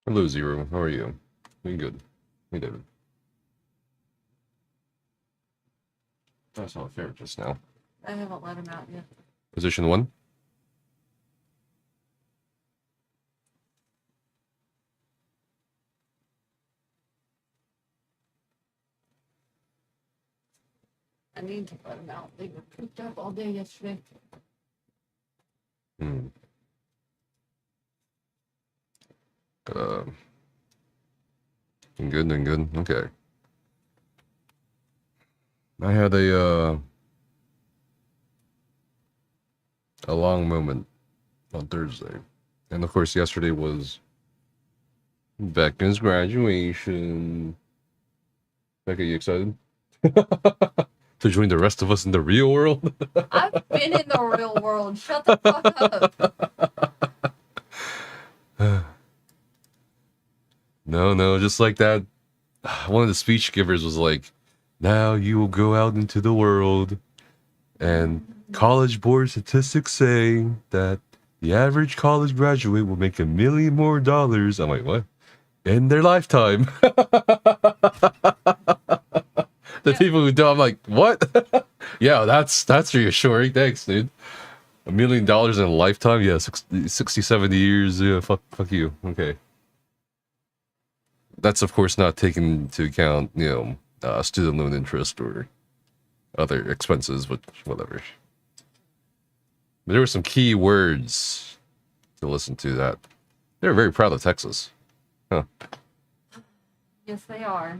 Hello, Zero. How are you? Doing good. Hey, David. I saw a ferret just now. I haven't let him out yet. Position 1. I need to let him out. They were cooped up all day yesterday. Hmm. Doing good, doing good. Okay. I had a long moment on Thursday. And of course, yesterday was Becca's graduation. Becca, you excited? To join the rest of us in the real world? I've been in the real world. Shut the fuck up. No, just like that. One of the speech givers was like, now you will go out into the world, and college board statistics say that the average college graduate will make $1 million more. I'm like, what? In their lifetime. The people who do, I'm like, what? Yeah, that's reassuring. Thanks, dude. $1 million in a lifetime? Yeah, 60, 70 years. Yeah, fuck you. Okay. That's, of course, not taking into account, student loan interest or other expenses, but whatever. But there were some key words to listen to that. They're very proud of Texas. Huh. Yes, they are.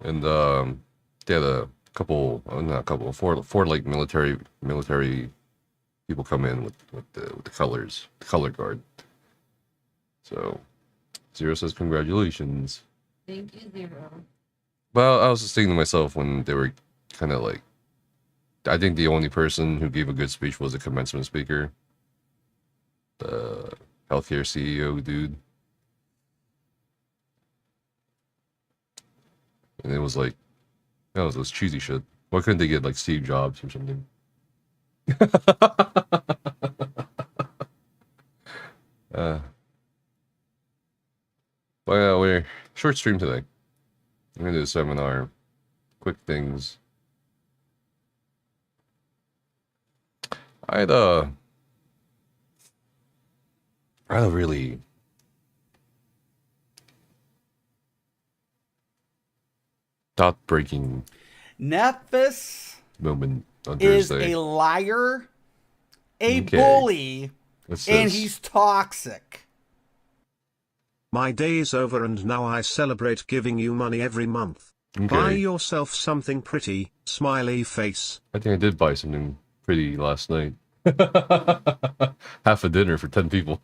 And they had a couple, not a couple, four like military people come in with the colors, the color guard. So Zero says congratulations. Thank you, Zero. Well, I was just thinking to myself when they were kind of like, I think the only person who gave a good speech was the commencement speaker, the healthcare CEO dude. And it was like, that was this cheesy shit. Why couldn't they get like Steve Jobs or something? But yeah, we're short stream today. I'm gonna do a seminar, quick things. I had a really thought-breaking Nephis moment on is Thursday. a liar, a Okay. bully, What's and this? he's toxic. My day's over and now I celebrate giving you money every month. Okay. Buy yourself something pretty, smiley face. I think I did buy something pretty last night. Half a dinner for 10 people.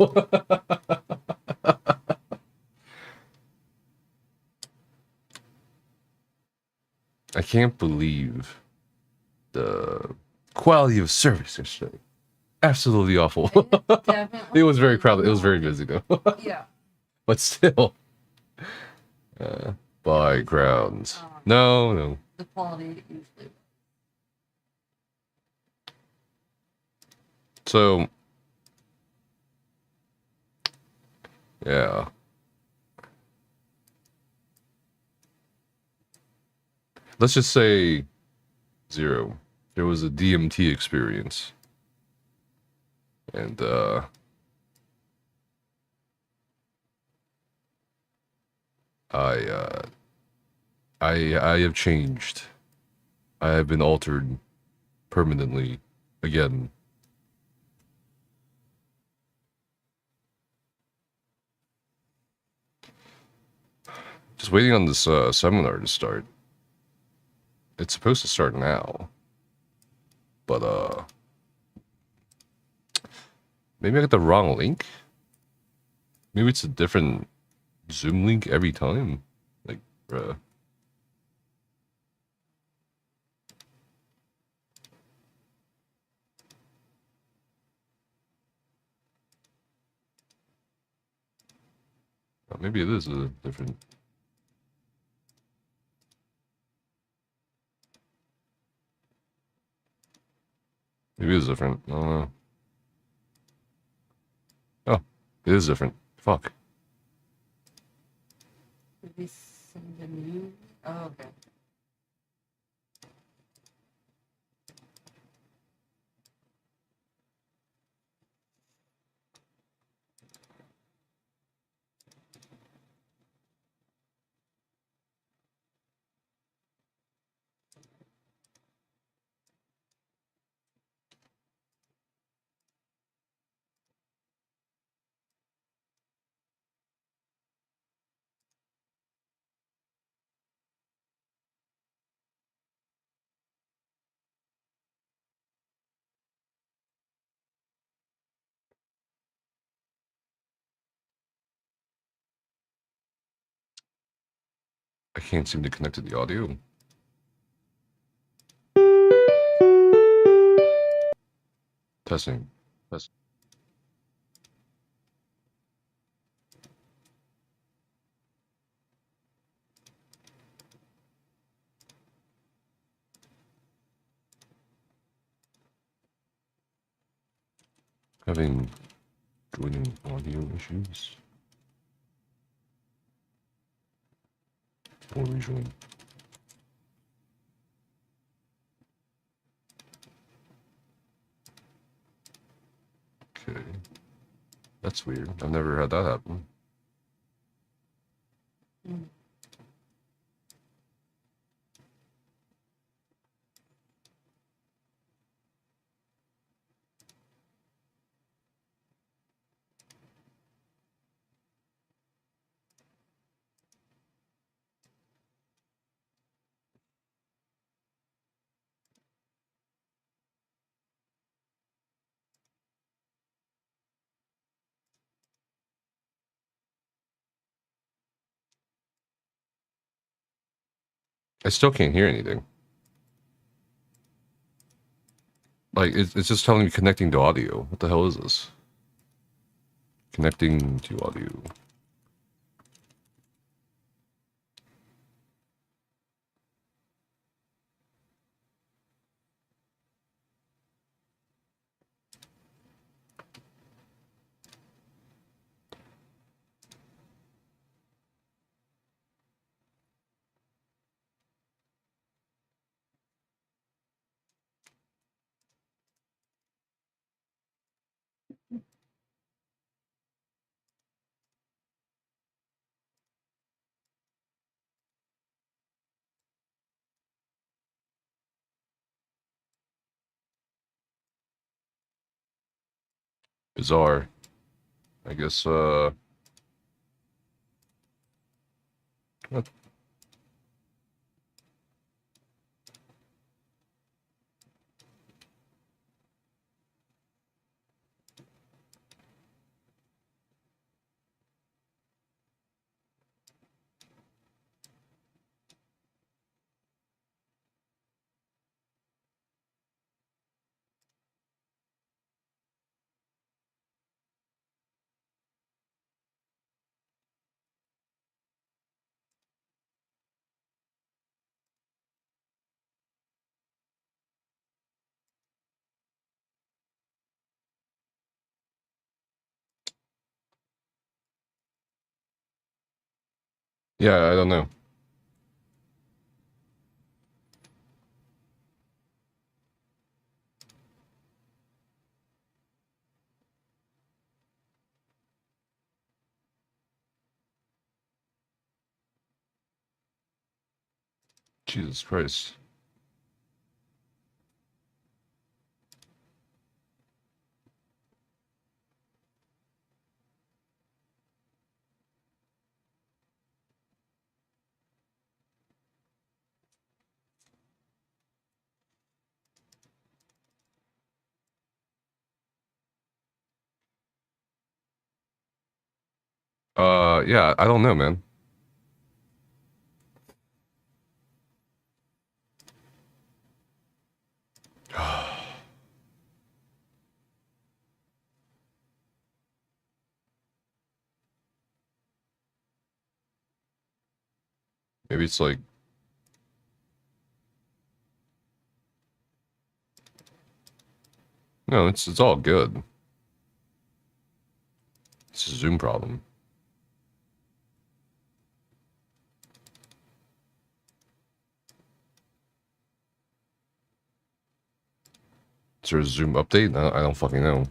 I can't believe the quality of service yesterday. Absolutely awful. It was very crowded. It was very busy though. Yeah. But still. By crowds. No. The quality usually. So, yeah. Let's just say Zero. There was a DMT experience. And, I have changed. I have been altered permanently again. Just waiting on this seminar to start. It's supposed to start now. But maybe I got the wrong link. Maybe it's a different Zoom link every time. Like, bruh. Maybe it is a different. Maybe it is different. I don't know. Oh, It is different. Fuck. Did we send a new? Oh, okay. I can't seem to connect to the audio. Testing. Testing. Having joining audio issues. Or rejoin. Okay. That's weird. I've never had that happen. Mm. I still can't hear anything. Like, it's just telling me connecting to audio. What the hell is this? Connecting to audio. Bizarre. I guess, what? Yeah, I don't know. Jesus Christ. Yeah, I don't know, man. Maybe it's like... No, it's all good. It's a Zoom problem. Is there a Zoom update? I don't fucking know.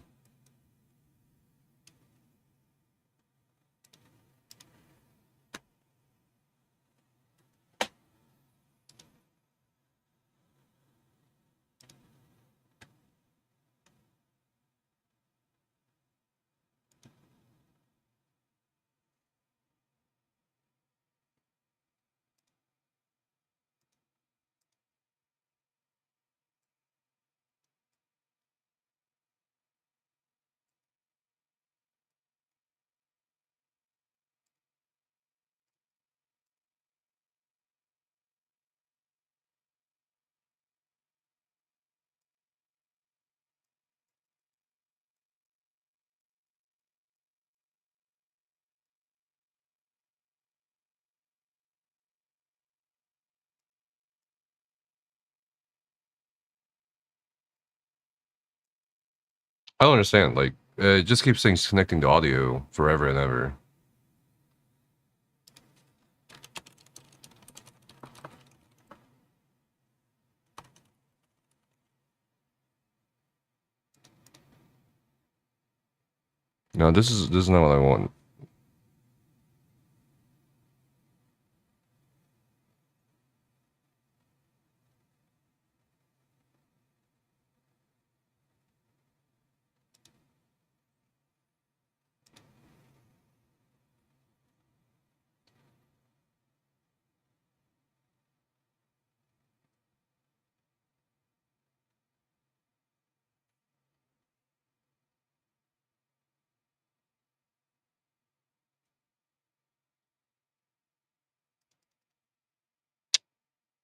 I don't understand. Like, it just keeps saying connecting to audio forever and ever. No, this is not what I want.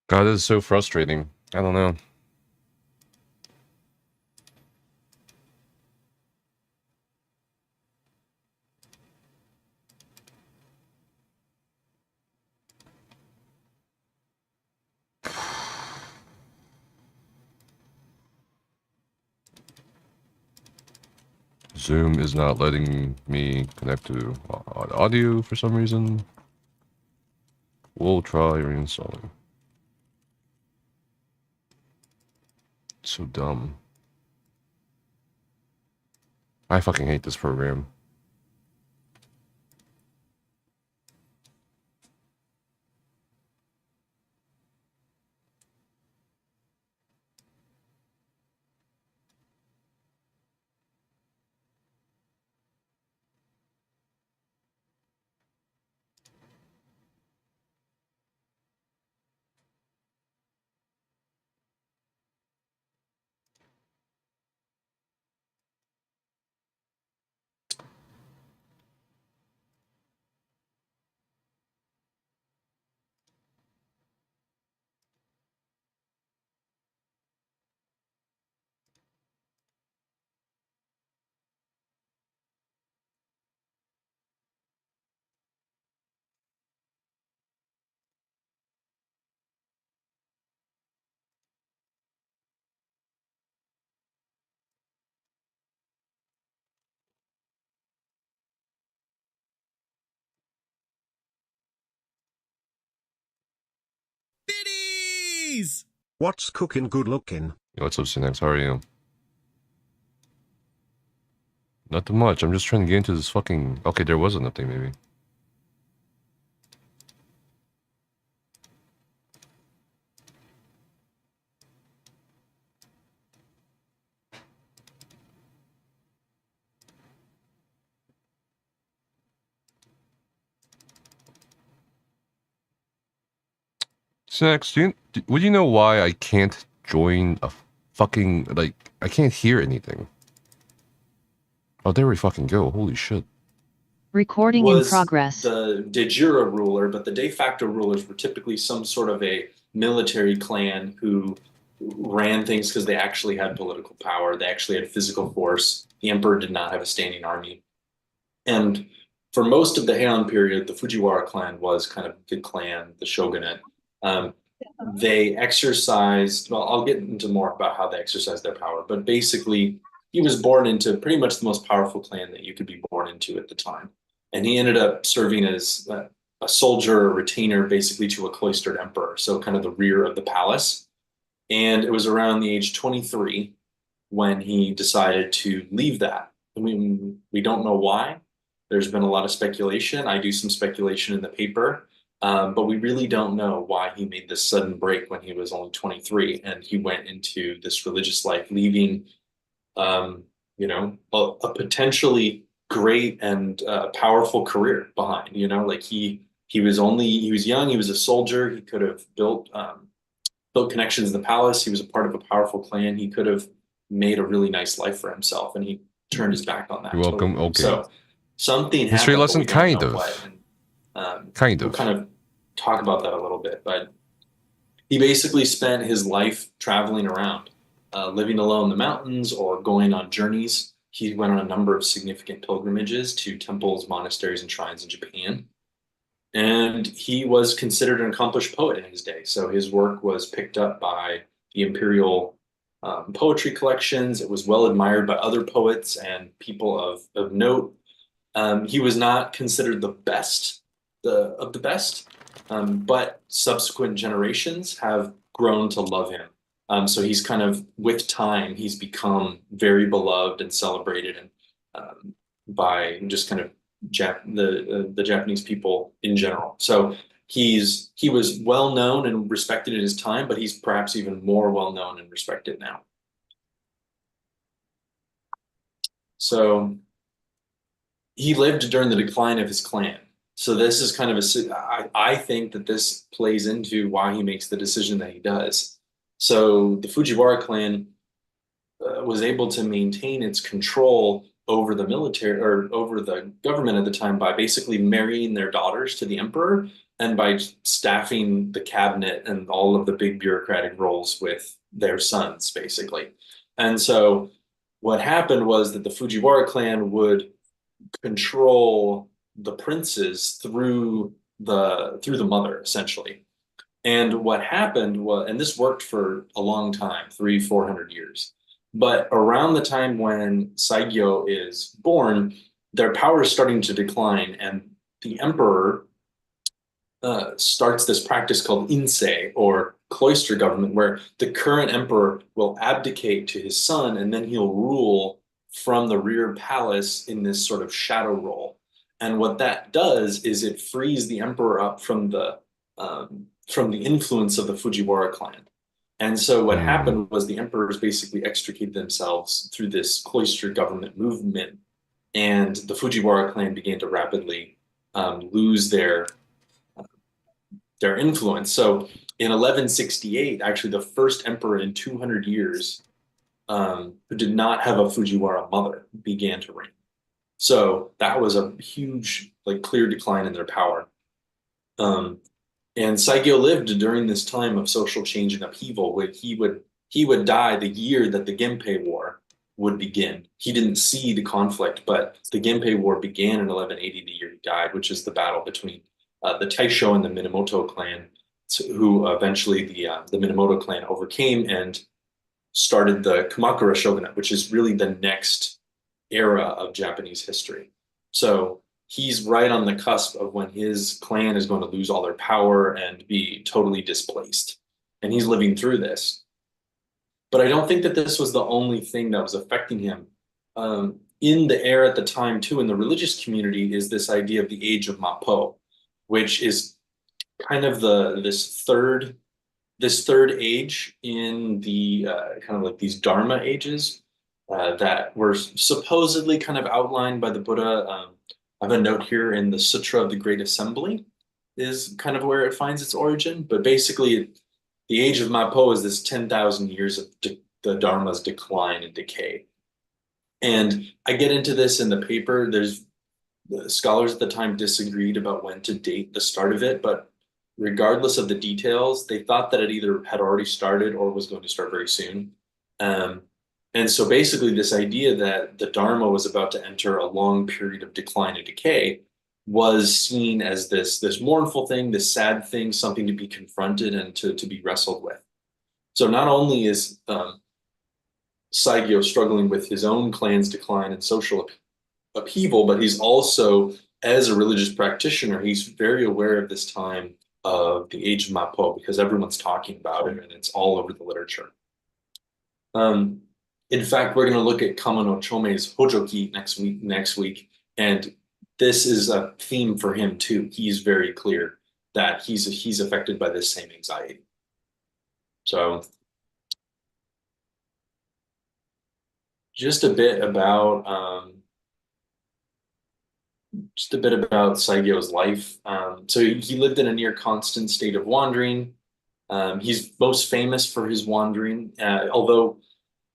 God, this is so frustrating. I don't know. Zoom is not letting me connect to audio for some reason. We'll try reinstalling. So dumb. I fucking hate this program. Biddies! What's cooking good looking? Yo, what's up, Cinex? How are you? Not too much. I'm just trying to get into this fucking... Okay, there was an update, maybe. Cinex, would you know why I can't join a fucking... Like, I can't hear anything. Oh, there we fucking go. Holy shit. Recording in progress. The de jure ruler, but the de facto rulers were typically some sort of a military clan who ran things because they actually had political power. They actually had physical force. The emperor did not have a standing army. And for most of the Heian period, the Fujiwara clan was kind of the clan, the shogunate. They exercised, well, I'll get into more about how they exercised their power, but basically he was born into pretty much the most powerful clan that you could be born into at the time. And he ended up serving as a soldier, a retainer, basically to a cloistered emperor, so kind of the rear of the palace. And it was around the age 23 when he decided to leave that. I mean, we don't know why. There's been a lot of speculation. I do some speculation in the paper, but we really don't know why he made this sudden break when he was only 23 and he went into this religious life, leaving, you know, a potentially great and powerful career behind. You know, like he was young, he was a soldier, he could have built connections in the palace, he was a part of a powerful clan, he could have made a really nice life for himself, and he turned his back on that. You're welcome. Totally. Okay. So something History happened, lesson, but we don't kind know of. what. And, Kind we'll of. kind of talk about that a little bit, but he basically spent his life traveling around, living alone in the mountains or going on journeys. He went on a number of significant pilgrimages to temples, monasteries, and shrines in Japan. And he was considered an accomplished poet in his day. So his work was picked up by the imperial poetry collections. It was well admired by other poets and people of note. He was not considered the best of the best, but subsequent generations have grown to love him. So he's kind of, with time, he's become very beloved and celebrated, and by just kind of the Japanese people in general. So he was well known and respected in his time, but he's perhaps even more well known and respected now. So he lived during the decline of his clan. So this is kind of I think that this plays into why he makes the decision that he does. So the Fujiwara clan was able to maintain its control over the military or over the government at the time by basically marrying their daughters to the emperor and by staffing the cabinet and all of the big bureaucratic roles with their sons, basically. And so what happened was that the Fujiwara clan would control the princes through the mother, essentially. And what happened was, and this worked for a long time, 300-400 years. But around the time when Saigyo is born, their power is starting to decline, and the emperor starts this practice called insei, or cloister government, where the current emperor will abdicate to his son, and then he'll rule from the rear palace in this sort of shadow role. And what that does is it frees the emperor up from the influence of the Fujiwara clan. And so what happened was the emperors basically extricated themselves through this cloister government movement, and the Fujiwara clan began to rapidly lose their influence. So in 1168, actually the first emperor in 200 years who did not have a Fujiwara mother began to reign. So that was a huge, like, clear decline in their power. And Saigyo lived during this time of social change and upheaval, where he would die the year that the Genpei War would begin. He didn't see the conflict, but the Genpei War began in 1180, the year he died, which is the battle between the Taisho and the Minamoto clan, who eventually the Minamoto clan overcame and started the Kamakura shogunate, which is really the next era of Japanese history. So he's right on the cusp of when his clan is going to lose all their power and be totally displaced. And he's living through this. But I don't think that this was the only thing that was affecting him. In the air at the time, too, in the religious community, is this idea of the age of Mappo, which is kind of this third age in the kind of like these Dharma ages that were supposedly kind of outlined by the Buddha. I have a note here in the Sutra of the Great Assembly is kind of where it finds its origin. But basically, the age of Mappo is this 10,000 years of the Dharma's decline and decay. And I get into this in the paper. The scholars at the time disagreed about when to date the start of it, but regardless of the details, they thought that it either had already started or was going to start very soon. And so basically this idea that the Dharma was about to enter a long period of decline and decay was seen as this mournful thing, this sad thing, something to be confronted and to be wrestled with. So not only is Saigyo struggling with his own clan's decline and social upheaval, but he's also, as a religious practitioner, he's very aware of this time of the age of Mappo because everyone's talking about it and it's all over the literature. In fact, we're going to look at Kama no Chomei's Hojoki next week, and this is a theme for him too. He's very clear that he's affected by this same anxiety. So just a bit about Saigyo's life. So he lived in a near constant state of wandering. He's most famous for his wandering, although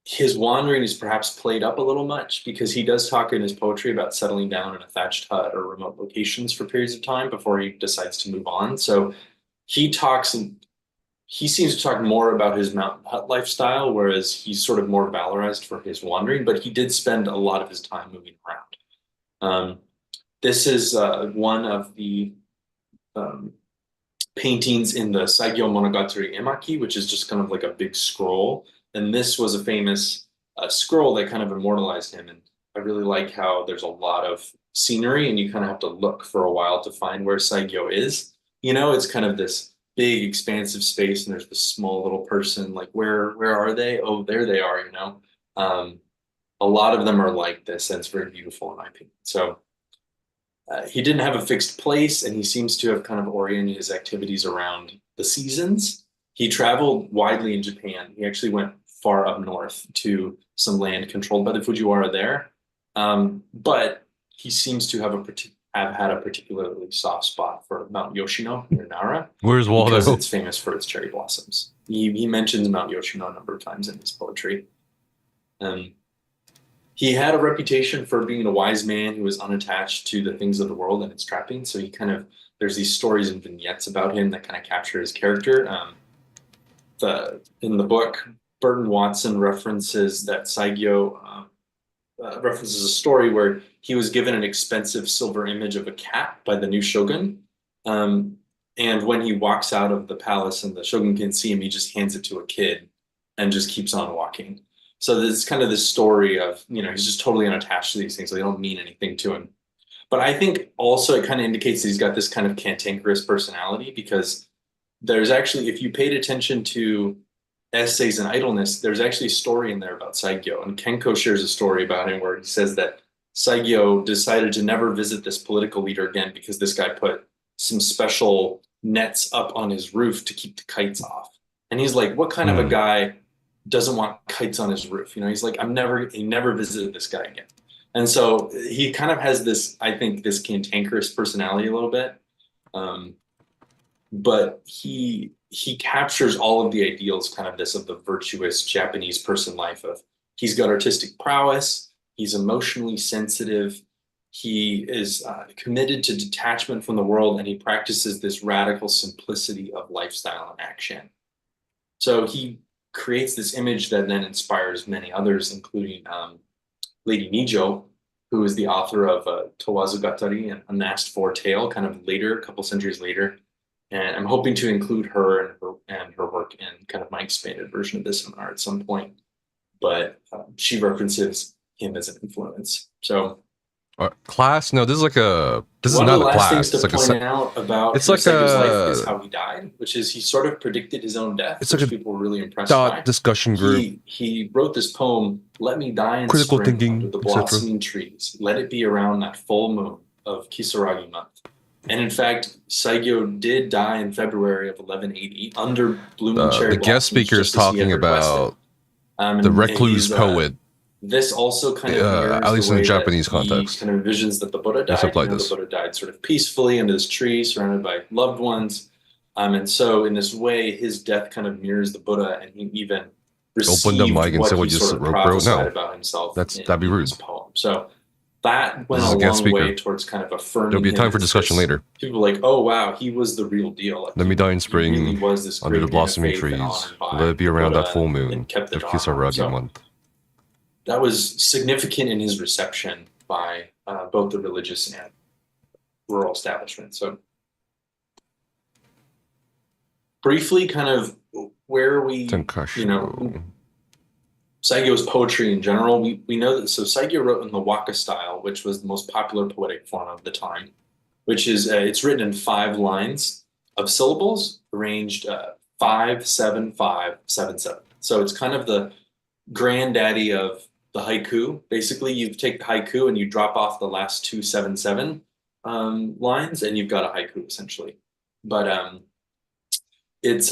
his wandering is perhaps played up a little much because he does talk in his poetry about settling down in a thatched hut or remote locations for periods of time before he decides to move on. So he seems to talk more about his mountain hut lifestyle, whereas he's sort of more valorized for his wandering, but he did spend a lot of his time moving around. This is one of the paintings in the Saigyo Monogatari Emaki, which is just kind of like a big scroll. And this was a famous scroll that kind of immortalized him. And I really like how there's a lot of scenery and you kind of have to look for a while to find where Saigyo is. You know, it's kind of this big expansive space and there's this small little person, like where are they? Oh, there they are, you know. A lot of them are like this, and it's very beautiful in my opinion. So he didn't have a fixed place, and he seems to have kind of oriented his activities around the seasons. He traveled widely in Japan. He actually went far up north to some land controlled by the Fujiwara there. But he seems to have had a particularly soft spot for Mount Yoshino near Nara. Where's Waldo? Because it's famous for its cherry blossoms. He mentions Mount Yoshino a number of times in his poetry. He had a reputation for being a wise man who was unattached to the things of the world and its trappings. So there's these stories and vignettes about him that kind of capture his character. In the book, Burton Watson references that Saigyo references a story where he was given an expensive silver image of a cat by the new shogun. And when he walks out of the palace and the shogun can see him, he just hands it to a kid and just keeps on walking. So there's kind of this story of, he's just totally unattached to these things. They don't mean anything to him. But I think also it kind of indicates that he's got this kind of cantankerous personality, because there's actually, if you paid attention to Essays in Idleness, there's actually a story in there about Saigyo. And Kenko shares a story about him where he says that Saigyo decided to never visit this political leader again because this guy put some special nets up on his roof to keep the kites off. And he's like, what kind of a guy doesn't want kites on his roof? He's like, he never visited this guy again. And so he kind of has this, I think, this cantankerous personality a little bit. But he captures all of the ideals kind of of the virtuous Japanese person life of, he's got artistic prowess, he's emotionally sensitive, he is committed to detachment from the world, and he practices this radical simplicity of lifestyle and action. So he creates this image that then inspires many others, including Lady Nijo, who is the author of Towazugatari, an Unasked for Tale, kind of later, a couple centuries later. And I'm hoping to include her and her work in kind of my expanded version of this seminar at some point. But she references him as an influence. So class? No, this is not a class. One of the last things to It's point out about Saigyo's life is how he died, which is he sort of predicted his own death, which people were really impressed by. Discussion group. He wrote this poem, "Let me die in Critical spring thinking, under the blossoming trees. Let it be around that full moon of Kisaragi month." And in fact, Saigyo did die in February of 1180 under blooming cherry blossoms. The guest speaker is talking about the recluse poet. This also kind of mirrors at least the way in the Japanese that context. he kind of envisions that the Buddha died. The Buddha died sort of peacefully under this tree, surrounded by loved ones. And so in this way, his death kind of mirrors the Buddha, and he even received opened the mic and said what you sort of wrote. prophesied about himself. That'd be rude. His poem. So that went a long way towards kind of affirming. There'll be a time for discussion later. People were like, oh wow, he was the real deal. Like, Let me die in spring really was this under the great man of blossoming faith trees. and honored by Let it be around Buddha that full moon and kept of it on. Kisaragi So month. that was significant in his reception by both the religious and rural establishment. So briefly, kind of where we, Saigyo's poetry in general, we know that, so Saigyo wrote in the waka style, which was the most popular poetic form of the time, which is, it's written in 5 lines of syllables, arranged 5, 7, 5, 7, 7. So it's kind of the granddaddy of the haiku. Basically, you take the haiku and you drop off the last 2 7 7 lines, and you've got a haiku essentially. But it's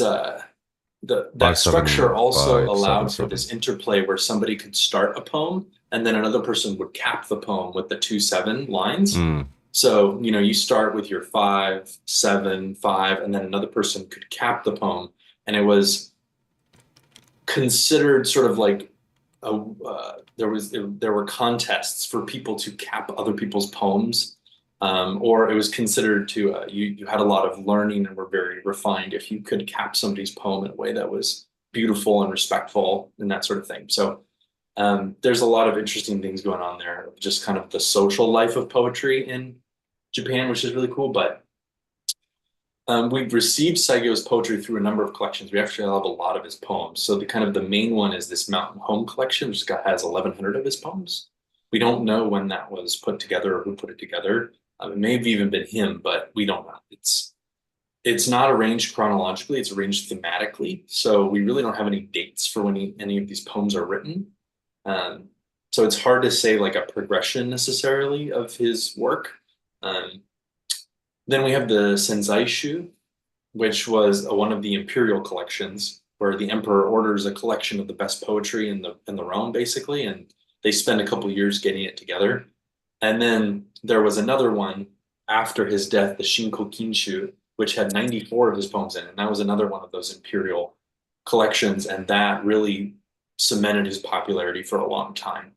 that 5, 7, structure also 5, allowed 7, for 7. this interplay where somebody could start a poem and then another person would cap the poem with the 2 7 lines. So, you know, you start with your 5, 7, 5, and then another person could cap the poem. And it was considered sort of like there were contests for people to cap other people's poems, or it was considered to you had a lot of learning and were very refined if you could cap somebody's poem in a way that was beautiful and respectful and that sort of thing. So there's a lot of interesting things going on there, just kind of the social life of poetry in Japan, which is really cool. But we've received Saigyo's poetry through a number of collections. We actually have a lot of his poems. So the main one is this Mountain Home collection, which has 1,100 of his poems. We don't know when that was put together or who put it together. It may have even been him, but we don't know. It's not arranged chronologically, it's arranged thematically. So we really don't have any dates for when any of these poems are written. So it's hard to say like a progression necessarily of his work. Then we have the Senzaishu, which was one of the imperial collections, where the emperor orders a collection of the best poetry in the realm, basically, and they spend a couple years getting it together. And then there was another one after his death, the Shinkokinshu, which had 94 of his poems in it. And that was another one of those imperial collections, and that really cemented his popularity for a long time.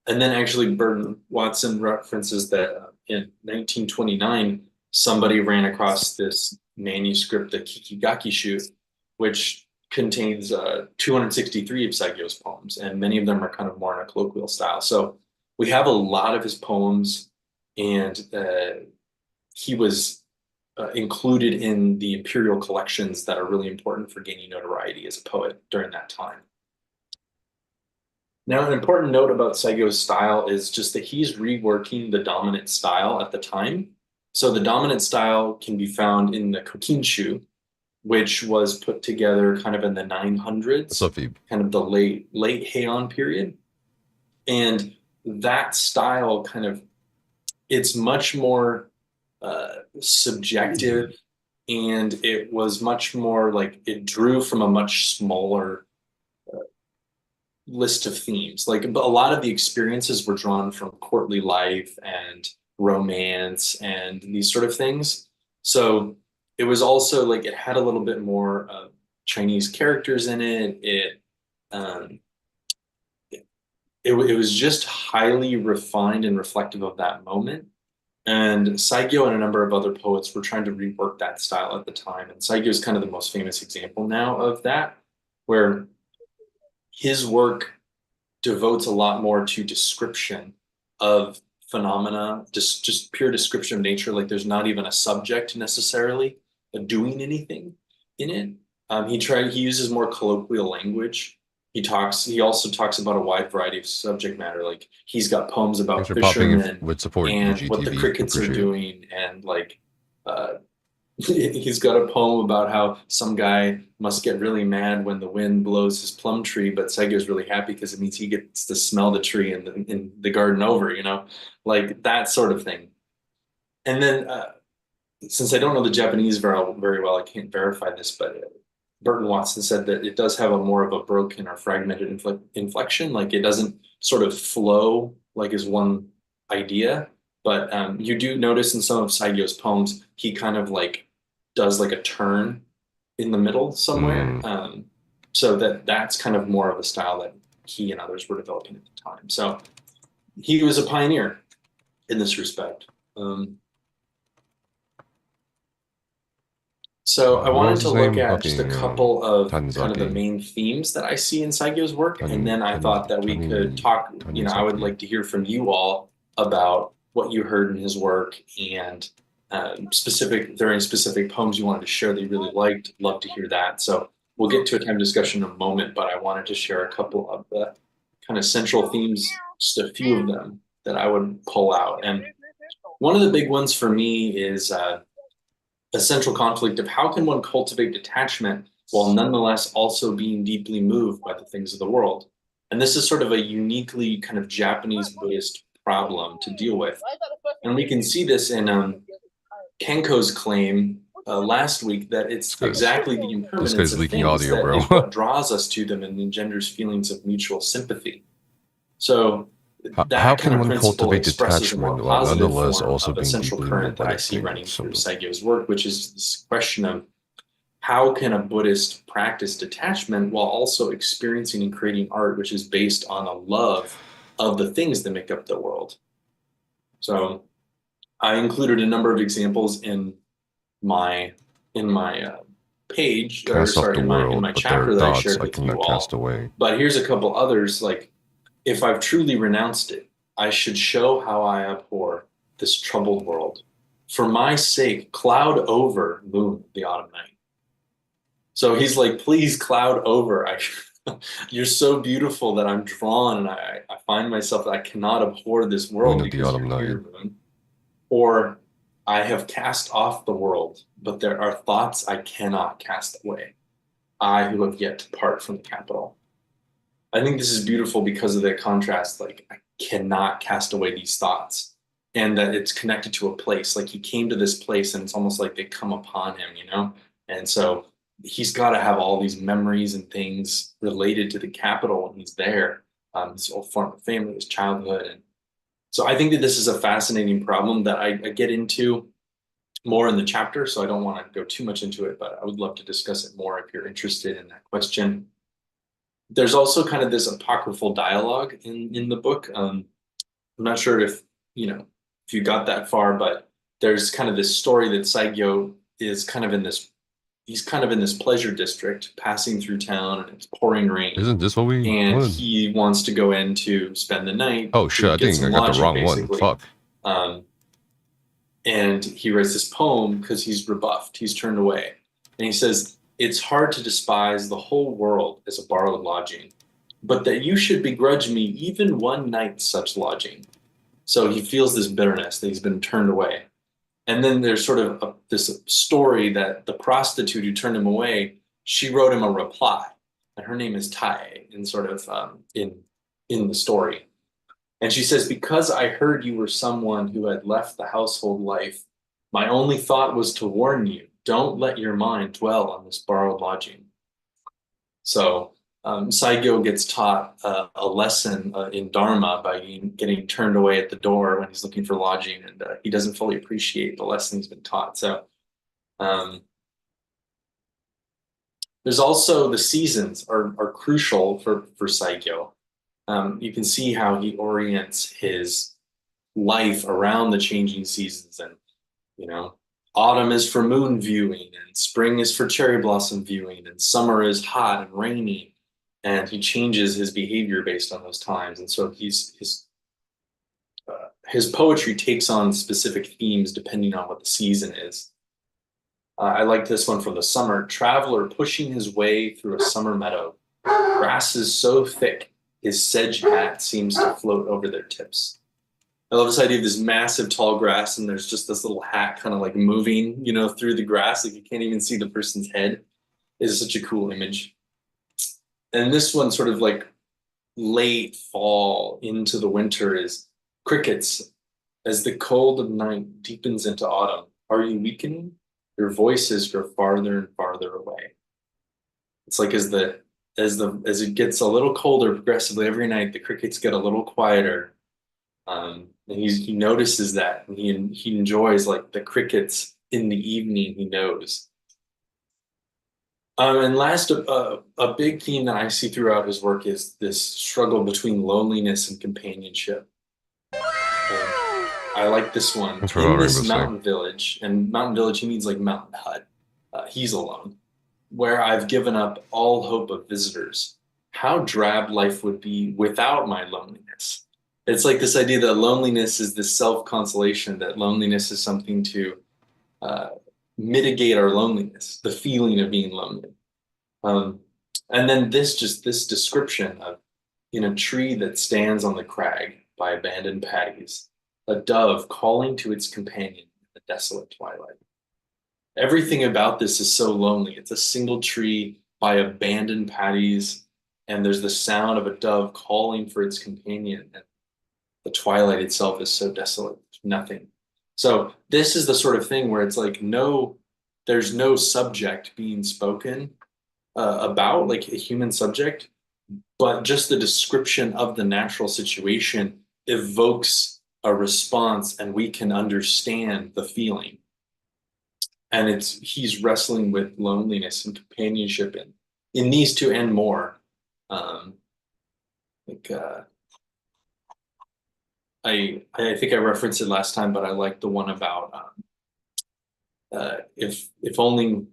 And then actually Burton Watson references that in 1929, somebody ran across this manuscript, the Kikigakishu, which contains 263 of Saigyo's poems, and many of them are kind of more in a colloquial style. So we have a lot of his poems, and he was included in the imperial collections that are really important for gaining notoriety as a poet during that time. Now, an important note about Saigyo's style is just that he's reworking the dominant style at the time. So the dominant style can be found in the Kokinshu, which was put together kind of in the 900s, kind of the late Heian period. And that style it's much more subjective, and it was much more like it drew from a much smaller list of themes. Like a lot of the experiences were drawn from courtly life and romance and these sort of things. So it was also like it had a little bit more Chinese characters in it. It was just highly refined and reflective of that moment. And Saigyo and a number of other poets were trying to rework that style at the time. And Saigyo is kind of the most famous example now of that, where his work devotes a lot more to description of phenomena, just pure description of nature. Like there's not even a subject necessarily doing anything in it. He uses more colloquial language. He also talks about a wide variety of subject matter. Like he's got poems about fishermen and what the crickets are doing, and like he's got a poem about how some guy must get really mad when the wind blows his plum tree, but Saigyo's really happy because it means he gets to smell the tree in the garden over, like that sort of thing. And then since I don't know the Japanese very well, I can't verify this, but Burton Watson said that it does have a more of a broken or fragmented inflection. Like it doesn't sort of flow like as one idea. But you do notice in some of Saigyo's poems, he kind of like does like a turn in the middle somewhere. So that's kind of more of a style that he and others were developing at the time. So he was a pioneer in this respect. So I wanted to look at just a couple of kind of the main themes that I see in Saigyo's work. And then I thought that we could talk, I would like to hear from you all about what you heard in his work, and there are any specific poems you wanted to share that you really liked. Love to hear that. So we'll get to a time discussion in a moment, but I wanted to share a couple of the kind of central themes, just a few of them that I would pull out. And one of the big ones for me is a central conflict of how can one cultivate detachment while nonetheless also being deeply moved by the things of the world. And this is sort of a uniquely kind of Japanese Buddhist problem to deal with. And we can see this in Kenko's claim last week that it's exactly the impermanence This guy's of leaking things audio, that bro. is what draws us to them and engenders feelings of mutual sympathy. So that How kind can of one principle cultivate expresses a more detachment while positive nonetheless form also of a being central deeply current moved by that I the see things? running through Simple. Saigyo's work, which is this question of how can a Buddhist practice detachment while also experiencing and creating art which is based on a love of the things that make up the world. So I included a number of examples in my page, or Cast off sorry, the in world, my but there chapter are that I thoughts shared I with you cannot cast all. away. But here's a couple others, like, if I've truly renounced it, I should show how I abhor this troubled world. For my sake, cloud over, moon, the autumn night. So he's like, please cloud over. You're so beautiful that I'm drawn, and I find myself that I cannot abhor this world Moon of the because autumn you're night. here, moon. Or I have cast off the world, but there are thoughts I cannot cast away. I who have yet to part from the capital. I think this is beautiful because of the contrast. Like, I cannot cast away these thoughts, and that it's connected to a place. Like, he came to this place, and it's almost like they come upon him, you know? And so he's got to have all these memories and things related to the capital when he's there. His old former family, his childhood. And so I think that this is a fascinating problem that I get into more in the chapter, so I don't want to go too much into it, but I would love to discuss it more if you're interested in that question. There's also kind of this apocryphal dialogue in the book. I'm not sure if you got that far, but there's kind of this story that Saigyo is kind of in this. He's kind of in this pleasure district, passing through town, and it's pouring rain. Isn't this what we And wanted? he wants to go in to spend the night. Oh shit, I get think some I got the lodging, wrong basically. one. Fuck. And he writes this poem because he's rebuffed, he's turned away. And he says, it's hard to despise the whole world as a borrowed lodging, but that you should begrudge me even one night such lodging. So he feels this bitterness that he's been turned away. And then there's sort of this story that the prostitute who turned him away, she wrote him a reply. And her name is Tai, in sort of in the story. And she says, because I heard you were someone who had left the household life, my only thought was to warn you, don't let your mind dwell on this borrowed lodging. So Saigyo gets taught a lesson in Dharma by getting turned away at the door when he's looking for lodging, and he doesn't fully appreciate the lesson he's been taught. So there's also the seasons are crucial for Saigyo. You can see how he orients his life around the changing seasons, and autumn is for moon viewing, and spring is for cherry blossom viewing, and summer is hot and rainy. And he changes his behavior based on those times. And so his poetry takes on specific themes depending on what the season is. I like this one from the summer. Traveler pushing his way through a summer meadow. Grass is so thick, his sedge hat seems to float over their tips. I love this idea of this massive tall grass, and there's just this little hat kind of like moving, through the grass. Like you can't even see the person's head. It's such a cool image. And this one, sort of like late fall into the winter, is crickets. As the cold of night deepens into autumn, are you weakening? Your voices grow farther and farther away. It's like as it gets a little colder progressively every night, the crickets get a little quieter. And he notices that, and he enjoys like the crickets in the evening. He knows. And last, a big theme that I see throughout his work is this struggle between loneliness and companionship. And I like this one. That's what In I this was mountain village, and mountain village, he means like mountain hut. He's alone, where I've given up all hope of visitors. How drab life would be without my loneliness. It's like this idea that loneliness is this self-consolation, that loneliness is something to mitigate our loneliness, the feeling of being lonely. And then this description of in a tree that stands on the crag by abandoned patties, a dove calling to its companion in the desolate twilight. Everything about this is so lonely. It's a single tree by abandoned patties, and there's the sound of a dove calling for its companion. And the twilight itself is so desolate, nothing. So this is the sort of thing where it's like there's no subject being spoken about, like a human subject, but just the description of the natural situation evokes a response, and we can understand the feeling. And he's wrestling with loneliness and companionship in these two and more. I think I referenced it last time, but I like the one about if only, let's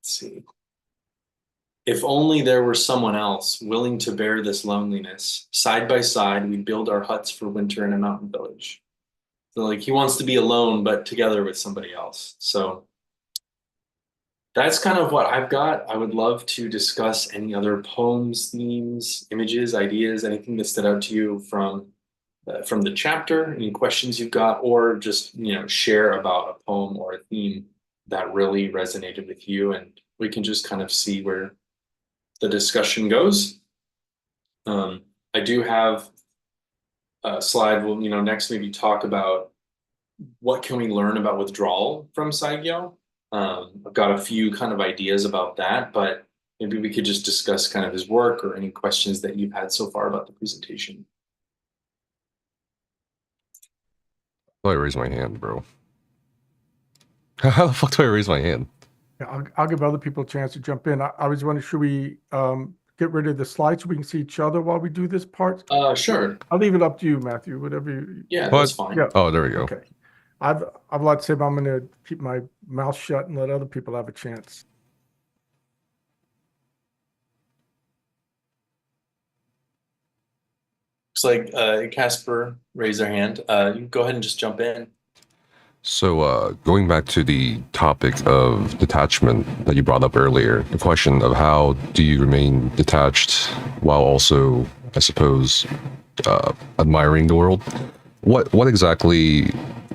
see, if only there were someone else willing to bear this loneliness. Side by side, we'd build our huts for winter in a mountain village. So like he wants to be alone, but together with somebody else. So that's kind of what I've got. I would love to discuss any other poems, themes, images, ideas, anything that stood out to you from the chapter, any questions you've got, or just, share about a poem or a theme that really resonated with you, and we can just kind of see where the discussion goes. I do have a slide. We'll, next maybe talk about what can we learn about withdrawal from Saigyo. I've got a few kind of ideas about that, but maybe we could just discuss kind of his work or any questions that you've had so far about the presentation. How do I raise my hand, bro? How the fuck do I raise my hand? Yeah, I'll give other people a chance to jump in. I was wondering, should we get rid of the slides so we can see each other while we do this part? Sure. I'll leave it up to you, Matthew. Whatever you. Yeah, that's fine. Yeah. Oh, there we go. Okay. I've a lot to say, but I'm going to keep my mouth shut and let other people have a chance. Looks like Casper raised their hand. You can go ahead and just jump in. So going back to the topic of detachment that you brought up earlier, the question of how do you remain detached while also, I suppose, admiring the world. What exactly,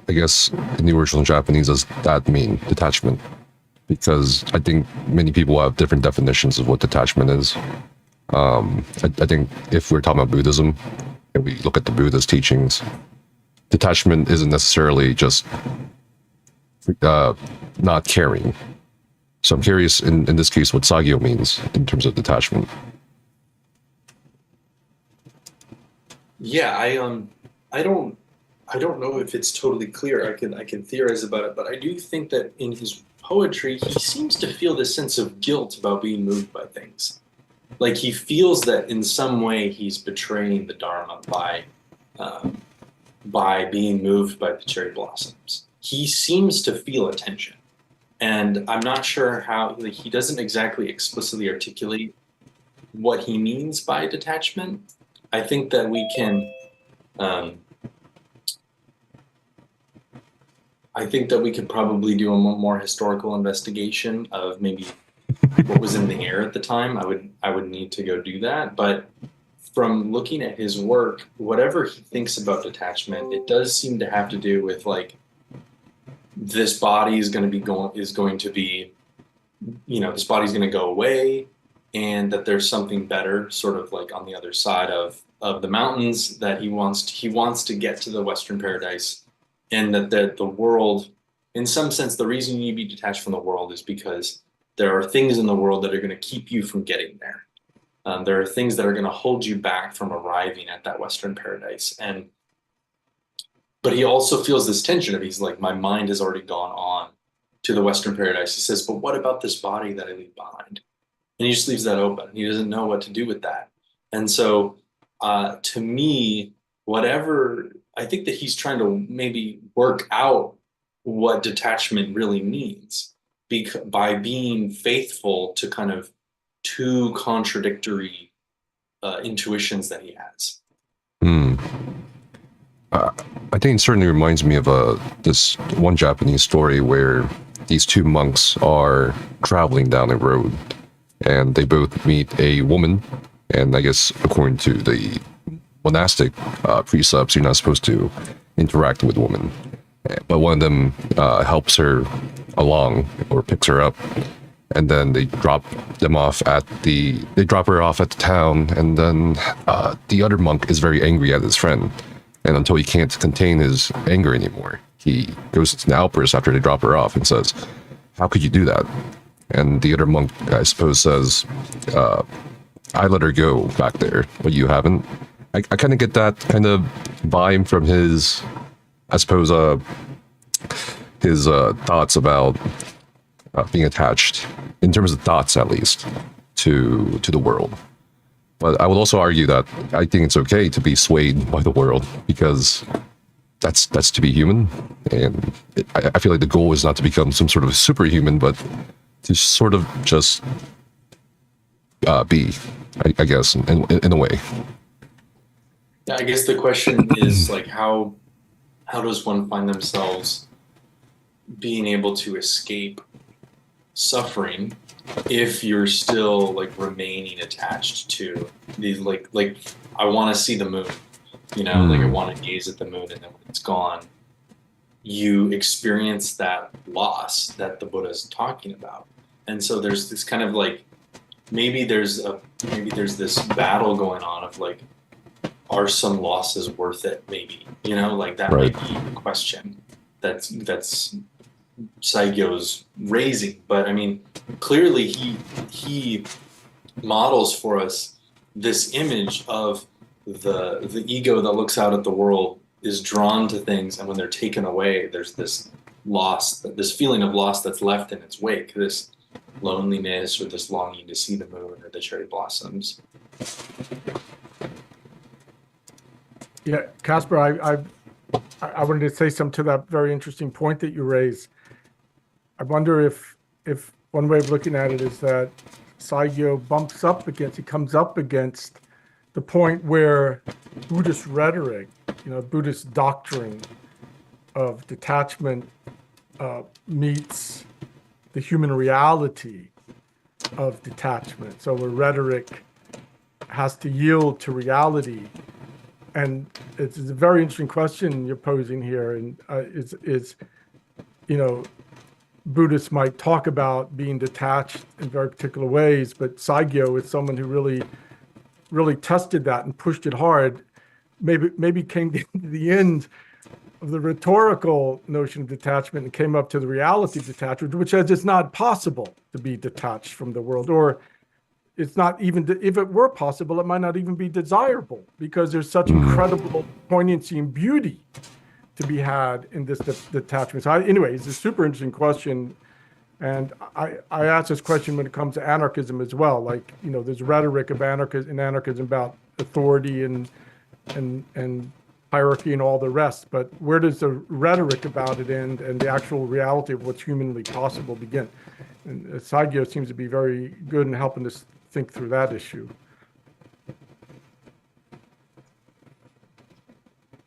I guess, in the original Japanese does that mean, detachment? Because I think many people have different definitions of what detachment is. I think if we're talking about Buddhism and we look at the Buddha's teachings, detachment isn't necessarily just not caring. So I'm curious in this case what Saigyo means in terms of detachment. Yeah, I don't know if it's totally clear. I can theorize about it, but I do think that in his poetry he seems to feel this sense of guilt about being moved by things. Like he feels that in some way he's betraying the Dharma by being moved by the cherry blossoms. He seems to feel a tension, and I'm not sure how. Like, he doesn't exactly explicitly articulate what he means by detachment. I think that we can. I think that we could probably do a more historical investigation of maybe what was in the air at the time. I would need to go do that, but from looking at his work, whatever he thinks about detachment, it does seem to have to do with like this body is going to be this body's going to go away, and that there's something better, sort of like on the other side of the mountains, that he wants to get to the Western Paradise, and that the world, in some sense, the reason you need to be detached from the world is because there are things in the world that are going to keep you from getting there. There are things that are going to hold you back from arriving at that Western Paradise. But he also feels this tension of, he's like, my mind has already gone on to the Western Paradise. He says, but what about this body that I leave behind? And he just leaves that open. He doesn't know what to do with that. And so to me, I think that he's trying to maybe work out what detachment really means by being faithful to kind of two contradictory intuitions that he has. I think it certainly reminds me of this one Japanese story where these two monks are traveling down a road, and they both meet a woman. And I guess according to the monastic precepts, you're not supposed to interact with women. But one of them helps her along or picks her up, and then they drop her off at the town. And then the other monk is very angry at his friend, and until he can't contain his anger anymore, he goes into an outburst after they drop her off and says, "How could you do that?" And the other monk, I suppose, says, "I let her go back there, but you haven't." I kind of get that kind of vibe from his, I suppose, his thoughts about being attached, in terms of thoughts at least, to the world. But I would also argue that I think it's okay to be swayed by the world, because that's to be human. And I feel like the goal is not to become some sort of superhuman, but to sort of just be, I guess, in a way. Yeah, I guess the question is like, how does one find themselves being able to escape suffering if you're still like remaining attached to these, like I want to see the moon, like I want to gaze at the moon, and then when it's gone, you experience that loss that the Buddha is talking about. And so there's this kind of like, maybe there's this battle going on of like, are some losses worth it? Maybe, like that Right. might be the question that's Saigyo's raising. But I mean, clearly he models for us this image of the ego that looks out at the world, is drawn to things, and when they're taken away, there's this loss, this feeling of loss that's left in its wake, this loneliness or this longing to see the moon or the cherry blossoms. Yeah, Casper, I wanted to say something to that very interesting point that you raised. I wonder if one way of looking at it is that Saigyo comes up against the point where Buddhist rhetoric, Buddhist doctrine of detachment meets the human reality of detachment. So where rhetoric has to yield to reality. And it's a very interesting question you're posing here. And Buddhists might talk about being detached in very particular ways, but Saigyo is someone who really tested that and pushed it hard. Maybe came to the end of the rhetorical notion of detachment and came up to the reality of detachment, which says it's not possible to be detached from the world, or it's not even, if it were possible, it might not even be desirable, because there's such incredible poignancy and beauty to be had in this detachment. So anyway, it's a super interesting question. And I ask this question when it comes to anarchism as well. Like, there's rhetoric of anarchism about authority and hierarchy and all the rest. But where does the rhetoric about it end and the actual reality of what's humanly possible begin? And Saigyo seems to be very good in helping us think through that issue.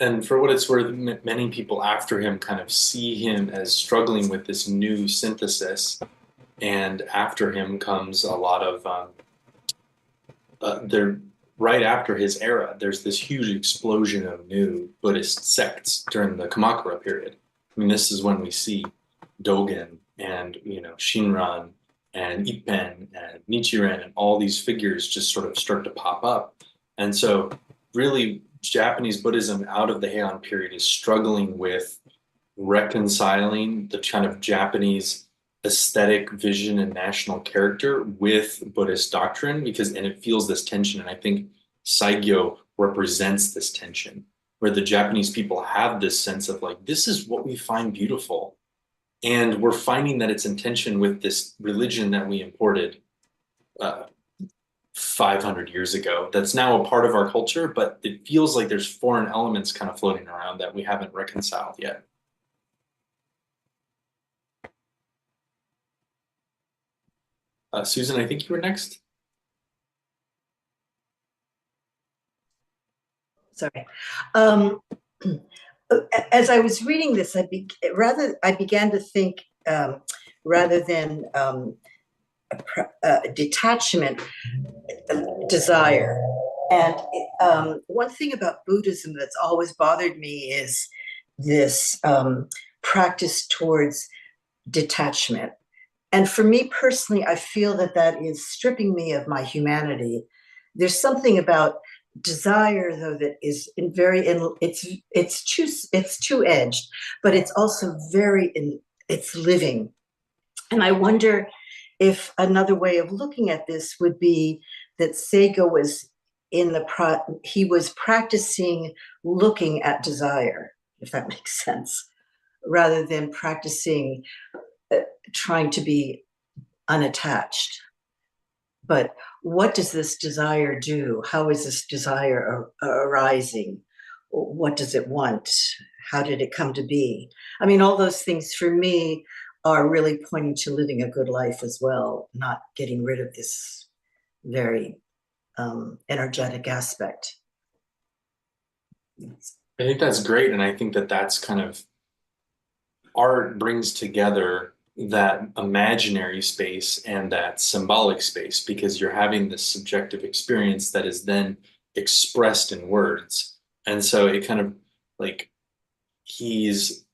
And for what it's worth, many people after him kind of see him as struggling with this new synthesis. And after him comes a lot of, right after his era, there's this huge explosion of new Buddhist sects during the Kamakura period. I mean, this is when we see Dogen and, Shinran and Ippen and Nichiren and all these figures just sort of start to pop up. And so really, Japanese Buddhism out of the Heian period is struggling with reconciling the kind of Japanese aesthetic vision and national character with Buddhist doctrine, and it feels this tension. And I think Saigyo represents this tension, where the Japanese people have this sense of like, this is what we find beautiful. And we're finding that it's in tension with this religion that we imported 500 years ago, that's now a part of our culture, but it feels like there's foreign elements kind of floating around that we haven't reconciled yet. Susan, I think you were next. Sorry. As I was reading this, I began to think, rather than detachment, desire. And one thing about Buddhism that's always bothered me is this practice towards detachment. And for me personally, I feel that that is stripping me of my humanity. There's something about desire, though, that is it's two-edged, but it's also it's living. And I wonder if another way of looking at this would be that Sega was he was practicing looking at desire, if that makes sense, rather than practicing trying to be unattached. But what does this desire do? How is this desire arising? What does it want? How did it come to be? I mean, all those things for me are really pointing to living a good life as well, not getting rid of this very energetic aspect. I think that's great. And I think that that's kind of art brings together that imaginary space and that symbolic space, because you're having this subjective experience that is then expressed in words. And so it kind of like he's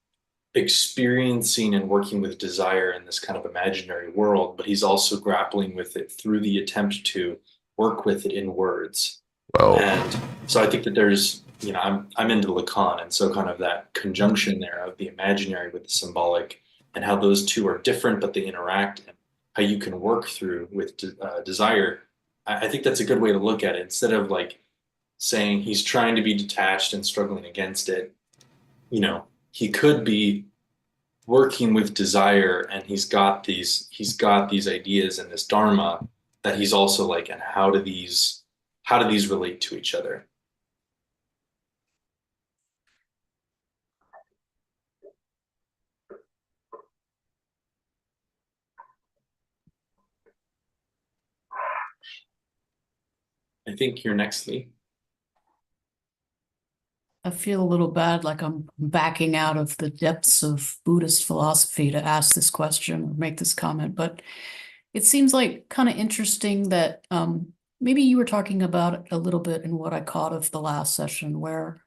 experiencing and working with desire in this kind of imaginary world, but he's also grappling with it through the attempt to work with it in words. Well, And so I think that there's, you know, I'm into Lacan, and so kind of that conjunction there of the imaginary with the symbolic and how those two are different, but they interact, and how you can work through with desire. I think that's a good way to look at it. Instead of like saying he's trying to be detached and struggling against it, you know, he could be working with desire, and he's got these ideas and this dharma that he's also like, and how do these relate to each other? I think you're next, Lee. I feel a little bad, like I'm backing out of the depths of Buddhist philosophy to ask this question or make this comment, but it seems like kind of interesting that maybe you were talking about it a little bit in what I caught of the last session, where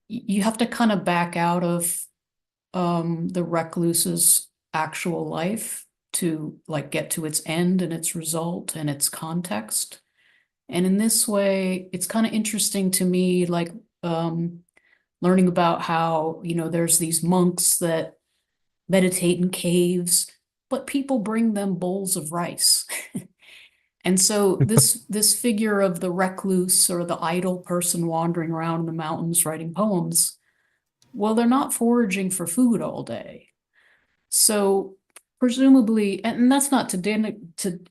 you have to kind of back out of the recluse's actual life to like get to its end and its result and its context. And in this way, it's kind of interesting to me, like learning about how, you know, there's these monks that meditate in caves, but people bring them bowls of rice. And so this figure of the recluse or the idle person wandering around in the mountains writing poems, well, they're not foraging for food all day. So presumably, and that's not to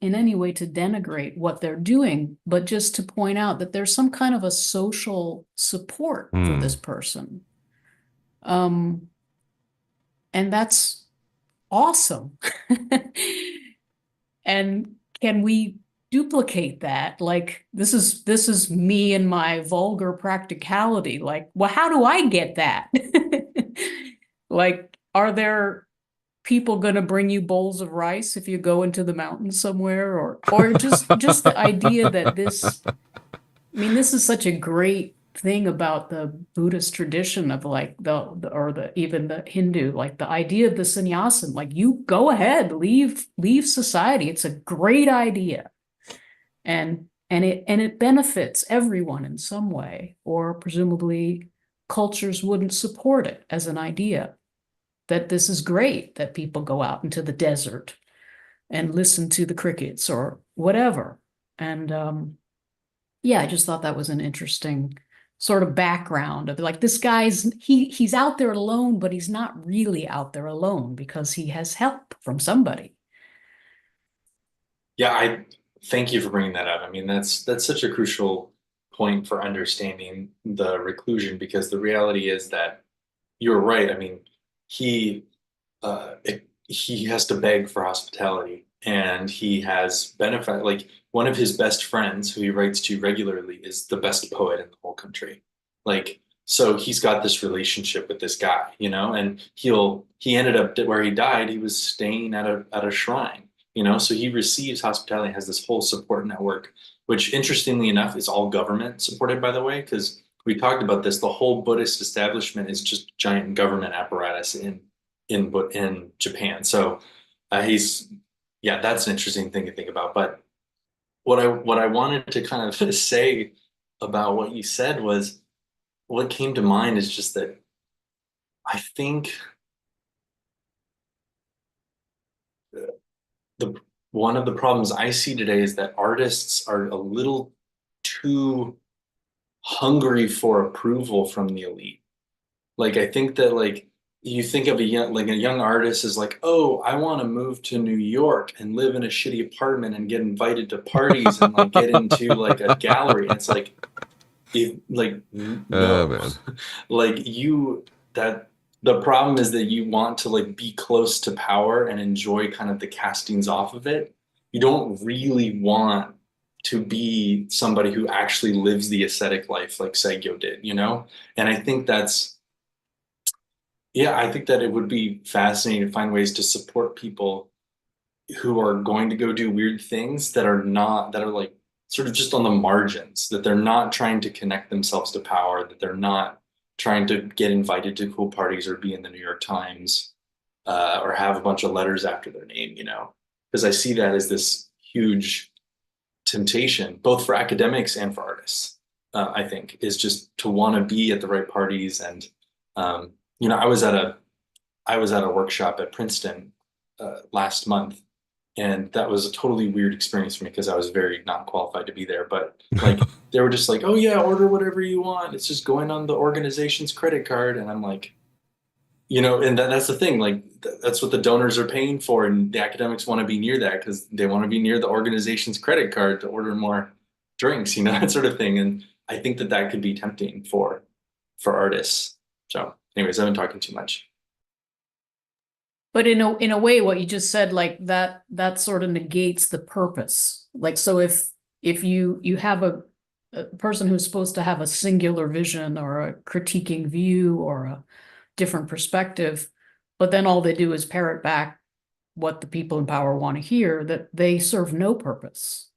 in any way to denigrate what they're doing, but just to point out that there's some kind of a social support for this person. And that's awesome. And can we duplicate that? Like, this is me and my vulgar practicality. Like, well, how do I get that? Like, are there people going to bring you bowls of rice if you go into the mountains somewhere, or just the idea that this, I mean, this is such a great thing about the Buddhist tradition of like even the Hindu, like the idea of the sannyasa, like you go ahead, leave society. It's a great idea. And it benefits everyone in some way, or presumably cultures wouldn't support it as an idea. That this is great, that people go out into the desert and listen to the crickets or whatever. And yeah, I just thought that was an interesting sort of background of like, this guy's, he's out there alone, but he's not really out there alone because he has help from somebody. Yeah, I thank you for bringing that up. I mean, that's such a crucial point for understanding the reclusion, because the reality is that you're right. I mean, he has to beg for hospitality, and he has benefit. Like, one of his best friends, who he writes to regularly, is the best poet in the whole country. Like, So he's got this relationship with this guy, you know, and he ended up where he died, he was staying at a shrine, you know, so he receives hospitality, has this whole support network, which interestingly enough is all government supported, by the way, because we talked about this. The whole Buddhist establishment is just giant government apparatus in Japan. So that's an interesting thing to think about. But what I wanted to kind of say about what you said was, what came to mind is just that I think one of the problems I see today is that artists are a little too hungry for approval from the elite. Like, I think that, like, you think of a young artist is like, oh, I want to move to New York and live in a shitty apartment and get invited to parties and like get into like a gallery. And it's like, no. Man. Like the problem is that you want to like be close to power and enjoy kind of the castings off of it. You don't really want to be somebody who actually lives the ascetic life like Saigyo did, you know? And I think that it would be fascinating to find ways to support people who are going to go do weird things that are like sort of just on the margins, that they're not trying to connect themselves to power, that they're not trying to get invited to cool parties or be in the New York Times or have a bunch of letters after their name, you know? Because I see that as this huge temptation, both for academics and for artists, I think, is just to want to be at the right parties. And, you know, I was at a workshop at Princeton last month, and that was a totally weird experience for me because I was very not qualified to be there. But like, they were just like, oh yeah, order whatever you want. It's just going on the organization's credit card. And I'm like, you know, and that's the thing, like, that's what the donors are paying for. And the academics want to be near that because they want to be near the organization's credit card to order more drinks, you know, that sort of thing. And I think that could be tempting for artists. So anyways, I've been talking too much. But in a way, what you just said, like that sort of negates the purpose. Like, so if you have a person who's supposed to have a singular vision or a critiquing view or a different perspective, but then all they do is parrot back what the people in power want to hear, that they serve no purpose.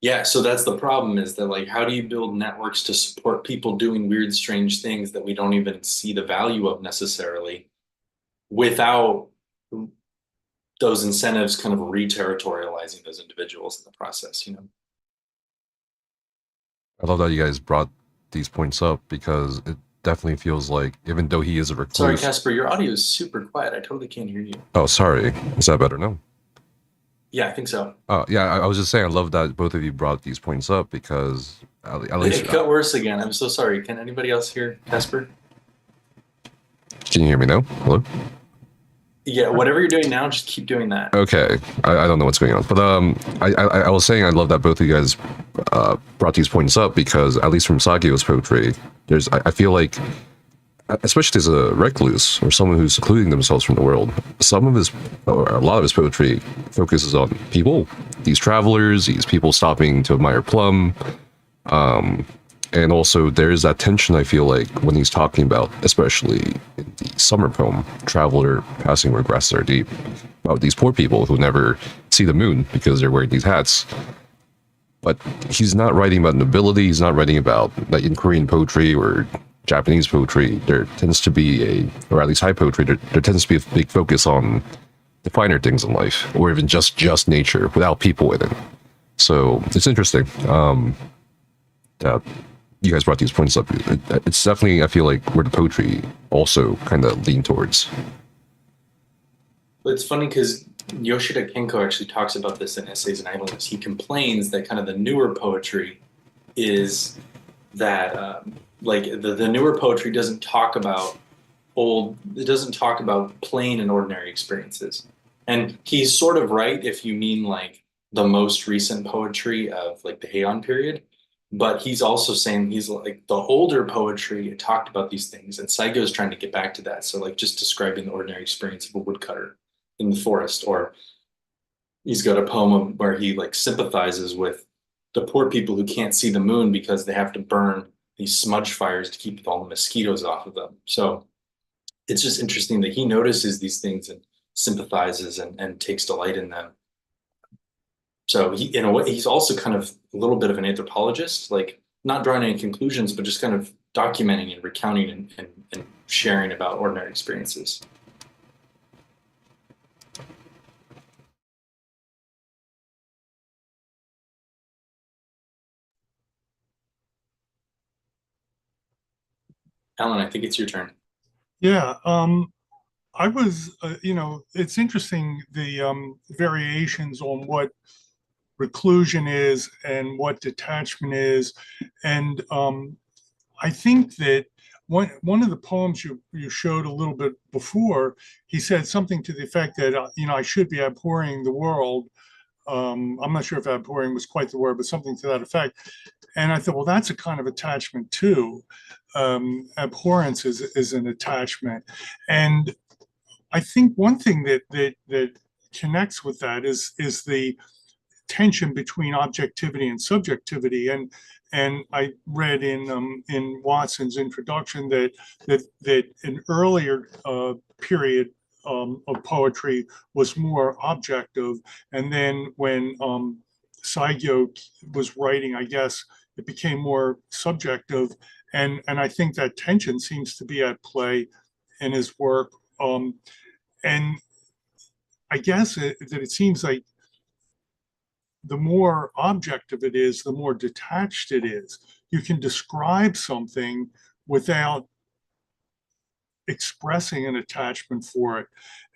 Yeah, so that's the problem, is that, like, how do you build networks to support people doing weird, strange things that we don't even see the value of necessarily, without those incentives kind of re-territorializing those individuals in the process, you know? I love that you guys brought these points up, because it definitely feels like, even though he is a recluse... Sorry, Casper, your audio is super quiet. I totally can't hear you. Oh, sorry. Is that better now? Yeah, I think so. Yeah, I was just saying, I love that both of you brought these points up, because at least... It got worse again. I'm so sorry. Can anybody else hear Casper? Can you hear me now? Hello? Yeah, whatever you're doing now, just keep doing that. Okay, I don't know what's going on, but I was saying I love that both of you guys brought these points up, because at least from Saigyo's poetry, I feel like, especially as a recluse or someone who's secluding themselves from the world, a lot of his poetry focuses on people, these travelers, these people stopping to admire Plum, and also there's that tension, I feel like, when he's talking about, especially in the summer poem, Traveler Passing Where Grasses Are Deep, about these poor people who never see the moon because they're wearing these hats. But he's not writing about nobility, he's not writing about, like in Korean poetry or Japanese poetry, there tends to be or at least high poetry, there tends to be a big focus on the finer things in life, or even just nature without people in it. So it's interesting that you guys brought these points up. It's definitely, I feel like, where the poetry also kind of lean towards. But it's funny because Yoshida Kenko actually talks about this in Essays in Idleness. He complains that kind of the newer poetry is that like the newer poetry doesn't talk about plain and ordinary experiences. And he's sort of right if you mean like the most recent poetry of like the Heian period. But he's also saying, he's like, the older poetry talked about these things, and Saigyo's trying to get back to that. So like just describing the ordinary experience of a woodcutter in the forest, or he's got a poem where he like sympathizes with the poor people who can't see the moon because they have to burn these smudge fires to keep all the mosquitoes off of them. So it's just interesting that he notices these things and sympathizes and takes delight in them. So he, in a way, he's also kind of a little bit of an anthropologist, like not drawing any conclusions, but just kind of documenting and recounting and sharing about ordinary experiences. Alan, I think it's your turn. Yeah, I was, it's interesting the variations on what reclusion is and what detachment is. And I think that one of the poems you showed a little bit before, he said something to the effect that, I should be abhorring the world. I'm not sure if abhorring was quite the word, but something to that effect. And I thought, well, that's a kind of attachment too. Abhorrence is an attachment. And I think one thing that connects with that is the tension between objectivity and subjectivity. And I read in Watson's introduction that an earlier period of poetry was more objective, and then when Saigyo was writing, I guess it became more subjective, and I think that tension seems to be at play in his work. And I guess that it seems like the more objective it is, the more detached it is. You can describe something without expressing an attachment for it.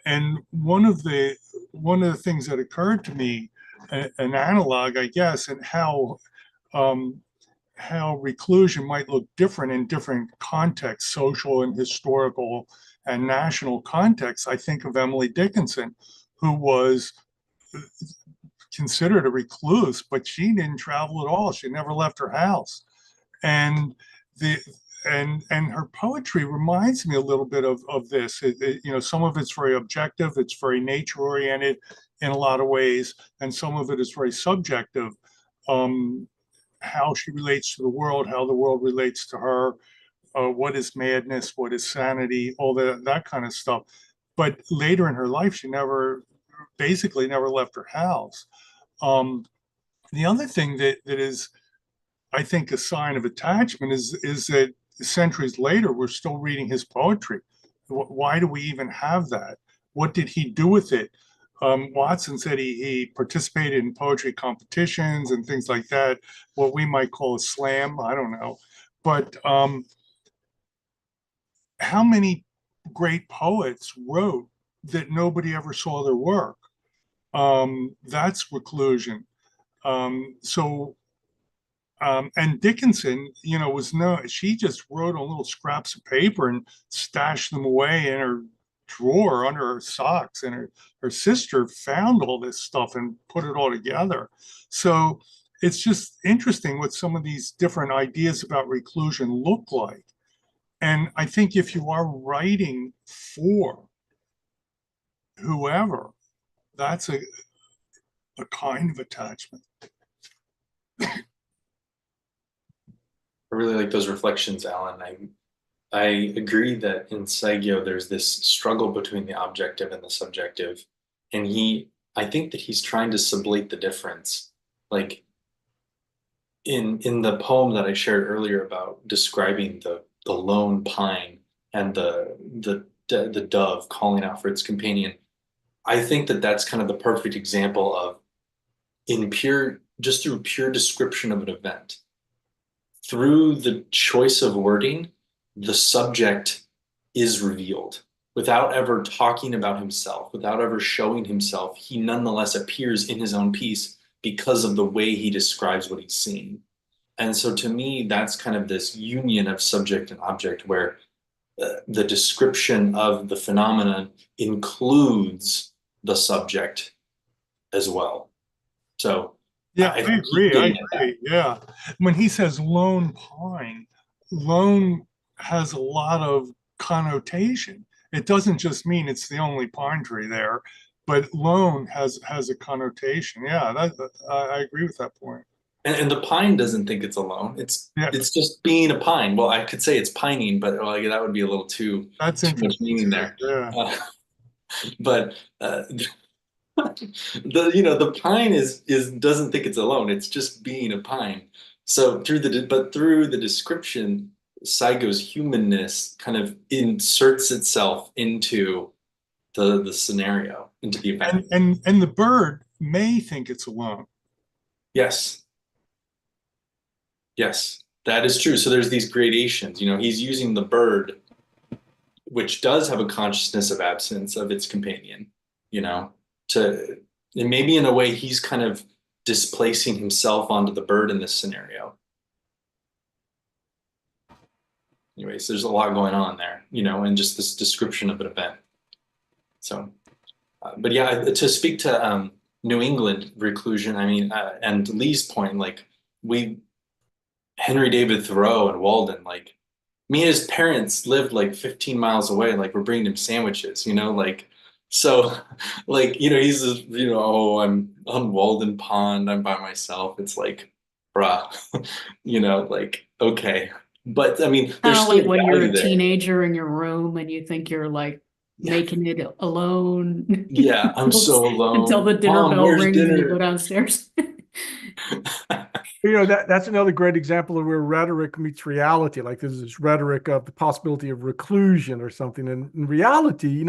And one of the things that occurred to me, an analog, I guess, and how reclusion might look different in different contexts, social and historical and national contexts. I think of Emily Dickinson, who was considered a recluse, but she didn't travel at all. She never left her house. And her poetry reminds me a little bit of this. Some of it's very objective, it's very nature oriented in a lot of ways, and some of it is very subjective. How she relates to the world, how the world relates to her, what is madness, what is sanity, all that kind of stuff. But later in her life, she basically never left her house. The other thing that is, I think, a sign of attachment is that centuries later, we're still reading his poetry. Why do we even have that? What did he do with it? Watson said he participated in poetry competitions and things like that, what we might call a slam, I don't know. But how many great poets wrote that nobody ever saw their work? That's reclusion. And Dickinson, she just wrote on little scraps of paper and stashed them away in her drawer under her socks, and her sister found all this stuff and put it all together. So it's just interesting what some of these different ideas about reclusion look like. And I think if you are writing for whoever, that's a kind of attachment. I really like those reflections, Alan. I agree that in Saigyo there's this struggle between the objective and the subjective, and I think that he's trying to sublate the difference. Like in the poem that I shared earlier about describing the lone pine and the dove calling out for its companion, I think that that's kind of the perfect example of just through pure description of an event. Through the choice of wording, the subject is revealed. Without ever talking about himself, without ever showing himself, he nonetheless appears in his own piece because of the way he describes what he's seeing. And so to me, that's kind of this union of subject and object where the description of the phenomenon includes the subject as well. So yeah, I agree. Yeah. When he says lone pine, lone has a lot of connotation. It doesn't just mean it's the only pine tree there, but lone has a connotation. Yeah, I agree with that point. And the pine doesn't think it's alone. It's Yeah. it's just being a pine. Well, I could say it's pining, but that would be a little too That's much meaning there. Yeah. But the pine is doesn't think it's alone. It's just being a pine. So through the description, Saigo's humanness kind of inserts itself into the scenario, into the event. And the bird may think it's alone. Yes. Yes, that is true. So there's these gradations. He's using the bird, which does have a consciousness of absence of its companion, and maybe in a way he's kind of displacing himself onto the bird in this scenario. Anyways, there's a lot going on there, and just this description of an event. So, but yeah, to speak to New England reclusion, I mean, and Lee's point, like Henry David Thoreau and Walden, like me and his parents lived like 15 miles away, like we're bringing him sandwiches, so like, he's just, oh, I'm on Walden Pond, I'm by myself. It's like, bruh, like, okay. But I mean, Kind there's of like still when you're value a there. teenager in your room and you think you're like making it alone. Yeah, I'm so alone. Until the dinner Mom, bell where's rings and you dinner? go downstairs. That's another great example of where rhetoric meets reality. Like there's this rhetoric of the possibility of reclusion or something. And in reality,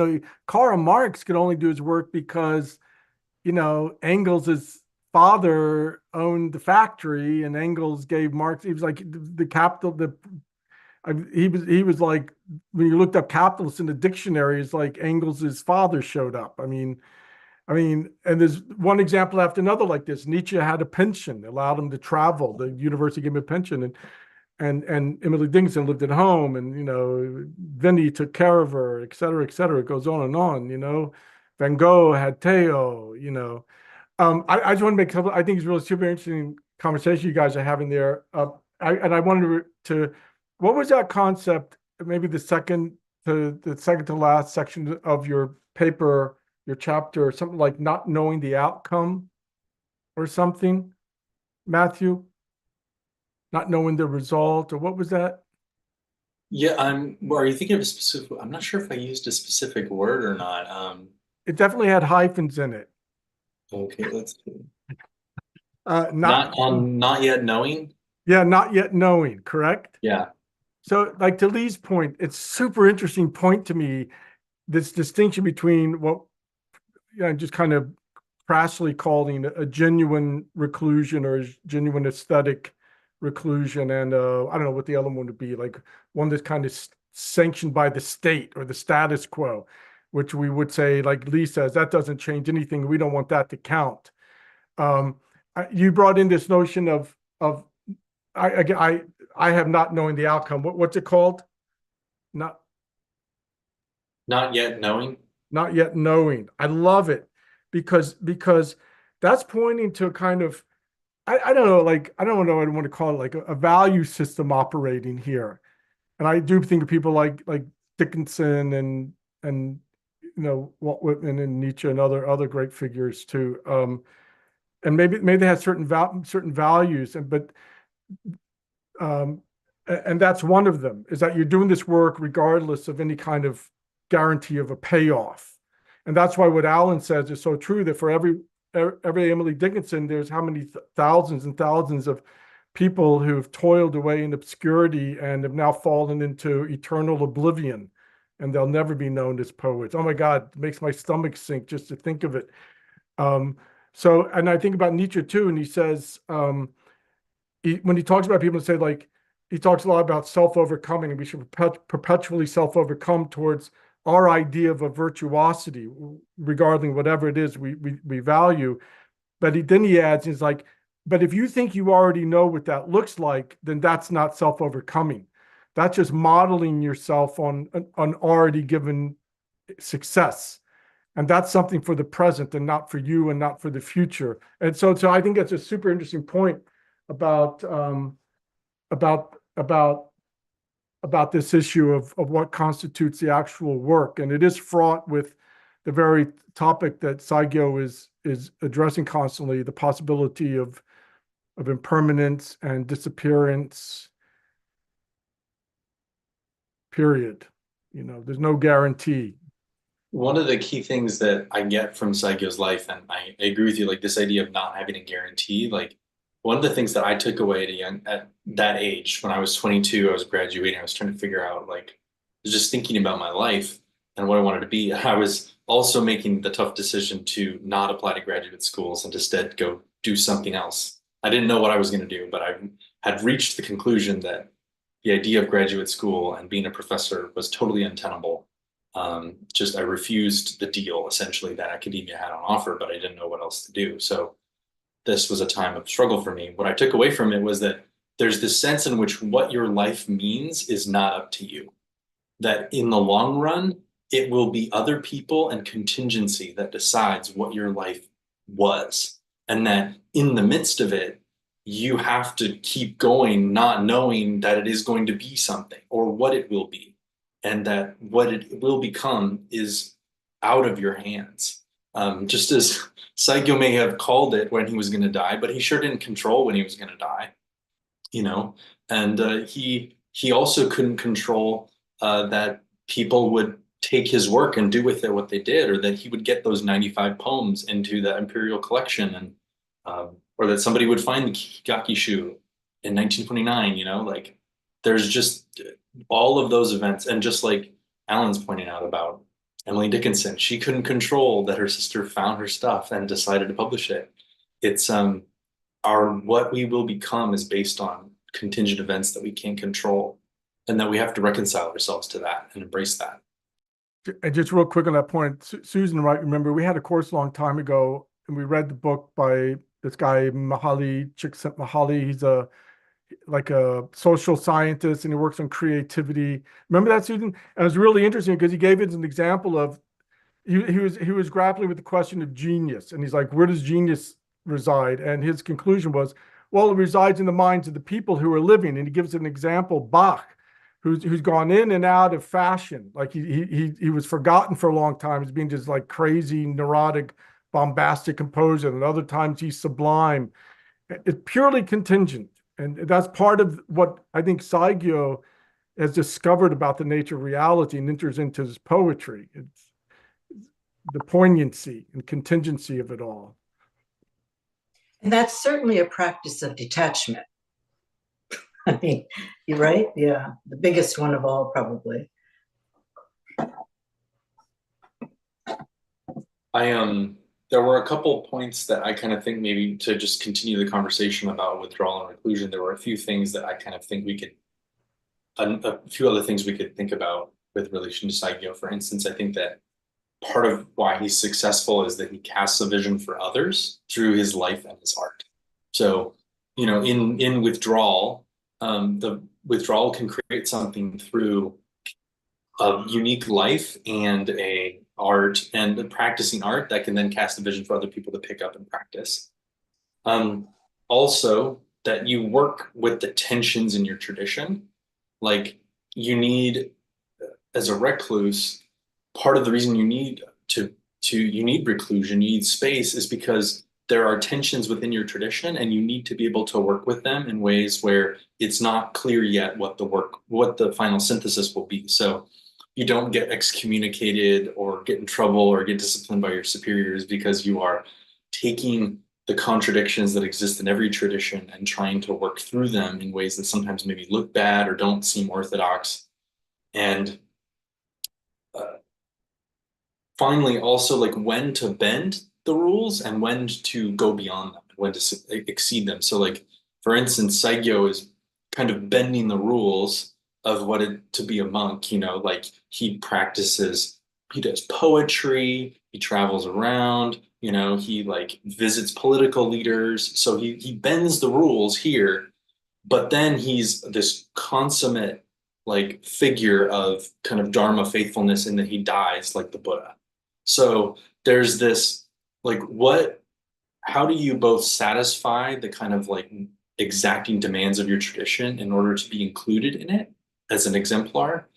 Karl Marx could only do his work because, Engels' father owned the factory, and Engels gave Marx. He was like the capital. He was like, when you looked up capitalist in the dictionary, it's like Engels' father showed up. I mean, and there's one example after another like this. Nietzsche had a pension, allowed him to travel. The university gave him a pension, and Emily Dickinson lived at home, and Vinny took care of her, et cetera, et cetera. It goes on and on. Van Gogh had Theo. I just want to make a couple. I think it's really super interesting conversation you guys are having there. I wanted to what was that concept? Maybe the second to last section of your paper, your chapter, something like not knowing the outcome or something, Matthew? Not knowing the result, or what was that? Yeah, are you thinking of a specific? I'm not sure if I used a specific word or not. It definitely had hyphens in it. Okay, let's see. Not Not yet knowing? Yeah, not yet knowing, correct? Yeah. So like to Lee's point, it's super interesting point to me, this distinction between what just kind of crassly calling a genuine reclusion or a genuine aesthetic reclusion, and I don't know what the other one would be, like one that's kind of sanctioned by the state or the status quo, which we would say, like Lee says, that doesn't change anything. We don't want that to count. You brought in this notion of I have not knowing the outcome. What's it called? Not yet knowing. Not yet knowing. I love it because that's pointing to a kind of I don't know, like I don't know what I want to call it, like a value system operating here. And I do think of people like Dickinson and Walt Whitman and Nietzsche and other great figures too. And maybe they have certain values, and that's one of them, is that you're doing this work regardless of any kind of guarantee of a payoff. And that's why what Alan says is so true, that for every Emily Dickinson, there's how many thousands and thousands of people who've toiled away in obscurity and have now fallen into eternal oblivion, and they'll never be known as poets. Oh my God, it makes my stomach sink just to think of it. So, and I think about Nietzsche too, and he says, when he talks about people, say like, he talks a lot about self-overcoming, and we should perpetually self-overcome towards our idea of a virtuosity, regarding whatever it is we value. But then he adds, he's like, but if you think you already know what that looks like, then that's not self-overcoming. That's just modeling yourself on already given success. And that's something for the present and not for you and not for the future. And so I think that's a super interesting point about this issue of what constitutes the actual work. And it is fraught with the very topic that Saigyo is addressing constantly, the possibility of of impermanence and disappearance, period. There's no guarantee. One of the key things that I get from Saigyo's life, and I agree with you, like this idea of not having a guarantee, like one of the things that I took away at that age, when I was 22, I was graduating, I was trying to figure out, like, I was just thinking about my life and what I wanted to be. I was also making the tough decision to not apply to graduate schools and instead go do something else. I didn't know what I was going to do, but I had reached the conclusion that the idea of graduate school and being a professor was totally untenable. I refused the deal essentially that academia had on offer, but I didn't know what else to do. So this was a time of struggle for me. What I took away from it was that there's this sense in which what your life means is not up to you. That in the long run, it will be other people and contingency that decides what your life was. And that in the midst of it, you have to keep going, not knowing that it is going to be something or what it will be. And that what it will become is out of your hands. Just as Saigyo may have called it when he was going to die, but he sure didn't control when he was going to die, And he also couldn't control that people would take his work and do with it what they did, or that he would get those 95 poems into the imperial collection, and or that somebody would find the Kikigaki in 1929. Like there's just all of those events, and just like Alan's pointing out about Emily Dickinson, she couldn't control that her sister found her stuff and decided to publish it. It's what we will become is based on contingent events that we can't control, and that we have to reconcile ourselves to that and embrace that. And just real quick on that point, Susan, right? Remember, we had a course a long time ago, and we read the book by this guy Csikszentmihalyi. He's like a social scientist, and he works on creativity. Remember that, Susan? And it was really interesting because he gave it as an example of he was grappling with the question of genius, and he's like, where does genius reside? And his conclusion was, well, it resides in the minds of the people who are living. And he gives an example, Bach, who's gone in and out of fashion. Like he was forgotten for a long time as being just like crazy, neurotic, bombastic composer, and other times he's sublime. It's purely contingent. And that's part of what I think Saigyo has discovered about the nature of reality and enters into his poetry. It's the poignancy and contingency of it all. And that's certainly a practice of detachment. I mean, you're right. Yeah. The biggest one of all, probably. There were a couple points that I kind of think maybe to just continue the conversation about withdrawal and reclusion. There were a few things that I kind of think a few other things we could think about with relation to Saigyo. For instance, I think that part of why he's successful is that he casts a vision for others through his life and his art. So, in withdrawal, the withdrawal can create something through a unique life and a art and practicing art that can then cast a vision for other people to pick up and practice. Also, that you work with the tensions in your tradition. Like you need, as a recluse, part of the reason you need you need reclusion, you need space, is because there are tensions within your tradition, and you need to be able to work with them in ways where it's not clear yet what the final synthesis will be. So you don't get excommunicated or get in trouble or get disciplined by your superiors because you are taking the contradictions that exist in every tradition and trying to work through them in ways that sometimes maybe look bad or don't seem orthodox. And finally, also like when to bend the rules and when to go beyond them, when to exceed them. So like, for instance, Saigyo is kind of bending the rules of what it to be a monk, like he does poetry, he travels around, he like visits political leaders. So he bends the rules here, but then he's this consummate like figure of kind of Dharma faithfulness in that he dies like the Buddha. So there's this like, how do you both satisfy the kind of like exacting demands of your tradition in order to be included in it as an exemplar,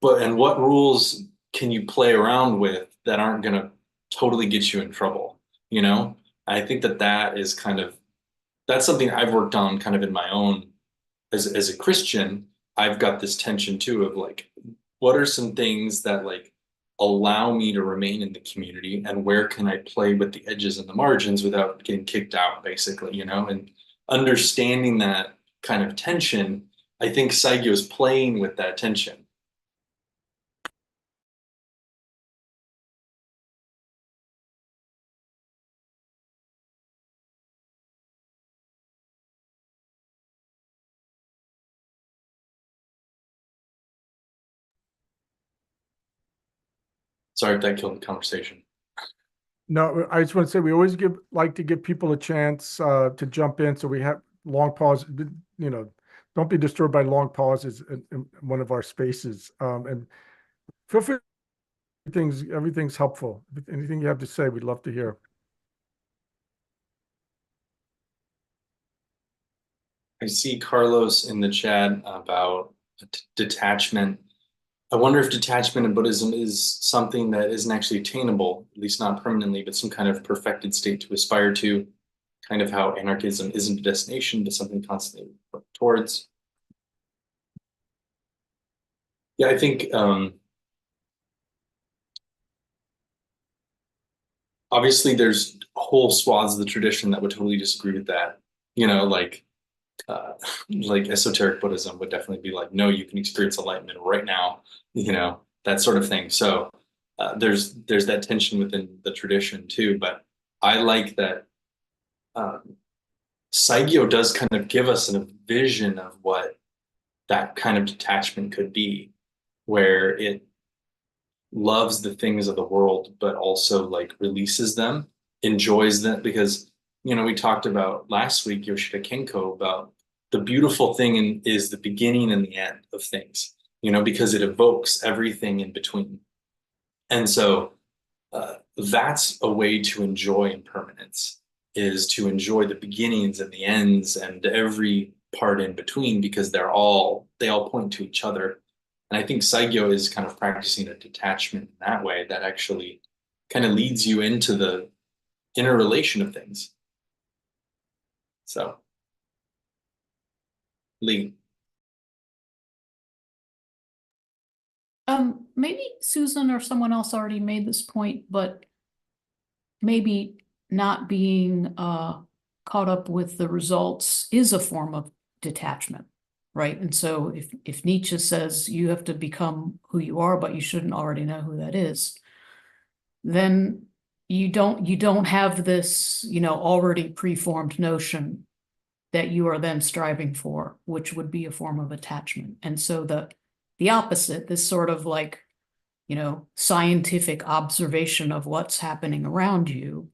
and what rules can you play around with that aren't going to totally get you in trouble? I think that is kind of that's something I've worked on kind of in my own, as a Christian. I've got this tension too of like, what are some things that like allow me to remain in the community, and where can I play with the edges and the margins without getting kicked out, basically, you know? And understanding that kind of tension, I think Saigyo is playing with that tension. Sorry if that killed the conversation. No, I just want to say we always like to give people a chance to jump in, so we have long pauses. You know, don't be disturbed by long pauses in one of our spaces. And feel free. Everything's helpful. Anything you have to say, we'd love to hear. I see Carlos in the chat about detachment. I wonder if detachment in Buddhism is something that isn't actually attainable, at least not permanently, but some kind of perfected state to aspire to, kind of how anarchism isn't a destination, but something constantly worked towards. Yeah, I think obviously there's whole swaths of the tradition that would totally disagree with that. You know, like esoteric Buddhism would definitely be like, no, you can experience enlightenment right now, you know, that sort of thing. So there's that tension within the tradition too. But I like that Saigyo does kind of give us a vision of what that kind of detachment could be, where it loves the things of the world, but also like releases them, enjoys them, because, you know, we talked about last week, Yoshida Kenko, about the beautiful thing is the beginning and the end of things, you know, because it evokes everything in between. And so that's a way to enjoy impermanence, is to enjoy the beginnings and the ends and every part in between, because they all point to each other. And I think Saigyo is kind of practicing a detachment in that way that actually kind of leads you into the interrelation of things. So, Lee. Maybe Susan or someone else already made this point, but maybe not being caught up with the results is a form of detachment, right? And so if Nietzsche says you have to become who you are, but you shouldn't already know who that is, then you don't have this, you know, already preformed notion that you are then striving for, which would be a form of attachment. And so the opposite, this sort of like, you know, scientific observation of what's happening around you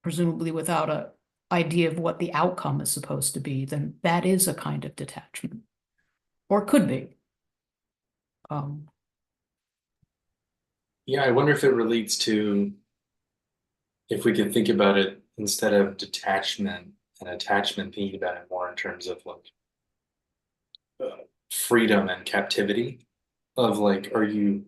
presumably without a idea of what the outcome is supposed to be, then that is a kind of detachment, or could be. Yeah, I wonder if it relates to, if we could think about it instead of detachment and attachment, thinking about it more in terms of like freedom and captivity, of like, are you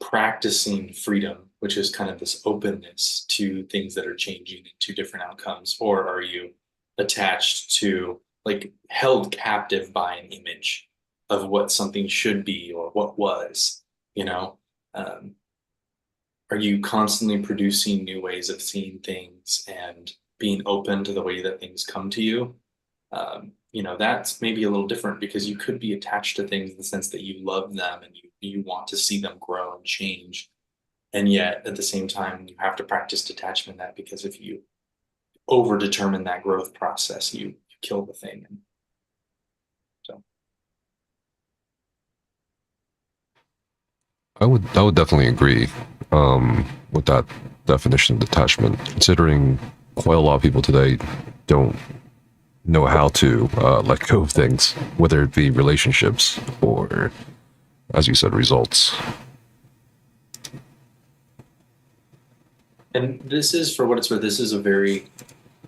practicing freedom, which is kind of this openness to things that are changing into different outcomes, or are you attached to, like, held captive by an image of what something should be or what was, you know? Are you constantly producing new ways of seeing things and being open to the way that things come to you? You know, that's maybe a little different, because you could be attached to things in the sense that you love them and you want to see them grow and change. And yet at the same time, you have to practice detachment, that because if you over determine that growth process, you kill the thing. And so I would definitely agree with that definition of detachment, considering quite a lot of people today don't know how to let go of things, whether it be relationships or, as you said, results. And this is, for what it's worth, this is a very,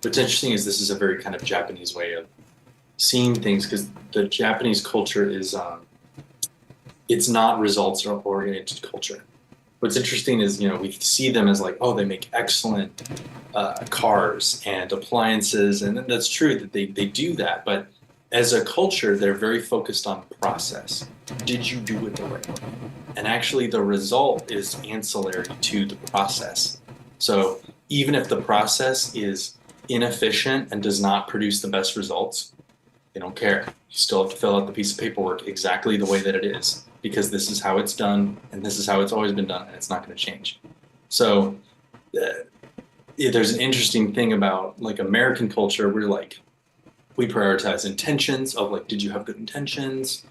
what's interesting is this is a very kind of Japanese way of seeing things, because the Japanese culture is, it's not results oriented culture. what's interesting is, we see them as like, oh, they make excellent cars and appliances, and that's true that they do that. But as a culture, they're very focused on process. Did you do it the right way? And actually, the result is ancillary to the process. So even if the process is inefficient and does not produce the best results, they don't care. You still have to fill out the piece of paperwork exactly the way that it is, because this is how it's done, and this is how it's always been done, and it's not going to change. So there's an interesting thing about like American culture. We prioritize intentions of like, did you have good intentions?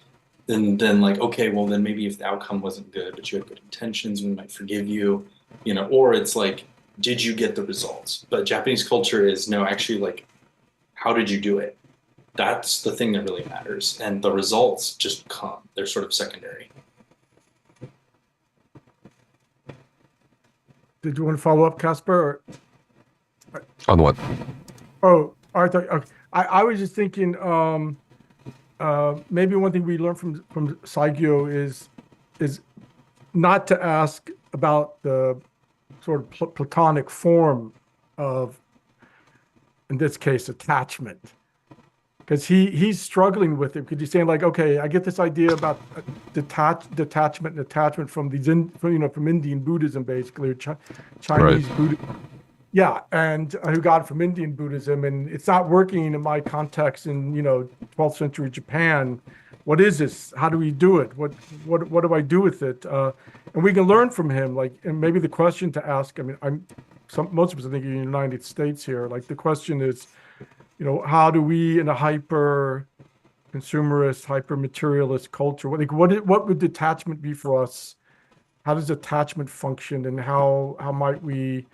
Then like, okay, well then maybe if the outcome wasn't good, but you had good intentions, we might forgive you, or it's like, did you get the results? But Japanese culture is no, actually, like, how did you do it? That's the thing that really matters. And the results just come. They're sort of secondary. Did you want to follow up, Casper? On what? Oh, I thought, okay. I was just thinking, maybe one thing we learned from Saigyo is not to ask about the sort of platonic form of, in this case, attachment, because he's struggling with it. Because he's saying like, okay, I get this idea about detachment and attachment from from Indian Buddhism, basically, or Chinese Right. Buddhism. Yeah, and who got it from Indian Buddhism, and it's not working in my context in 12th century Japan. What is this? How do we do it? What do I do with it? And we can learn from him. Like, and maybe the question to ask. I mean, most of us are thinking in the United States here. Like, the question is, how do we in a hyper consumerist, hyper materialist culture? What would detachment be for us? How does attachment function, and how might we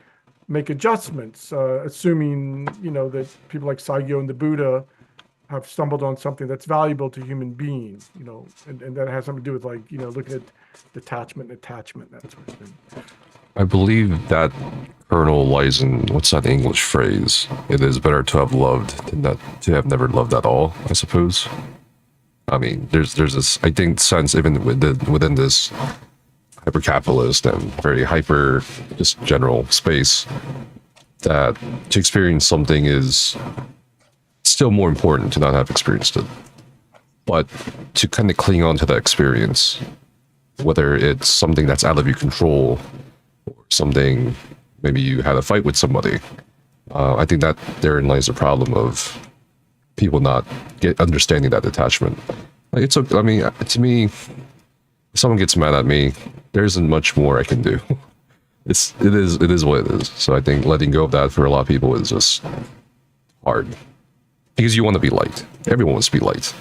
make adjustments, assuming that people like Saigyo and the Buddha have stumbled on something that's valuable to human beings, and that has something to do with like looking at detachment and attachment, that sort of thing. I believe that kernel lies in, what's that English phrase? It is better to have loved than not to have never loved at all, I suppose. I mean, there's this, I think, sense even within this hyper-capitalist and very hyper, just general space, that to experience something is still more important to not have experienced it. But to kind of cling on to that experience, whether it's something that's out of your control, or something, maybe you had a fight with somebody, I think that therein lies the problem of people not understanding that attachment. Like, I mean, to me, if someone gets mad at me, there isn't much more I can do. It is what it is. So I think letting go of that for a lot of people is just hard, because you want to be liked. Everyone wants to be liked,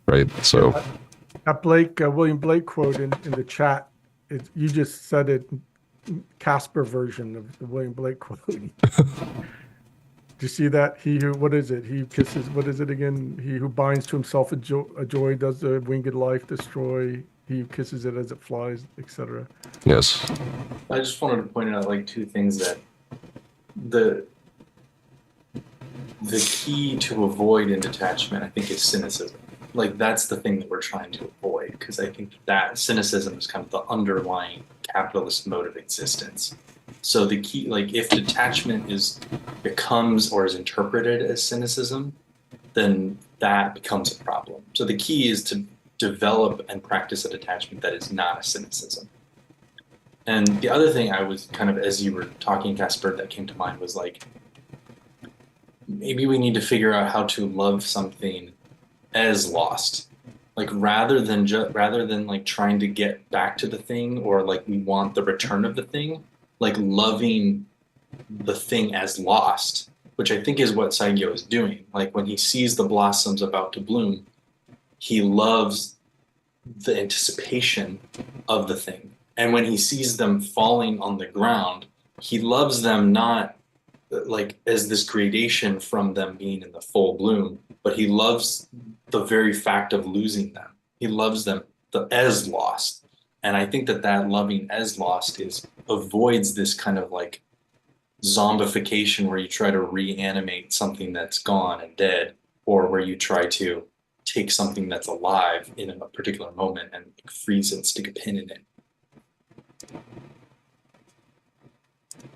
right? So That William Blake quote in the chat, you just said it, Casper version of the William Blake quote. Do you see that? What is it? He kisses, what is it again? He who binds to himself a joy does the winged life destroy. He kisses it as it flies, etc. yes. I just wanted to point out like two things, that the key to avoid in detachment, I think, is cynicism. Like, that's the thing that we're trying to avoid, because I think that cynicism is kind of the underlying capitalist mode of existence. So the key, like, if detachment becomes or is interpreted as cynicism, then that becomes a problem. So the key is to develop and practice a detachment that is not a cynicism. And the other thing I was kind of, as you were talking, Casper, that came to mind was like, maybe we need to figure out how to love something as lost. Like, rather than like trying to get back to the thing, or like we want the return of the thing, like loving the thing as lost, which I think is what Saigyo is doing. Like, when he sees the blossoms about to bloom, he loves the anticipation of the thing. And when he sees them falling on the ground, he loves them not like as this gradation from them being in the full bloom, but he loves the very fact of losing them. He loves them as lost. And I think that loving as lost avoids this kind of like zombification where you try to reanimate something that's gone and dead, or where you try to take something that's alive in a particular moment and freeze it, stick a pin in it.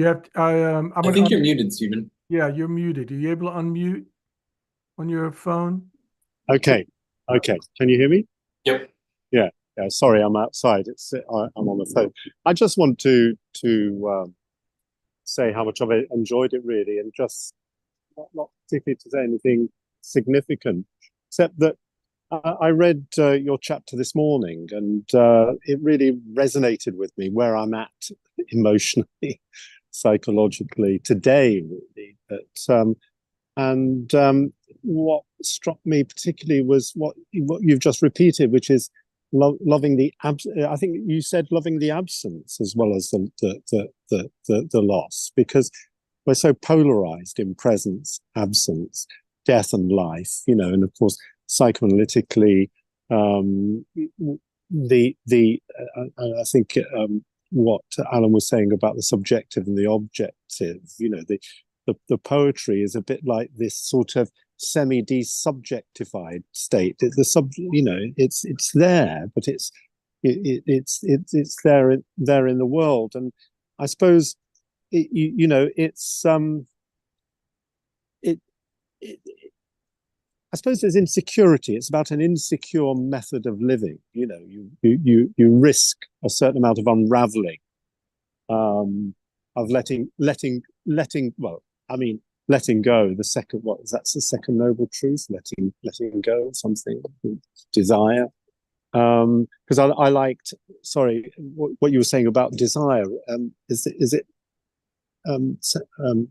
You have, I'm I gonna think you're muted, Stephen. yeah, you're muted. Are you able to unmute on your phone? Okay. Can you hear me? Yep. Yeah. Sorry, I'm outside. I'm on the phone. I just want to say how much I've enjoyed it really, and just not particularly to say anything significant, except that I read your chapter this morning, and it really resonated with me where I'm at emotionally, psychologically today, really. What struck me particularly was what you've just repeated, which is loving the I think you said loving the absence as well as the loss, because we're so polarized in presence, absence, death, and life. And of course, psychoanalytically, I think what Alan was saying about the subjective and the objective. The poetry is a bit like this sort of semi-desubjectified state. It's there, but it's there in the world. And I suppose I suppose there's insecurity. It's about an insecure method of living. You risk a certain amount of unraveling, of letting go. That's the second noble truth, letting go of something, desire. Because I liked, sorry, what you were saying about desire.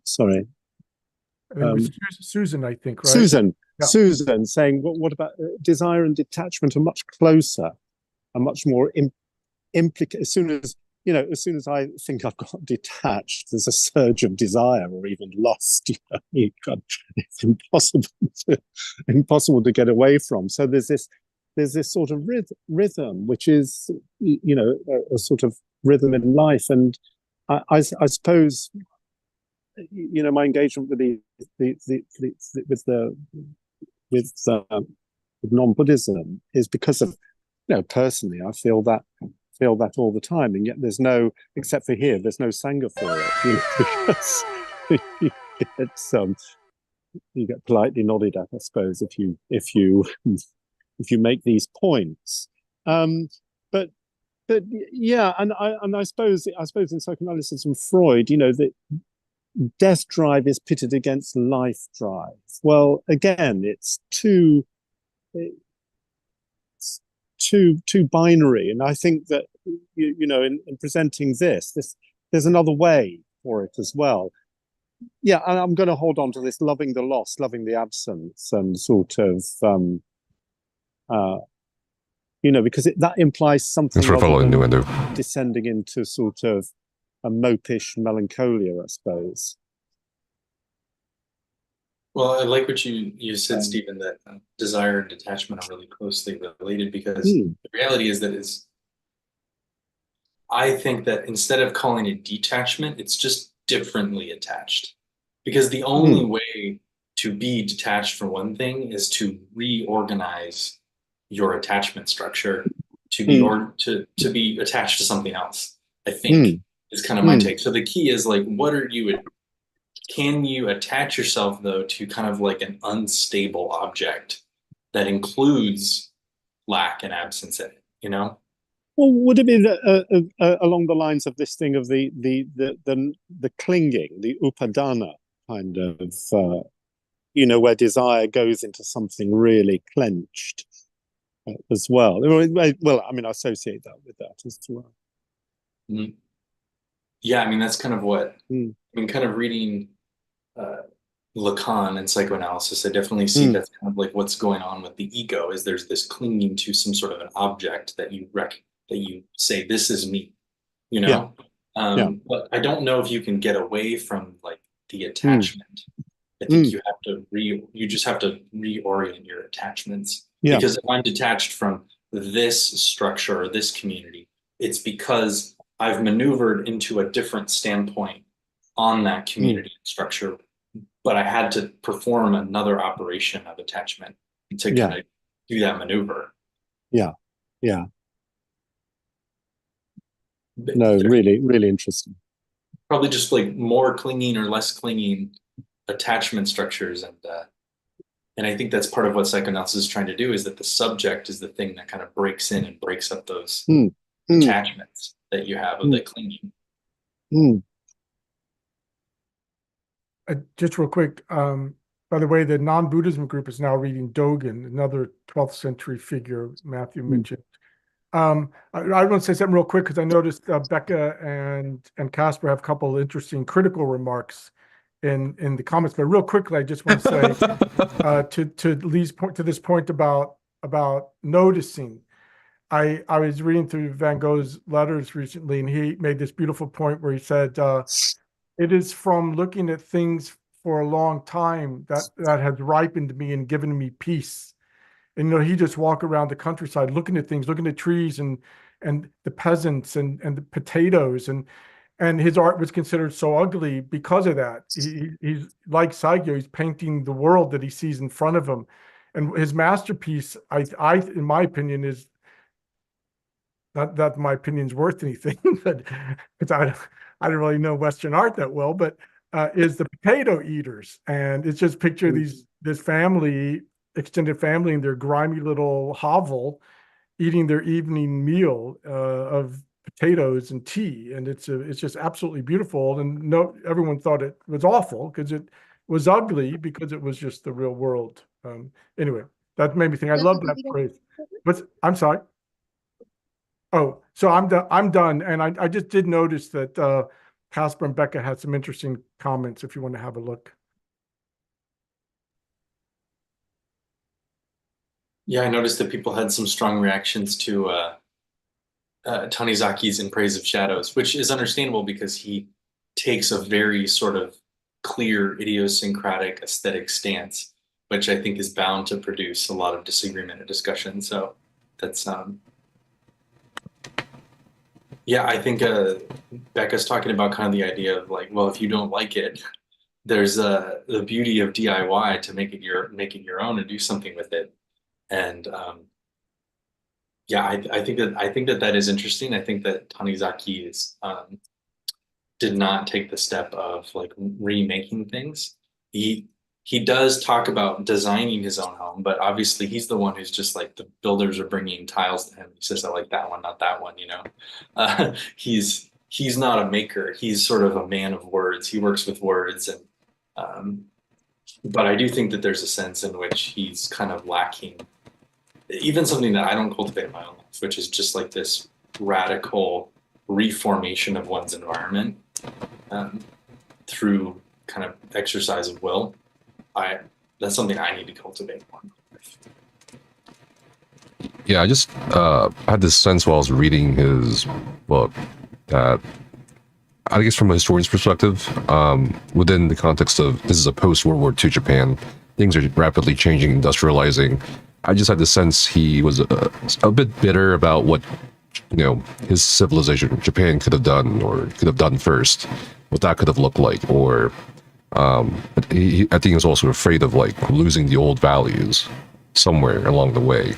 Sorry. Susan, I think, right? Susan, yeah. Susan saying, what about desire and detachment are much closer, are much more implicated. As soon as I think I've got detached, there's a surge of desire or even lust. It's impossible to get away from. So there's this sort of rhythm, which is a sort of rhythm in life. And I suppose my engagement with non-Buddhism is because of personally I feel that all the time, and yet there's no, except for here, there's no sangha for it, because you get politely nodded at, I suppose, if you make these points. But yeah, and I suppose in psychoanalysis and Freud, that death drive is pitted against life drive. Well, again, it's too binary, and I think that in presenting this, there's another way for it as well. Yeah, and I'm going to hold on to this loving the loss, loving the absence, and sort of because that implies something descending into sort of a mopish melancholia, I suppose. Well, I like what you said, Stephen, that desire and detachment are really closely related, because the reality is that I think that instead of calling it detachment, it's just differently attached. Because the only way to be detached from one thing is to reorganize your attachment structure to be attached to something else, I think, is kind of my take. So the key is can you attach yourself, though, to kind of like an unstable object that includes lack and absence in it, Well, would it be along the lines of this thing of the clinging, the upadana kind of, where desire goes into something really clenched as well? Well, I mean, I associate that with that as well. Mm-hmm. Yeah, I mean, that's kind of what, kind of reading Lacan and psychoanalysis, I definitely see that's kind of like what's going on with the ego, is there's this clinging to some sort of an object that you say, this is me, But I don't know if you can get away from like the attachment. I think you just have to reorient your attachments. Because if I'm detached from this structure or this community, it's because I've maneuvered into a different standpoint on that community structure, but I had to perform another operation of attachment to kind of do that maneuver. Yeah. No, really, really interesting. probably just like more clinging or less clinging attachment structures. And I think that's part of what psychoanalysis is trying to do, is that the subject is the thing that kind of breaks in and breaks up those attachments that you have of the clinging. Just real quick, by the way, the non-Buddhism group is now reading Dogen, another 12th century figure Matthew mentioned. I want to say something real quick because I noticed Becca and Casper have a couple of interesting critical remarks in the comments. But real quickly, I just want to say to Lee's point, to this point about noticing. I was reading through Van Gogh's letters recently, and he made this beautiful point where he said, "It is from looking at things for a long time that has ripened me and given me peace." And he just walk around the countryside looking at things, looking at trees and the peasants and the potatoes, and his art was considered so ugly because of that. He's like Saigyo, he's painting the world that he sees in front of him, and his masterpiece, I in my opinion, is not that my opinion's worth anything, but because I don't really know Western art that well, but is the Potato Eaters, and it's just picture this family. Extended family in their grimy little hovel eating their evening meal of potatoes and tea, and it's just absolutely beautiful. And everyone thought it was awful because it was ugly, because it was just the real world. Anyway, that made me think. I love that phrase. But I'm sorry. Oh, so I'm done, and I just did notice that Casper and Becca had some interesting comments. If you want to have a look. Yeah, I noticed that people had some strong reactions to Tanizaki's In Praise of Shadows, which is understandable because he takes a very sort of clear, idiosyncratic aesthetic stance, which I think is bound to produce a lot of disagreement and discussion. So that's, yeah, I think Becca's talking about kind of the idea of like, well, if you don't like it, there's the beauty of DIY to make it your own and do something with it. And yeah, I think that is interesting. I think that Tanizaki did not take the step of like remaking things. He does talk about designing his own home, but obviously he's the one who's just like, the builders are bringing tiles to him. He says, I like that one, not that one, He's not a maker. He's sort of a man of words. He works with words, and but I do think that there's a sense in which he's kind of lacking even something that I don't cultivate in my own life, which is just like this radical reformation of one's environment through kind of exercise of will. That's something I need to cultivate more. Yeah, I just had this sense while I was reading his book that, I guess from a historian's perspective, within the context of this is a post-World War II Japan, things are rapidly changing, industrializing. I just had the sense he was a bit bitter about what, his civilization, Japan, could have done or could have done first, what that could have looked like. Or I think he was also afraid of like losing the old values somewhere along the way.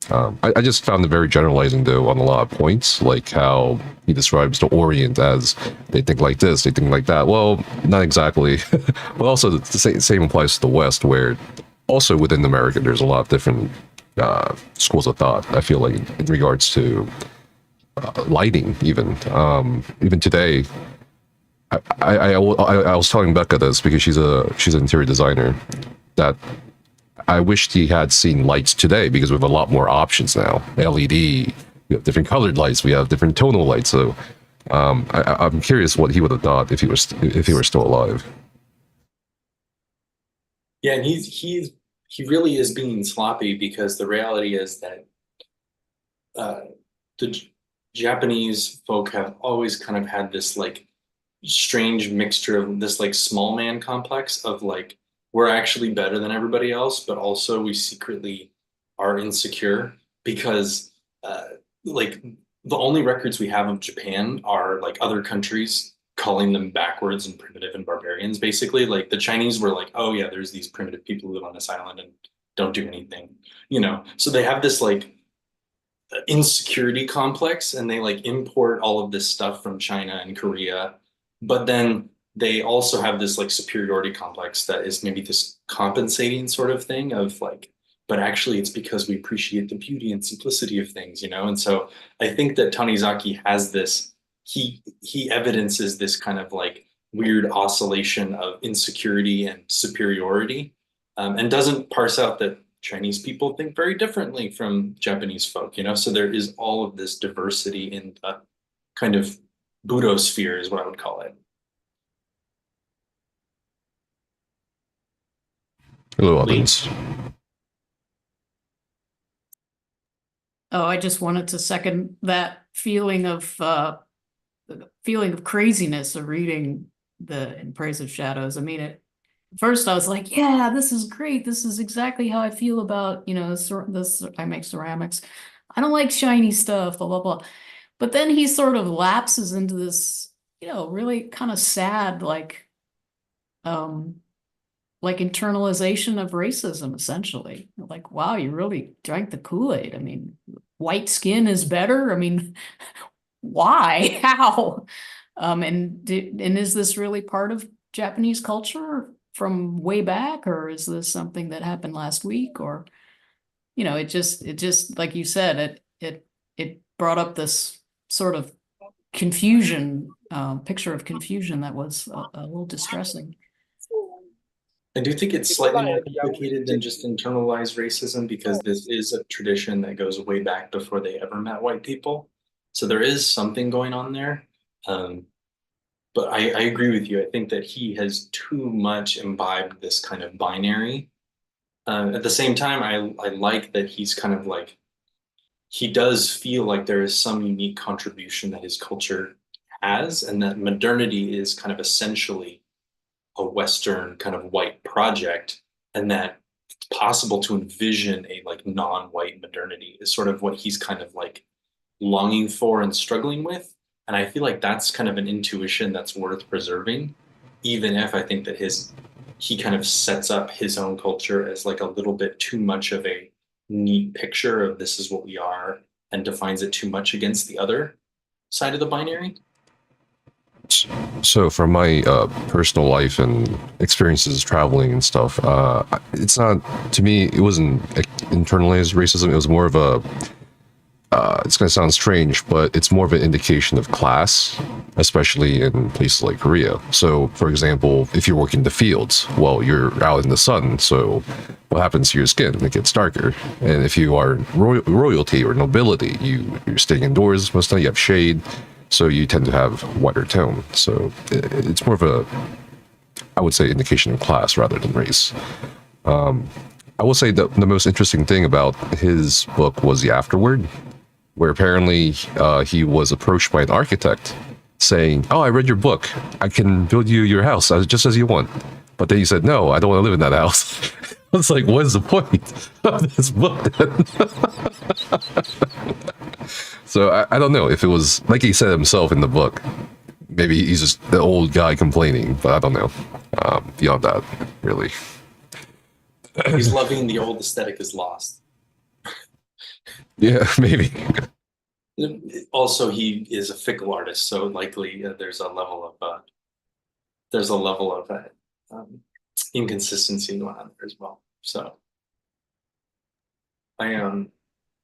I just found it very generalizing, though, on a lot of points, like how he describes the Orient as they think like this, they think like that. Well, not exactly. But also the same applies to the West, where also within America, there's a lot of different schools of thought, I feel like, in regards to lighting, even. Even today, I was telling Becca this because she's an interior designer, that I wished he had seen lights today, because we have a lot more options now. LED, we have different colored lights, we have different tonal lights. So I'm curious what he would have thought if he were still alive. Yeah, and he really is being sloppy, because the reality is that the Japanese folk have always kind of had this like strange mixture of this like small man complex of like, we're actually better than everybody else, but also we secretly are insecure, because like the only records we have of Japan are like other countries calling them backwards and primitive and barbarians, basically. Like the Chinese were like, oh yeah, there's these primitive people who live on this island and don't do anything, So they have this like insecurity complex, and they like import all of this stuff from China and Korea but then they also have this like superiority complex that is maybe this compensating sort of thing of like, but actually it's because we appreciate the beauty and simplicity of things, you know? And so I think that Tanizaki has this, he evidences this kind of like weird oscillation of insecurity and superiority, and doesn't parse out that Chinese people think very differently from Japanese folk, you know? So there is all of this diversity in the kind of Buddhosphere is what I would call it. Hello, audience. Oh, I just wanted to second that feeling of craziness of reading the In Praise of Shadows. I mean, at first I was like, yeah, this is great. This is exactly how I feel about, you know, this I make ceramics. I don't like shiny stuff, blah, blah, blah. But then he sort of lapses into this, you know, really kind of sad, like internalization of racism, essentially. Like, wow, you really drank the Kool-Aid. I mean, white skin is better. I mean, why? How? And is this really part of Japanese culture from way back, or is this something that happened last week? Or, you know, it just like you said, it brought up this sort of confusion, picture of confusion that was a little distressing. I do think it's slightly more complicated than just internalized racism, because this is a tradition that goes way back before they ever met white people. So there is something going on there. But I agree with you. I think that he has too much imbibed this kind of binary. At the same time, I like that he's kind of like, he does feel like there is some unique contribution that his culture has, and that modernity is kind of essentially a Western kind of white project, and that it's possible to envision a like non-white modernity is sort of what he's kind of like longing for and struggling with. And I feel like that's kind of an intuition that's worth preserving, even if I think that he kind of sets up his own culture as like a little bit too much of a neat picture of this is what we are, and defines it too much against the other side of the binary. So from my personal life and experiences traveling and stuff, it's not, to me, it wasn't internalized racism. It was more of a, it's going to sound strange, but it's more of an indication of class, especially in places like Korea. So, for example, if you're working the fields, well, you're out in the sun, so what happens to your skin? It gets darker. And if you are royalty or nobility, you're staying indoors most of the time, you have shade, so you tend to have whiter tone. So it's more of a, I would say, indication of class rather than race. I will say that the most interesting thing about his book was the afterword, where apparently he was approached by an architect saying, oh, I read your book. I can build you your house just as you want. But then he said, no, I don't want to live in that house. I was like, what is the point of this book then? So I don't know if it was, like he said himself in the book, maybe he's just the old guy complaining, but I don't know. Beyond that, really. He's loving the old aesthetic is lost. Yeah, maybe. Also, he is a fickle artist, so likely there's a level of inconsistency going on there as well. So I am.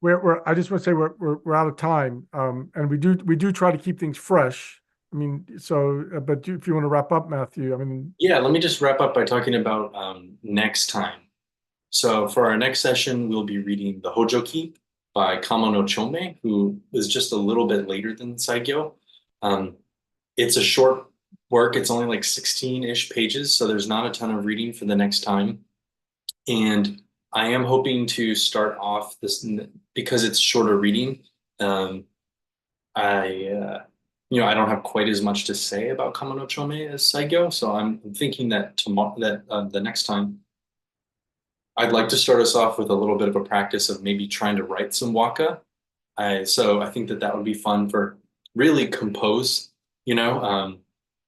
I just want to say we're out of time, and we do try to keep things fresh. I mean, so but if you want to wrap up, Matthew, I mean. Yeah, let me just wrap up by talking about next time. So for our next session, we'll be reading the Hojoki by Kamo no Chome, who is just a little bit later than Saigyo. It's a short work. It's only like 16-ish pages, so there's not a ton of reading for the next time. And I am hoping to start off this, because it's shorter reading. I don't have quite as much to say about Kamo no Chome as Saigyo, so I'm thinking that the next time, I'd like to start us off with a little bit of a practice of maybe trying to write some waka. So I think that would be fun for really compose,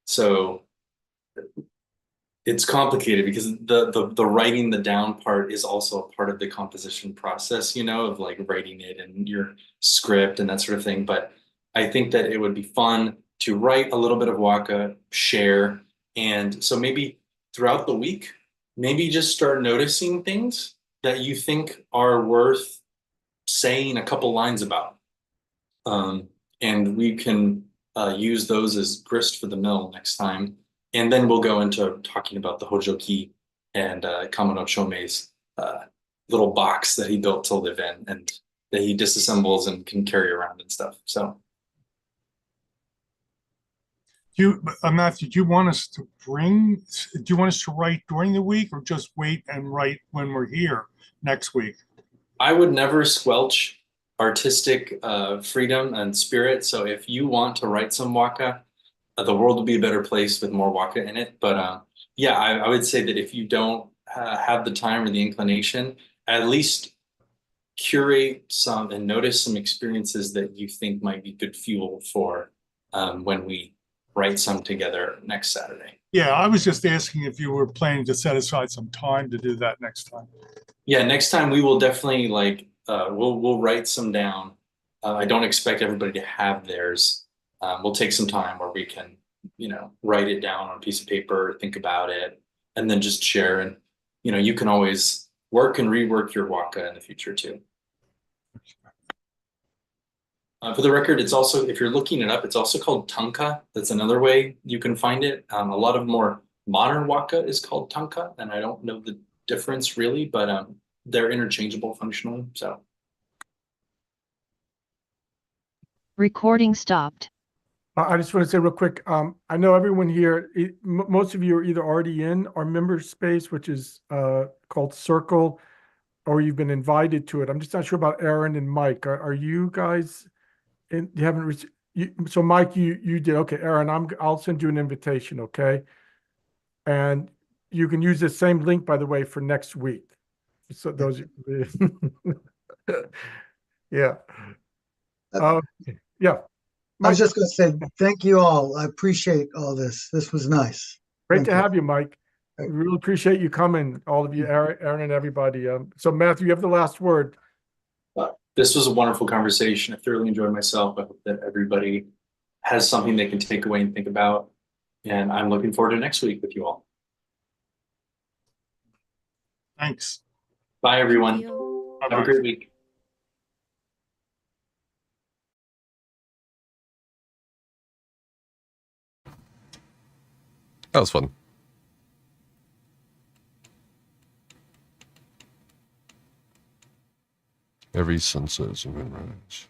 so it's complicated because the writing the down part is also a part of the composition process, of like writing it and your script and that sort of thing. But I think that it would be fun to write a little bit of waka, share, and so maybe throughout the week, maybe just start noticing things that you think are worth saying a couple lines about. And we can use those as grist for the mill next time. And then we'll go into talking about the Hojoki and Kamano Chomei's little box that he built to live in and that he disassembles and can carry around and stuff. So, Matthew, do you want us to write during the week or just wait and write when we're here next week? I would never squelch artistic freedom and spirit. So if you want to write some waka, the world would be a better place with more waka in it. But yeah, I would say that if you don't have the time or the inclination, at least curate some and notice some experiences that you think might be good fuel for when we write some together next Saturday. Yeah, I was just asking if you were planning to set aside some time to do that next time. Yeah, next time we will definitely we'll write some down. I don't expect everybody to have theirs. We'll take some time where we can, write it down on a piece of paper, think about it, and then just share. And, you can always work and rework your waka in the future too. For the record, it's also, if you're looking it up, it's also called tanka. That's another way you can find it. A lot of more modern waka is called tanka, and I don't know the difference really, but they're interchangeable functionally. So. Recording stopped. I just want to say real quick, I know everyone here, most of you are either already in our member space, which is called Circle, or you've been invited to it. I'm just not sure about Aaron and Mike. Are you guys in? You haven't so Mike, you did. Okay, Aaron, I'll send you an invitation, okay? And you can use the same link, by the way, for next week. So those, yeah. Yeah. I was just going to say, thank you all. I appreciate all this. This was nice. Great to have you, Mike. I really appreciate you coming, all of you, Aaron and everybody. So Matthew, you have the last word. This was a wonderful conversation. I thoroughly enjoyed myself. I hope that everybody has something they can take away and think about. And I'm looking forward to next week with you all. Thanks. Bye, everyone. Have a great week. That was fun. Every sunset is a moonrise.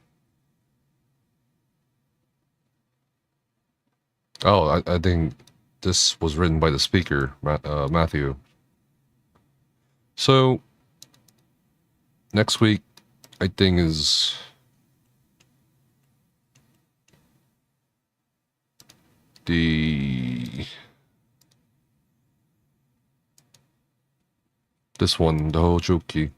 Oh, I think this was written by the speaker, Matthew. So, next week, I think is... this one, the Hojoki.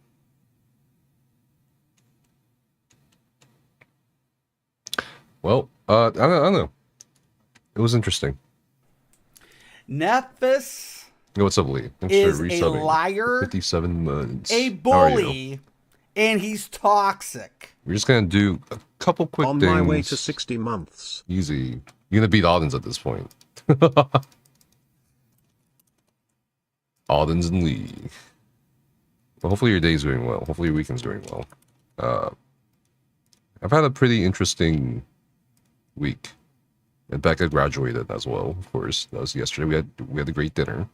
Well, I don't know. It was interesting. Nephis What's up, Lee? Thanks is for a resubbing. liar, 57 months. a How are you? bully, and he's toxic. We're just gonna do a couple quick On things. my way to 60 months. Easy. You're gonna beat Audens at this point. Audens and Lee. Well, hopefully your day's doing well. Hopefully your weekend's doing well. I've had a pretty interesting week. And Becca graduated as well, of course. That was yesterday. We had a great dinner.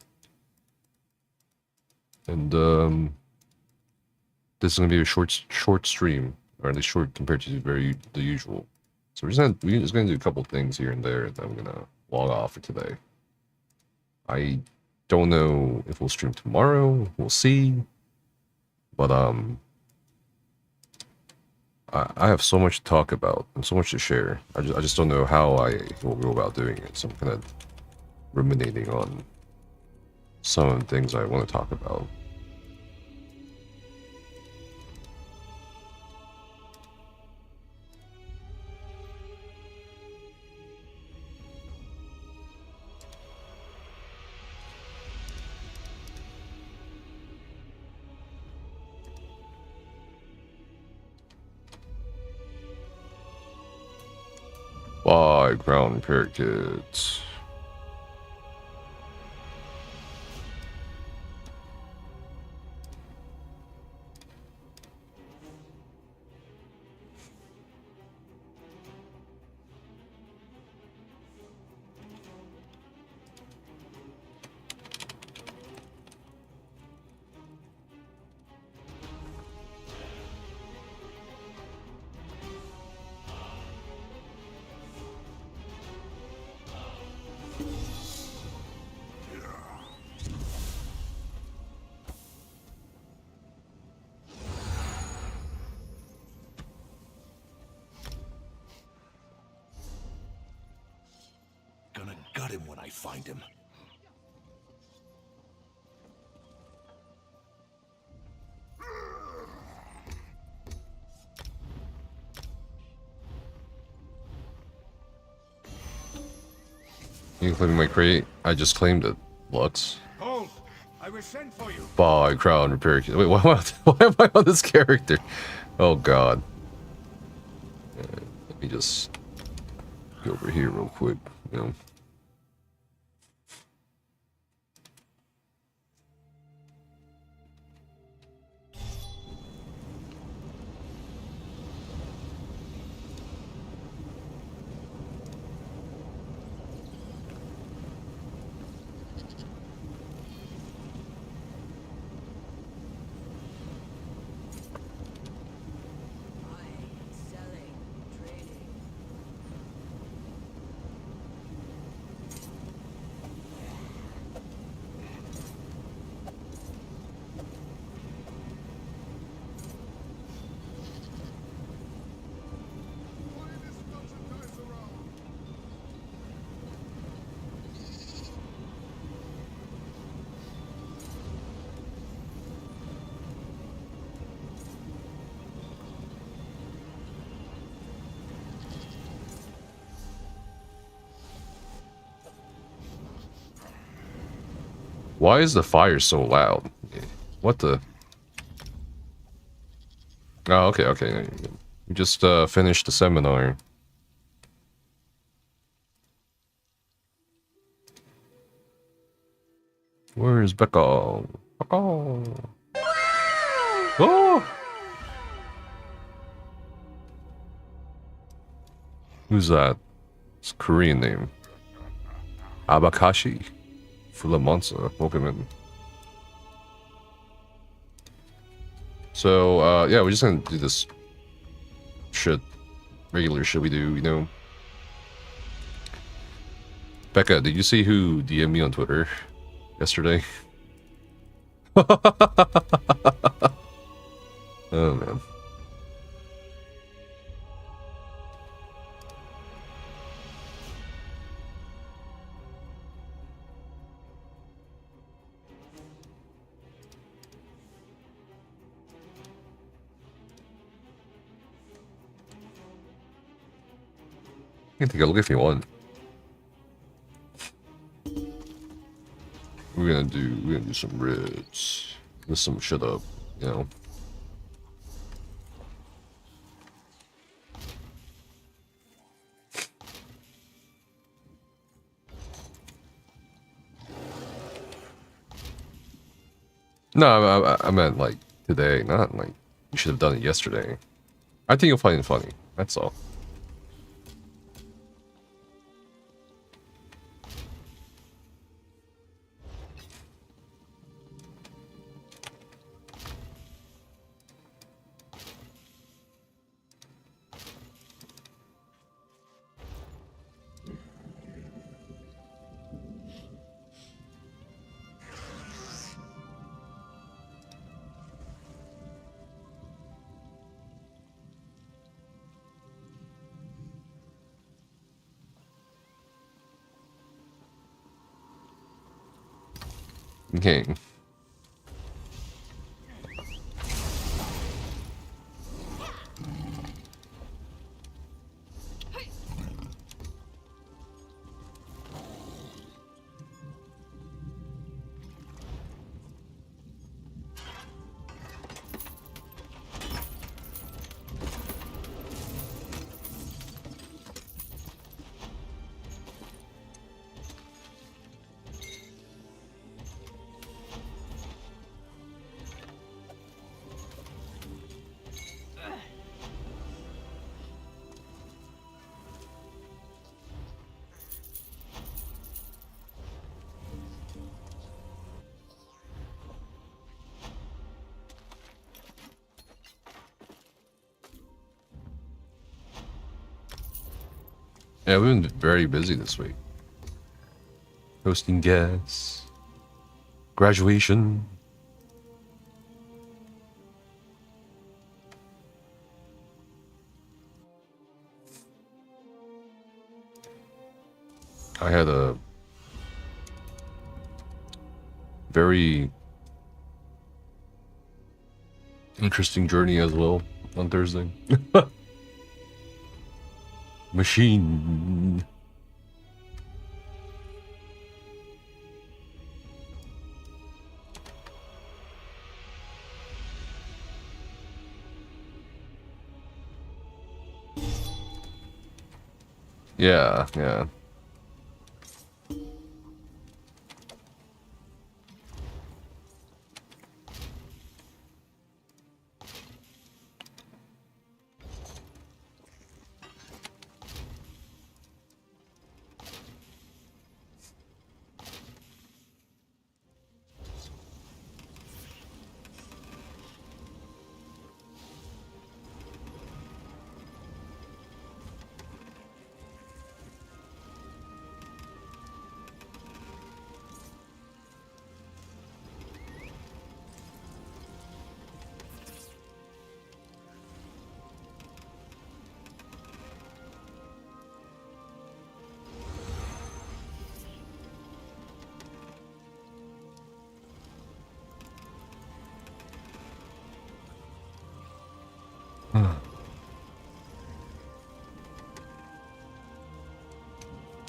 And this is gonna be a short stream, or at least short compared to the usual. So we're just gonna do a couple things here and there, and then I'm gonna log off for today. I don't know if we'll stream tomorrow. We'll see. But I have so much to talk about and so much to share. I just don't know how I will go about doing it. So I'm kind of ruminating on some of the things I want to talk about. Buy ground repair kits. Gonna gut him when I find him. You claiming my crate? I just claimed it, Lux. Hold! I was sent for you. Buy crown repair kit. Wait, why am I on this character? Oh god. Let me just go over here real quick, you know. Why is the fire so loud? What the? Oh, okay, okay. We just finished the seminar. Where is Becca? Becca! Oh! Who's that? It's a Korean name. Abakashi. Fulamonsa. Welcome in. So, yeah, we're just gonna do this shit. Regular shit we do, you know? Becca, did you see who DM'd me on Twitter yesterday? Oh, man. You can take a look if you want. We're gonna do some reds. There's some shit up, you know. No, I meant like today, not like you should have done it yesterday. I think you'll find it funny. That's all. Okay. Yeah, we've been very busy this week. Hosting guests, graduation. I had a very interesting journey as well on Thursday. Machine. Yeah, yeah.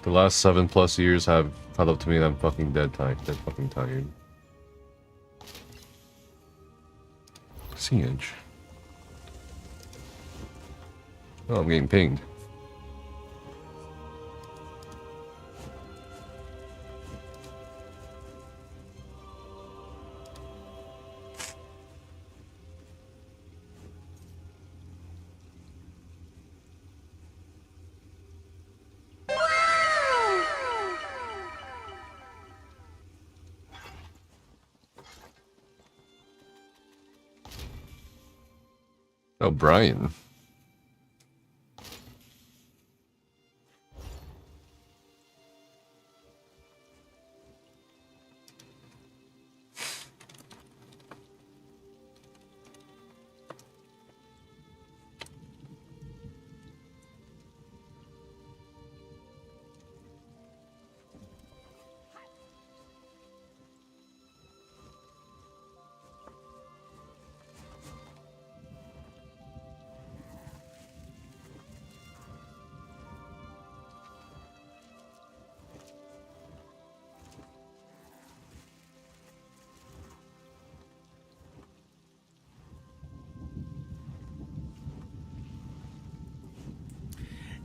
The last 7+ years have caught up to me and I'm fucking dead fucking tired. Siege. Oh, I'm getting pinged. Oh, Brian.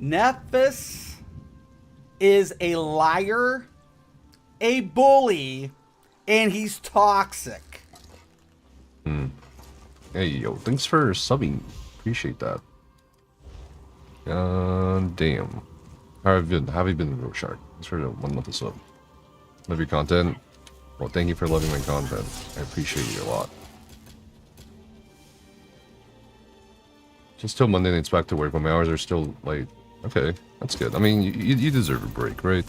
Nephis is a liar, a bully, and he's toxic. Hey, yo, thanks for subbing. Appreciate that. God damn. How have you been? How have you been, Real Shark? Thanks for the 1 month of sub. Love your content. Well, thank you for loving my content. I appreciate you a lot. Just till Monday nights back to work, but my hours are still late. Okay, that's good. I mean, you deserve a break, right?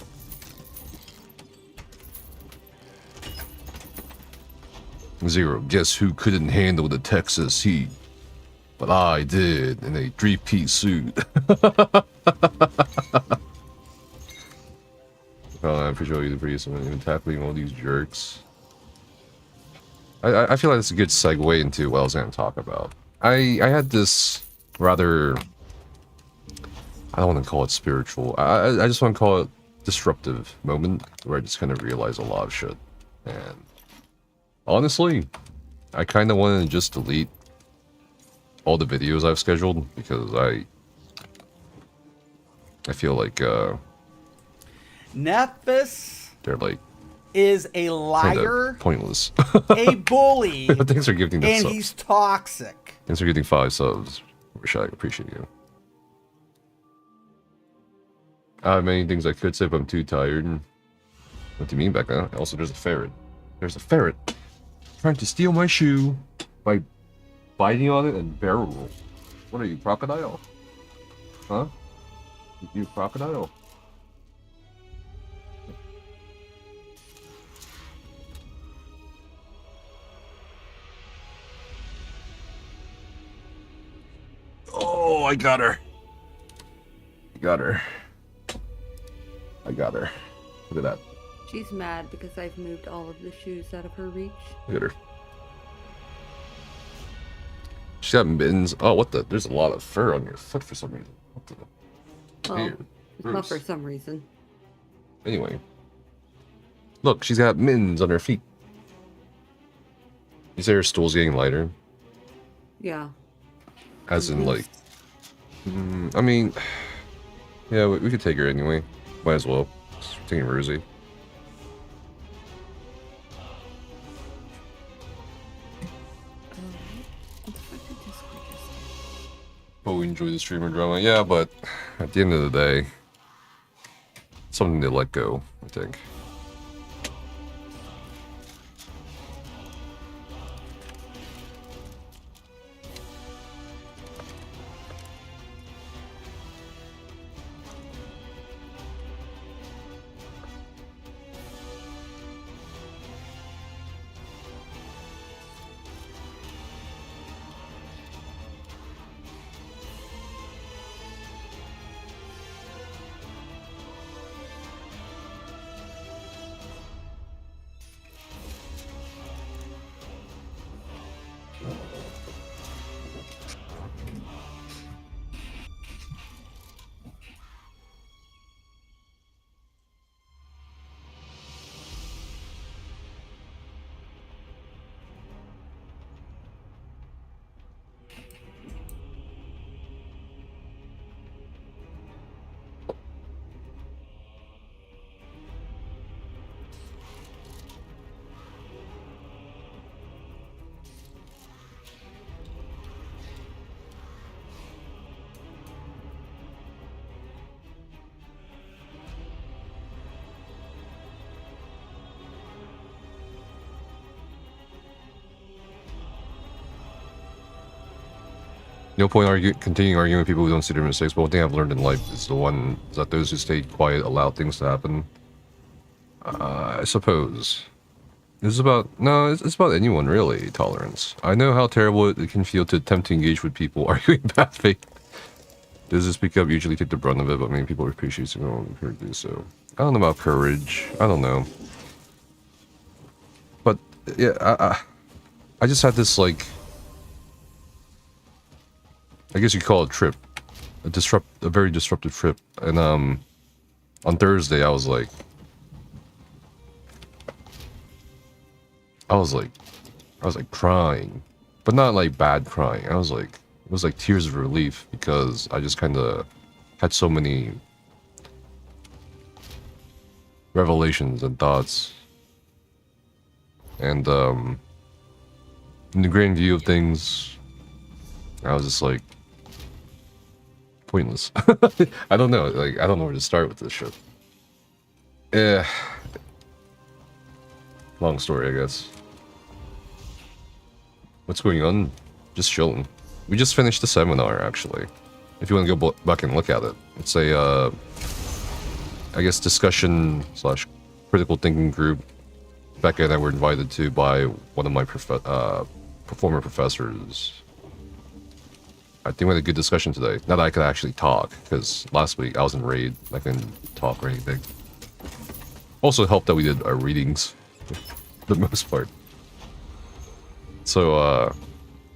Zero, guess who couldn't handle the Texas heat? But I did, in a 3-piece suit. Oh, I appreciate you for even tackling all these jerks. I feel like that's a good segue into what I was going to talk about. I had this rather... I don't want to call it spiritual. I just want to call it disruptive moment where I just kind of realized a lot of shit. And honestly, I kind of wanted to just delete all the videos I've scheduled because I feel like Nephis they're like is a liar, pointless. a bully, Thanks for giving and subs. he's toxic. Thanks for getting 5 subs. Rashad, I appreciate you. I have many things I could say, but I'm too tired. What do you mean, Becca? Also, there's a ferret. There's a ferret trying to steal my shoe by biting on it and barrel roll. What are you, crocodile? Huh? You crocodile. Oh, I got her. I got her. I got her. Look at that. She's mad because I've moved all of the shoes out of her reach. Look at her. She's got mittens. Oh, what the? There's a lot of fur on your foot for some reason. What the? Well, Weird. not for Gross. some reason. Anyway. Look, she's got mittens on her feet. You say her stool's getting lighter? Yeah. As in, like... I mean... Yeah, we could take her anyway. Might as well. Just taking Rosie. But we enjoy the streamer drama. Yeah, but at the end of the day, something to let go, I think. No point continuing arguing with people who don't see their mistakes, but one thing I've learned in life is that those who stay quiet allow things to happen. I suppose. This is about... No, it's about anyone, really, tolerance. I know how terrible it can feel to attempt to engage with people arguing bad faith. Those who speak up usually take the brunt of it, but many people appreciate it when we do so. I don't know about courage. I don't know. But, yeah, I just had this, like... I guess you could call it a trip. A very disruptive trip. And, on Thursday, I was like, crying. But not like bad crying. It was like tears of relief because I just kind of had so many revelations and thoughts. And, in the grand view of things, I was just like, pointless. I don't know. Like, I don't know where to start with this shit. Yeah. Long story, I guess. What's going on? Just chilling. We just finished the seminar, actually. If you want to go back and look at it. It's a, I guess, discussion / critical thinking group. Becca and I were invited to by one of my former professors. I think we had a good discussion today. Now that I could actually talk, because last week I was in raid. I couldn't talk or anything. Also helped that we did our readings, for the most part. So,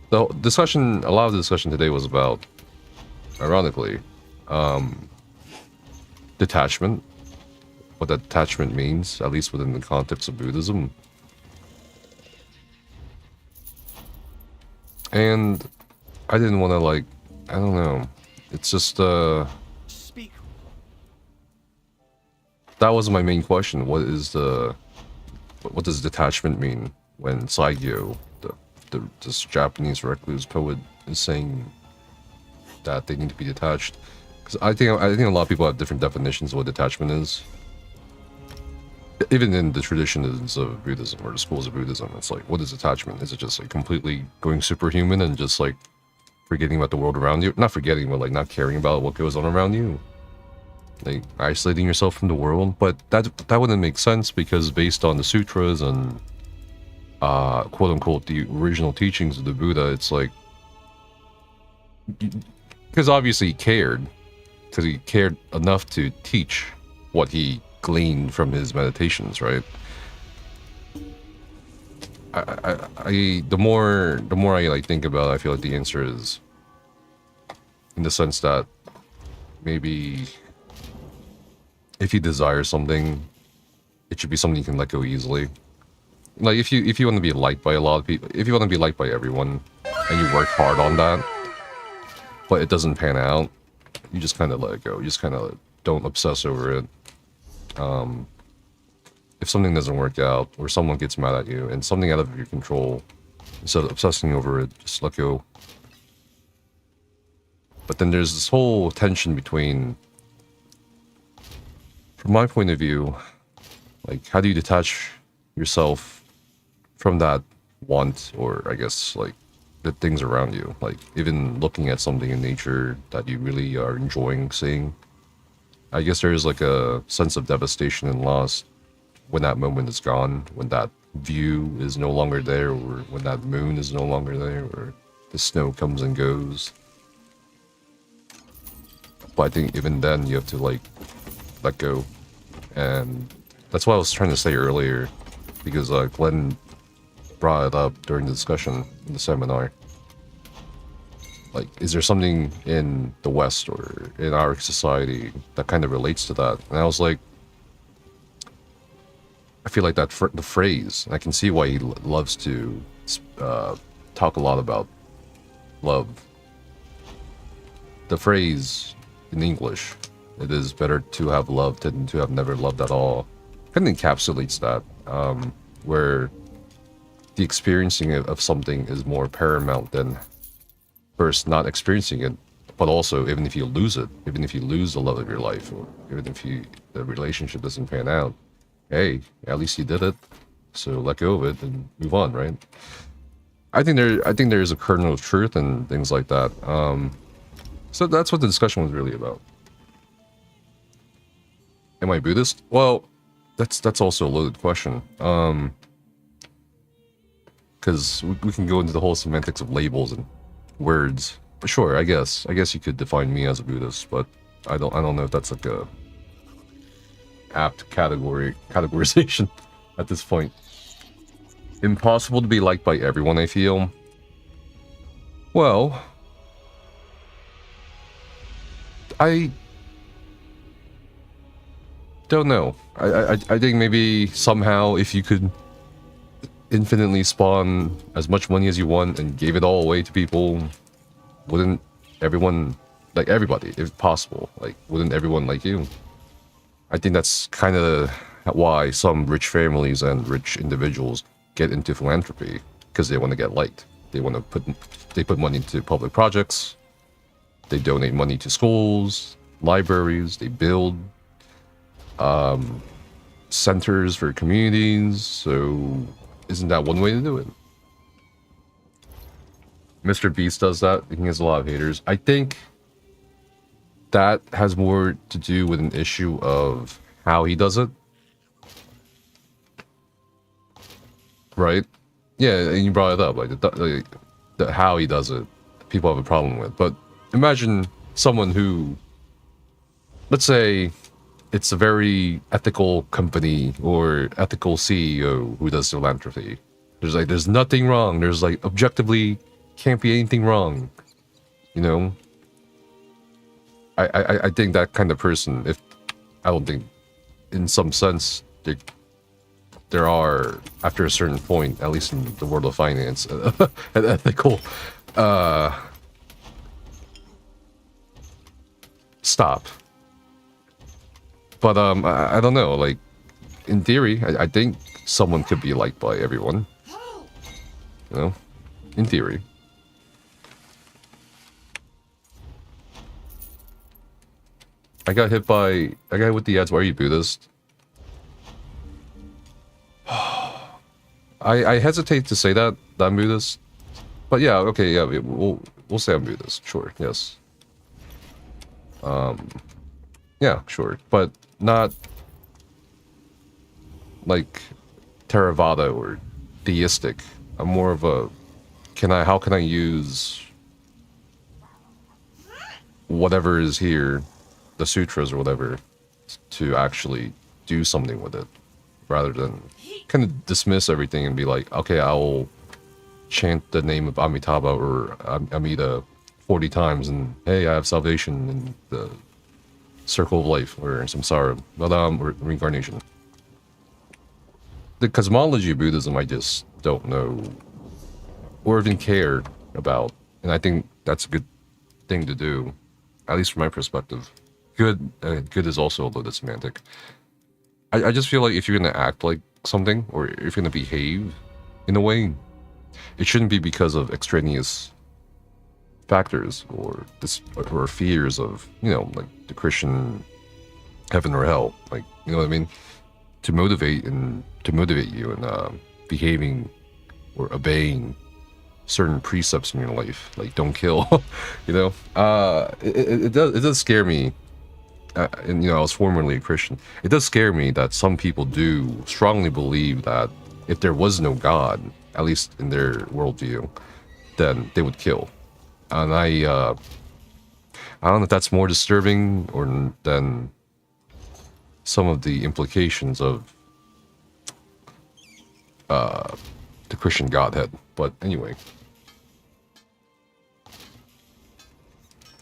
the discussion, a lot of the discussion today was about, ironically, detachment. What that detachment means, at least within the context of Buddhism. And I didn't want to, like, I don't know. It's just, Speak. That was my main question. What does detachment mean when Saigyo, this Japanese recluse poet, is saying that they need to be detached? Because I think a lot of people have different definitions of what detachment is. Even in the traditions of Buddhism or the schools of Buddhism, it's like, what is attachment? Is it just like completely going superhuman and just like forgetting about the world around you? Not forgetting, but like not caring about what goes on around you? like isolating yourself from the world. But that wouldn't make sense, because based on the sutras and quote unquote the original teachings of the Buddha, it's like, because obviously he cared, because he cared enough to teach what he gleaned from his meditations, right? The more I like think about it, I feel like the answer is in the sense that maybe if you desire something, it should be something you can let go easily. Like if you want to be liked by a lot of people, if you want to be liked by everyone, and you work hard on that, but it doesn't pan out, you just kind of let it go. You just kind of don't obsess over it. If something doesn't work out, or someone gets mad at you, and something out of your control, instead of obsessing over it, just let go. But then there's this whole tension between, from my point of view, like, how do you detach yourself from that want, or I guess like the things around you, like even looking at something in nature that you really are enjoying seeing. I guess there is like a sense of devastation and loss when that moment is gone, when that view is no longer there, or when that moon is no longer there, or the snow comes and goes. But I think even then you have to like let go, and that's what I was trying to say earlier, because Glenn brought it up during the discussion in the seminar. Like, is there something in the West or in our society that kind of relates to that? And I was like, I feel like that the phrase, I can see why he loves to talk a lot about love. The phrase in English, it is better to have loved than to have never loved at all, kind of encapsulates that, where the experiencing of something is more paramount than first not experiencing it. But also, even if you lose it, even if you lose the love of your life, or even if the relationship doesn't pan out, hey, at least you did it, so let go of it and move on, right? I think there is a kernel of truth and things like that. So that's what the discussion was really about. Am I Buddhist? Well, that's also a loaded question. Because we can go into the whole semantics of labels and words. But sure, I guess you could define me as a Buddhist, but I don't know if that's like a apt categorization at this point. Impossible to be liked by everyone, I feel. Well, I don't know. I think maybe somehow if you could infinitely spawn as much money as you want and gave it all away to people, wouldn't everyone, like everybody, if possible, like wouldn't everyone like you? I think that's kind of why some rich families and rich individuals get into philanthropy, because they want to get liked. They want to put money into public projects. They donate money to schools, libraries. They build centers for communities. So isn't that one way to do it? Mr. Beast does that. He has a lot of haters. I think that has more to do with an issue of how he does it. Right? Yeah, and you brought it up, like the how he does it, people have a problem with. But imagine someone who, let's say, it's a very ethical company or ethical CEO who does philanthropy. There's nothing wrong. There's like objectively can't be anything wrong. You know? I think that kind of person, I don't think in some sense there are, after a certain point, at least in the world of finance, an ethical stop. But I don't know, like in theory, I think someone could be liked by everyone. You know? In theory. I got hit with the ads. Why are you Buddhist? I hesitate to say that I'm Buddhist, but yeah, okay, yeah, we'll say I'm Buddhist. Sure, yes. Yeah, sure, but not like Theravada or theistic. I'm more of a how can I use whatever is here, the sutras or whatever, to actually do something with it, rather than kind of dismiss everything and be like, okay, I will chant the name of Amitabha or Amida 40 times and hey, I have salvation in the circle of life or samsara, or reincarnation. The cosmology of Buddhism, I just don't know or even care about, and I think that's a good thing to do, at least from my perspective. Good is also a loaded semantic. I just feel like if you're gonna act like something, or if you're gonna behave in a way, it shouldn't be because of extraneous factors or fears of, you know, like the Christian heaven or hell, like, you know what I mean, to motivate you in behaving or obeying certain precepts in your life, like don't kill. You know, it does scare me, and you know, I was formerly a Christian. It does scare me that some people do strongly believe that if there was no God, at least in their worldview, then they would kill. And I don't know if that's more disturbing or than some of the implications of the Christian Godhead. But anyway,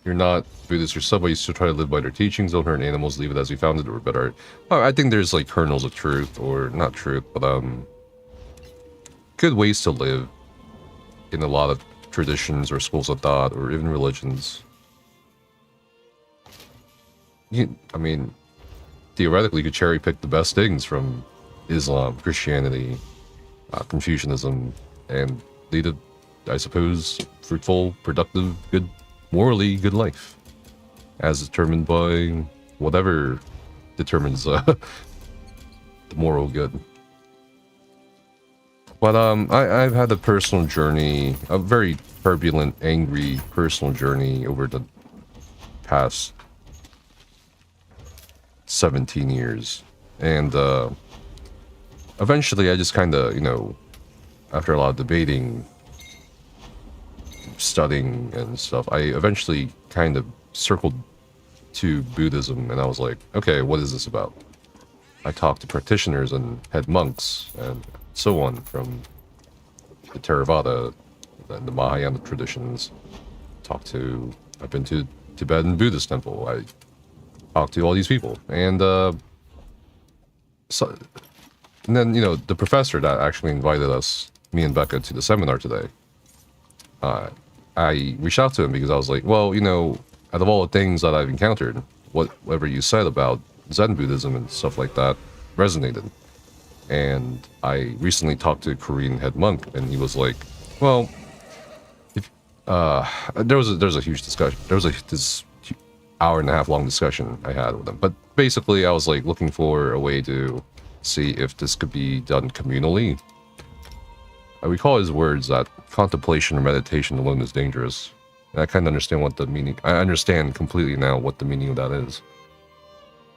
you're not Buddhist yourself, but you still try to live by their teachings. Don't hurt animals, leave it as you found it, or better. I think there's like kernels of truth, or not truth, but good ways to live in a lot of traditions or schools of thought, or even religions. I mean, theoretically, you could cherry pick the best things from Islam, Christianity, Confucianism, and lead a, I suppose, fruitful, productive, good, morally good life, as determined by whatever determines the moral good. But I've had a personal journey, a very turbulent, angry personal journey over the past 17 years, and eventually I just kind of, you know, after a lot of debating, studying and stuff, I eventually kind of circled to Buddhism, and I was like, okay, what is this about? I talked to practitioners and head monks and so on from the Theravada and the Mahayana traditions. I've been to Tibetan Buddhist temple. I talked to all these people, and and then, you know, the professor that actually invited us, me and Becca, to the seminar today, I reached out to him because I was like, well, you know, out of all the things that I've encountered, whatever you said about Zen Buddhism and stuff like that resonated. And I recently talked to a Korean head monk, and he was like, well, if there was a huge discussion. There was this hour-and-a-half long discussion I had with him. But basically, I was like looking for a way to see if this could be done communally. I recall his words that contemplation or meditation alone is dangerous. And I kind of understand what the meaning. I understand completely now what the meaning of that is.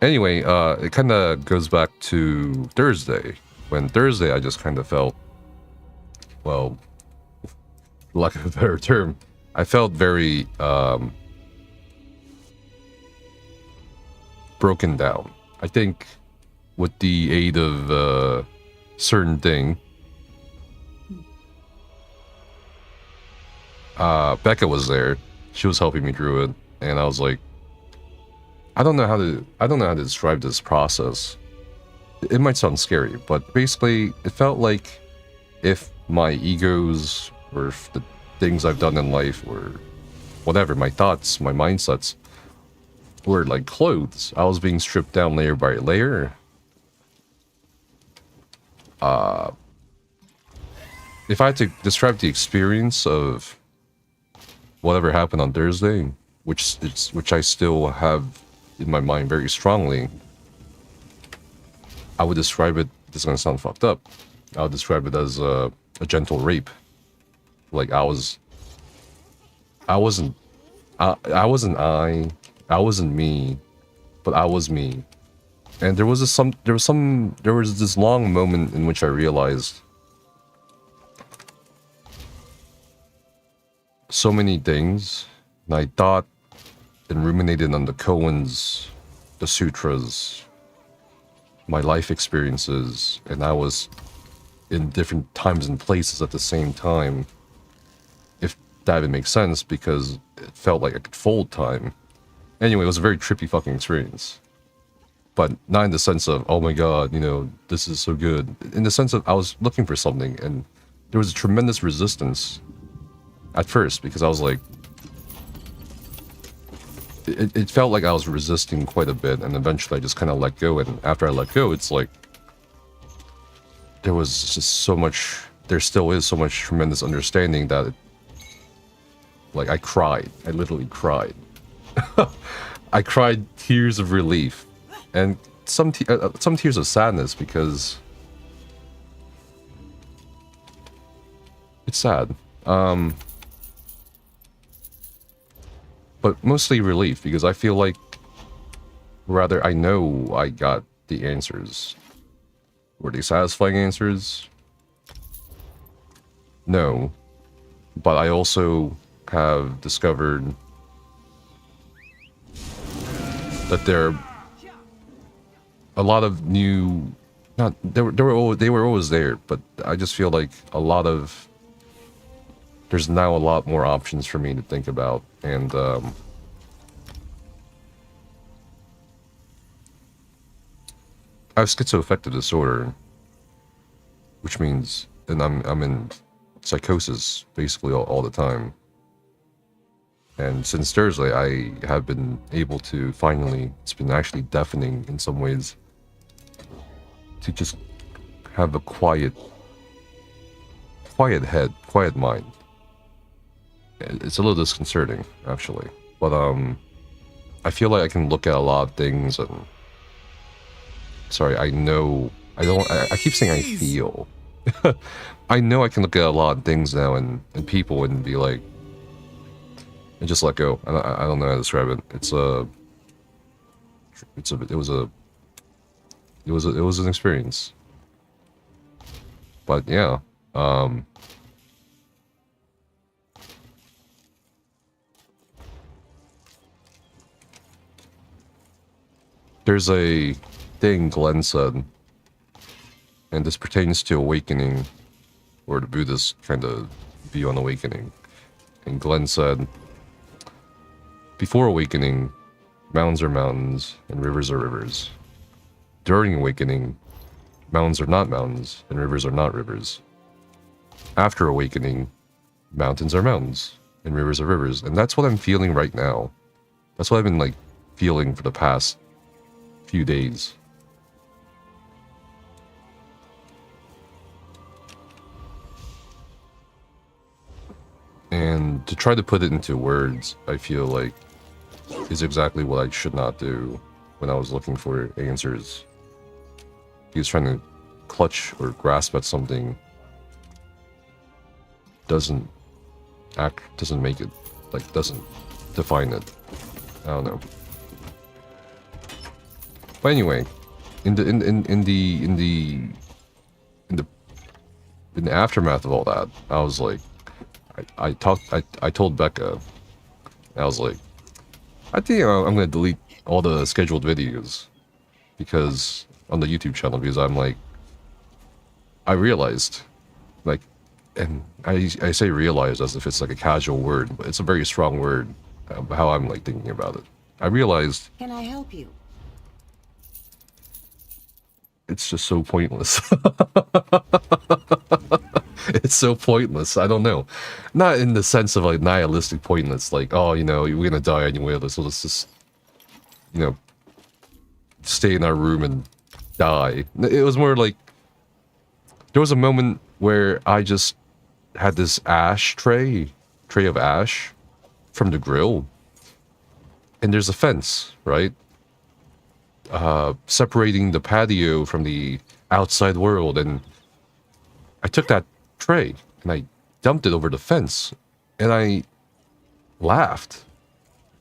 Anyway, it kind of goes back to Thursday. When Thursday, I just kind of felt, well, for lack of a better term, I felt very broken down. I think with the aid of certain thing, Becca was there. She was helping me through it, and I was like, I don't know how to describe this process. It might sound scary, but basically it felt like if my egos or if the things I've done in life or whatever, my thoughts, my mindsets were like clothes. I was being stripped down layer by layer. If I had to describe the experience of whatever happened on Thursday, which I still have in my mind very strongly, I would describe it, this is gonna sound fucked up, I would describe it as a gentle rape. Like I wasn't me, but I was me. And there was this long moment in which I realized so many things, and I thought and ruminated on the koans, the sutras, my life experiences, and I was in different times and places at the same time, if that even makes sense, because it felt like I could fold time. Anyway, it was a very trippy fucking experience. But not in the sense of, oh my god, you know, this is so good. In the sense of I was looking for something, and there was a tremendous resistance at first, because I was like, it felt like I was resisting quite a bit, and eventually I just kind of let go, and after I let go, it's like, there was just so much, there still is so much tremendous understanding that, like, I cried. I literally cried. I cried tears of relief, and some tears of sadness, because it's sad. But mostly relief, because I feel like, rather, I know I got the answers. Were they satisfying answers? No. But I also have discovered that there are a lot of new, they were always there, but I just feel like there's now a lot more options for me to think about, and I have schizoaffective disorder, which means, and I'm in psychosis basically all the time. And since Thursday, I have been able to finally, it's been actually deafening in some ways, to just have a quiet head, quiet mind. It's a little disconcerting, actually. But I feel like I can look at a lot of things, and sorry, I keep saying I feel. I know I can look at a lot of things now and people and be like, and just let go. I don't know how to describe it. It was an experience. But yeah, there's a thing Glenn said, and this pertains to awakening, or the Buddhist kind of view on awakening. And Glenn said, before awakening, mountains are mountains and rivers are rivers. During awakening, mountains are not mountains and rivers are not rivers. After awakening, mountains are mountains and rivers are rivers. And that's what I'm feeling right now. That's what I've been like feeling for the past few days. And to try to put it into words, I feel like is exactly what I should not do when I was looking for answers. He was trying to clutch or grasp at something doesn't make it, like, doesn't define it. I don't know. But anyway, in the aftermath of all that, I was like, I told Becca, I was like, I think I'm gonna delete all the scheduled videos because on the YouTube channel, because I'm like, I realized, like, and I say realize as if it's like a casual word, but it's a very strong word, how I'm like thinking about it. I realized, can I help you? It's just so pointless. It's so pointless. I don't know. Not in the sense of like nihilistic pointless, like, oh, you know, we're gonna die anyway, so let's just, you know, stay in our room and die. It was more like, there was a moment where I just had this tray of ash from the grill, and there's a fence, right? Separating the patio from the outside world, and I took that tray and I dumped it over the fence, and I laughed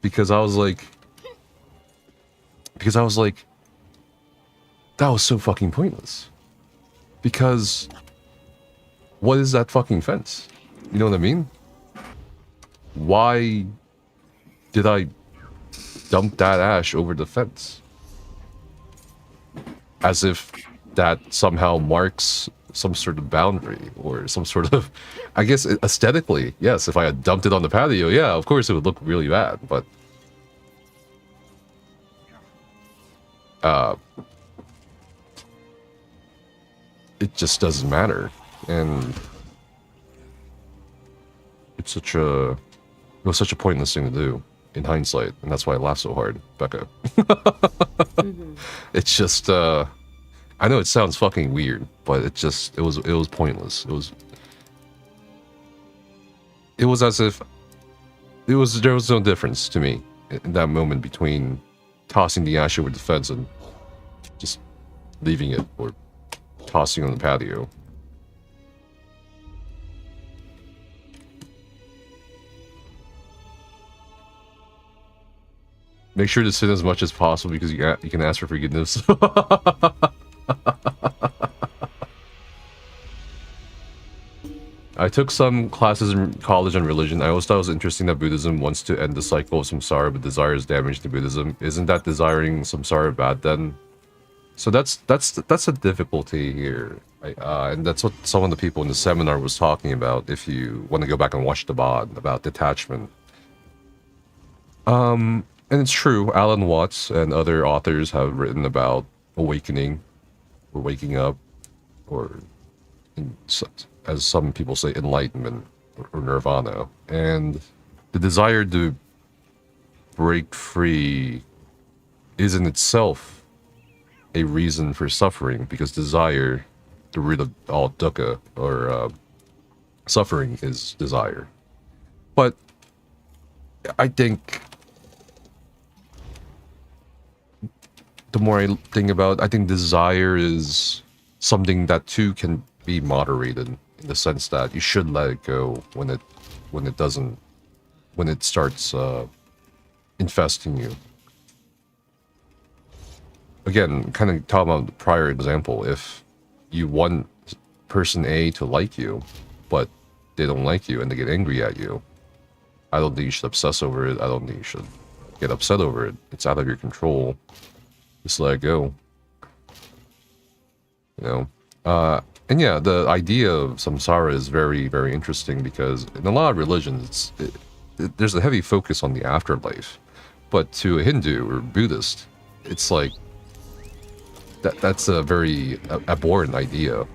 because I was like, because I was like, that was so fucking pointless. Because what is that fucking fence? You know what I mean? Why did I dump that ash over the fence? As if that somehow marks some sort of boundary or some sort of, I guess aesthetically, yes, if I had dumped it on the patio, yeah, of course it would look really bad, but it just doesn't matter. And it's it was such a pointless thing to do in hindsight, and that's why I laughed so hard, Becca. It's just I know it sounds fucking weird, but it was pointless. It was as if there was no difference to me in that moment between tossing the ash over the fence and just leaving it or tossing it on the patio. Make sure to sin as much as possible because you can ask for forgiveness. I took some classes in college on religion. I always thought it was interesting that Buddhism wants to end the cycle of samsara, but desires damage to Buddhism. Isn't that desiring samsara bad then? So that's a difficulty here, and that's what some of the people in the seminar was talking about. If you want to go back and watch the bod about detachment, and it's true. Alan Watts and other authors have written about awakening, or waking up, or as some people say, enlightenment or nirvana, and the desire to break free is in itself a reason for suffering, because desire, the root of all dukkha, or suffering, is desire. But I think the more I think about it, I think desire is something that too can be moderated, in the sense that you should let it go when it starts infesting you. Again, kind of talking about the prior example, if you want person A to like you, but they don't like you and they get angry at you, I don't think you should obsess over it. I don't think you should get upset over it. It's out of your control. Just let it go. You know? And yeah, the idea of samsara is very, very interesting, because in a lot of religions, there's a heavy focus on the afterlife. But to a Hindu or Buddhist, it's like, that's a very abhorrent idea,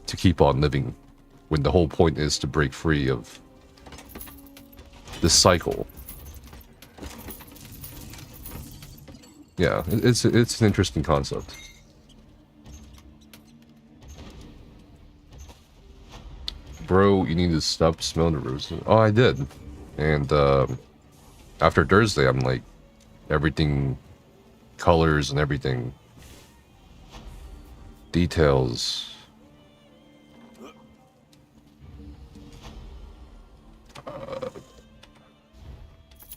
to keep on living when the whole point is to break free of this cycle. Yeah, it's an interesting concept. Bro, you need to stop smelling the roses. Oh, I did. And after Thursday, I'm like, everything, colors and everything, details.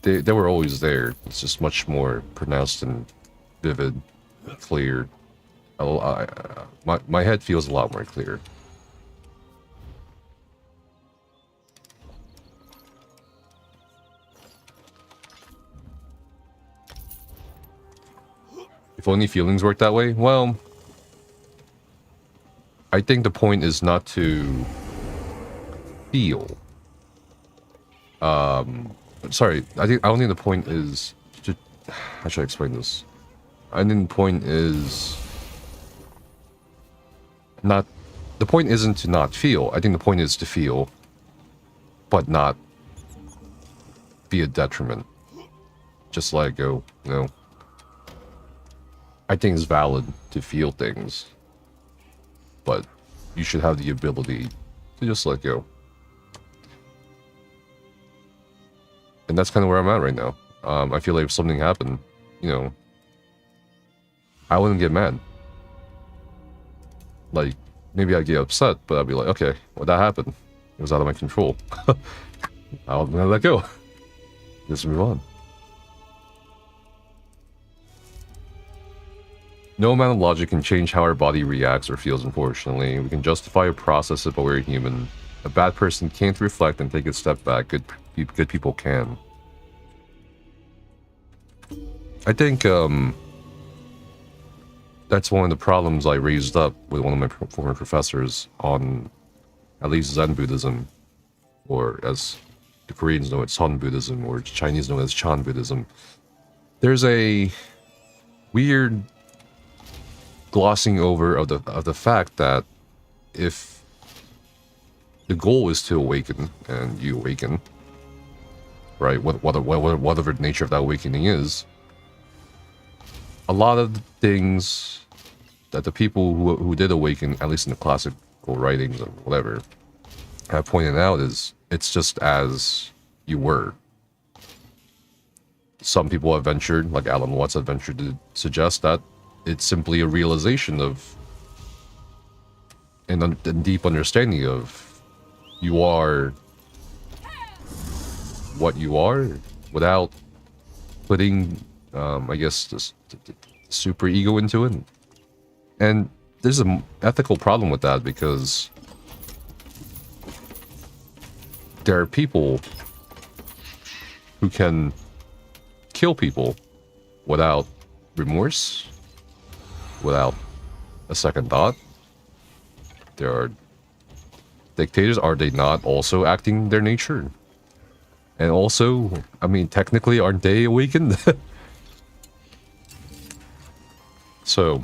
They were always there. It's just much more pronounced and vivid, clear. My head feels a lot more clear. If only feelings work that way? Well, I think the point is not to feel. Sorry, I don't think the point is to... How should I explain this? I think the point is not... The point isn't to not feel. I think the point is to feel, but not be a detriment. Just let it go, you know? I think it's valid to feel things, but you should have the ability to just let go. And that's kind of where I'm at right now. I feel like if something happened, you know, I wouldn't get mad. Like, maybe I'd get upset, but I'd be like, okay, well, that happened. It was out of my control. I'm gonna let go. Just move on. No amount of logic can change how our body reacts or feels, unfortunately. We can justify or process it, but we're human. A bad person can't reflect and take a step back. Good people can. I think that's one of the problems I raised up with one of my former professors on at least Zen Buddhism, or as the Koreans know it, Son Buddhism, or Chinese know it as Chan Buddhism. There's a weird glossing over of the fact that if the goal is to awaken, and you awaken, right, whatever the nature of that awakening is, a lot of the things that the people who did awaken, at least in the classical writings or whatever, have pointed out is it's just as you were. Some people have ventured, like Alan Watts have ventured to suggest that it's simply a realization of and deep understanding of you are what you are without putting, I guess, this super ego into it. And there's an ethical problem with that because there are people who can kill people without remorse, without a second thought. There are dictators. Are they not also acting their nature? And also, I mean, technically, aren't they awakened? So,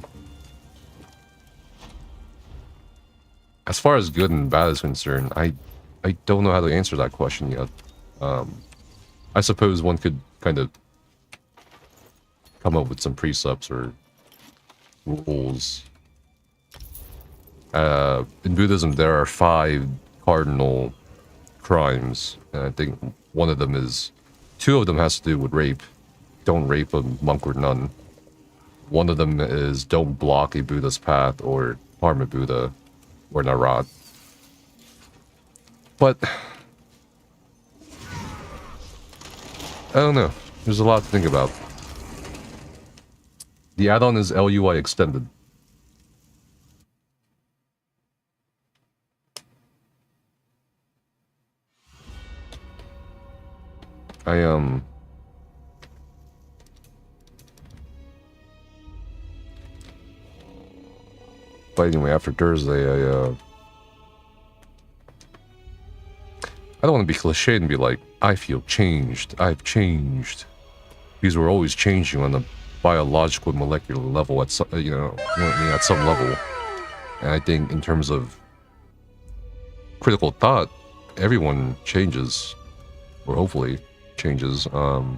as far as good and bad is concerned, I don't know how to answer that question yet. I suppose one could kind of come up with some precepts or rules. In Buddhism, there are 5 cardinal crimes, and I think one of them is, 2 of them has to do with rape. Don't rape a monk or nun. One of them is don't block a Buddha's path or harm a Buddha or Narad. But I don't know. There's a lot to think about. The add-on is LUI extended. But anyway, after Thursday, I don't want to be cliched and be like, I feel changed. I've changed. Because we're always changing on a biological, molecular level at some, at some level. And I think in terms of critical thought, everyone changes, or hopefully changes. I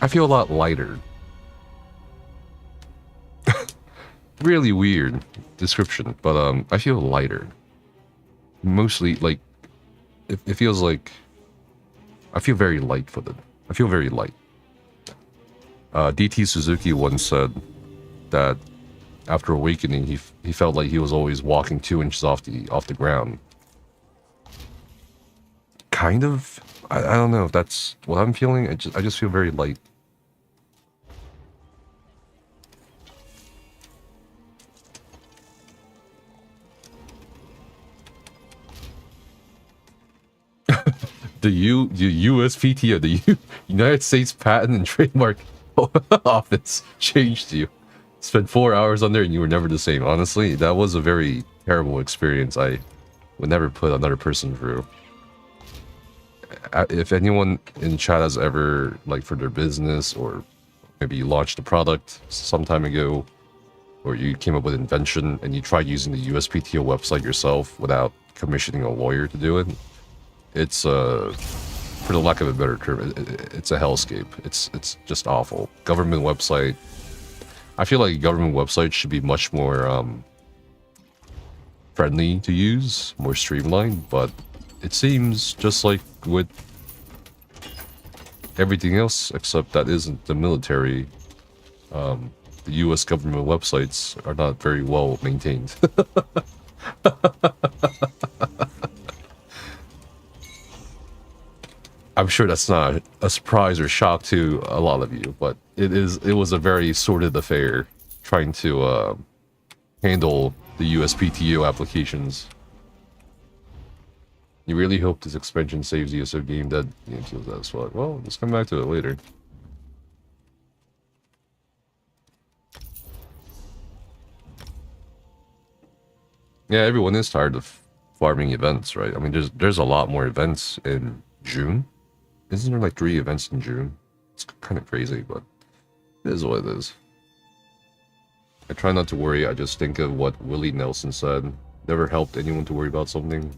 feel a lot lighter. Really weird description, but I feel lighter. Mostly, like, it feels like I feel very light-footed. I feel very light. DT Suzuki once said that after awakening, he felt like he was always walking 2 inches off the ground. Kind of. I don't know if that's what I'm feeling. I just feel very light. The USPTO, the United States Patent and Trademark Office changed you. Spent 4 hours on there and you were never the same. Honestly, that was a very terrible experience. I would never put another person through. If anyone in chat has ever, like, for their business, or maybe you launched a product some time ago, or you came up with an invention and you tried using the USPTO website yourself without commissioning a lawyer to do it, it's for the lack of a better term, it's a hellscape. It's just awful. Government website. I feel like a government website should be much more friendly to use, more streamlined, but it seems just like with everything else except that isn't the military, the US government websites are not very well maintained. I'm sure that's not a surprise or shock to a lot of you, but it was a very sordid affair trying to handle the USPTO applications. You really hope this expansion saves the ESO game that feels that as well. Well, let's come back to it later. Yeah, everyone is tired of farming events, right? I mean, there's a lot more events in June. Isn't there like 3 events in June? It's kind of crazy, but it is what it is. I try not to worry. I just think of what Willie Nelson said. Never helped anyone to worry about something.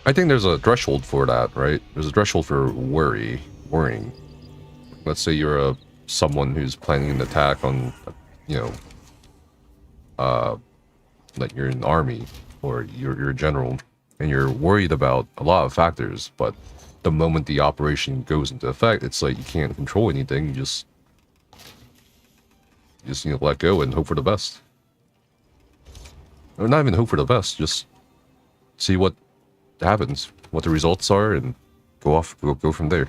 I think there's a threshold for that, right? There's a threshold for worrying. Let's say you're someone who's planning an attack on, like you're in the army or you're a general, and you're worried about a lot of factors. But the moment the operation goes into effect, it's like you can't control anything. You just let go and hope for the best, or not even hope for the best. Just see what happens, what the results are, and go from there.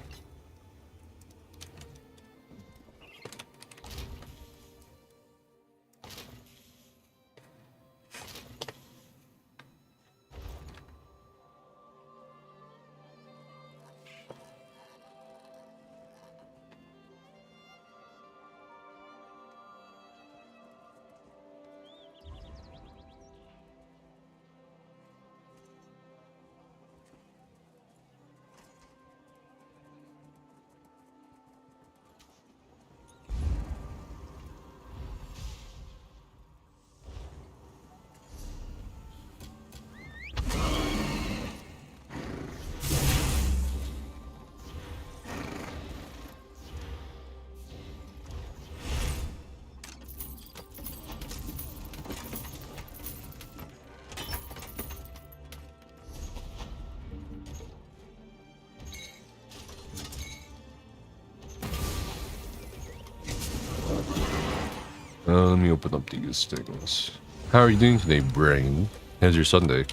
Let me open up these things. How are you doing today, Brain? How's your Sunday?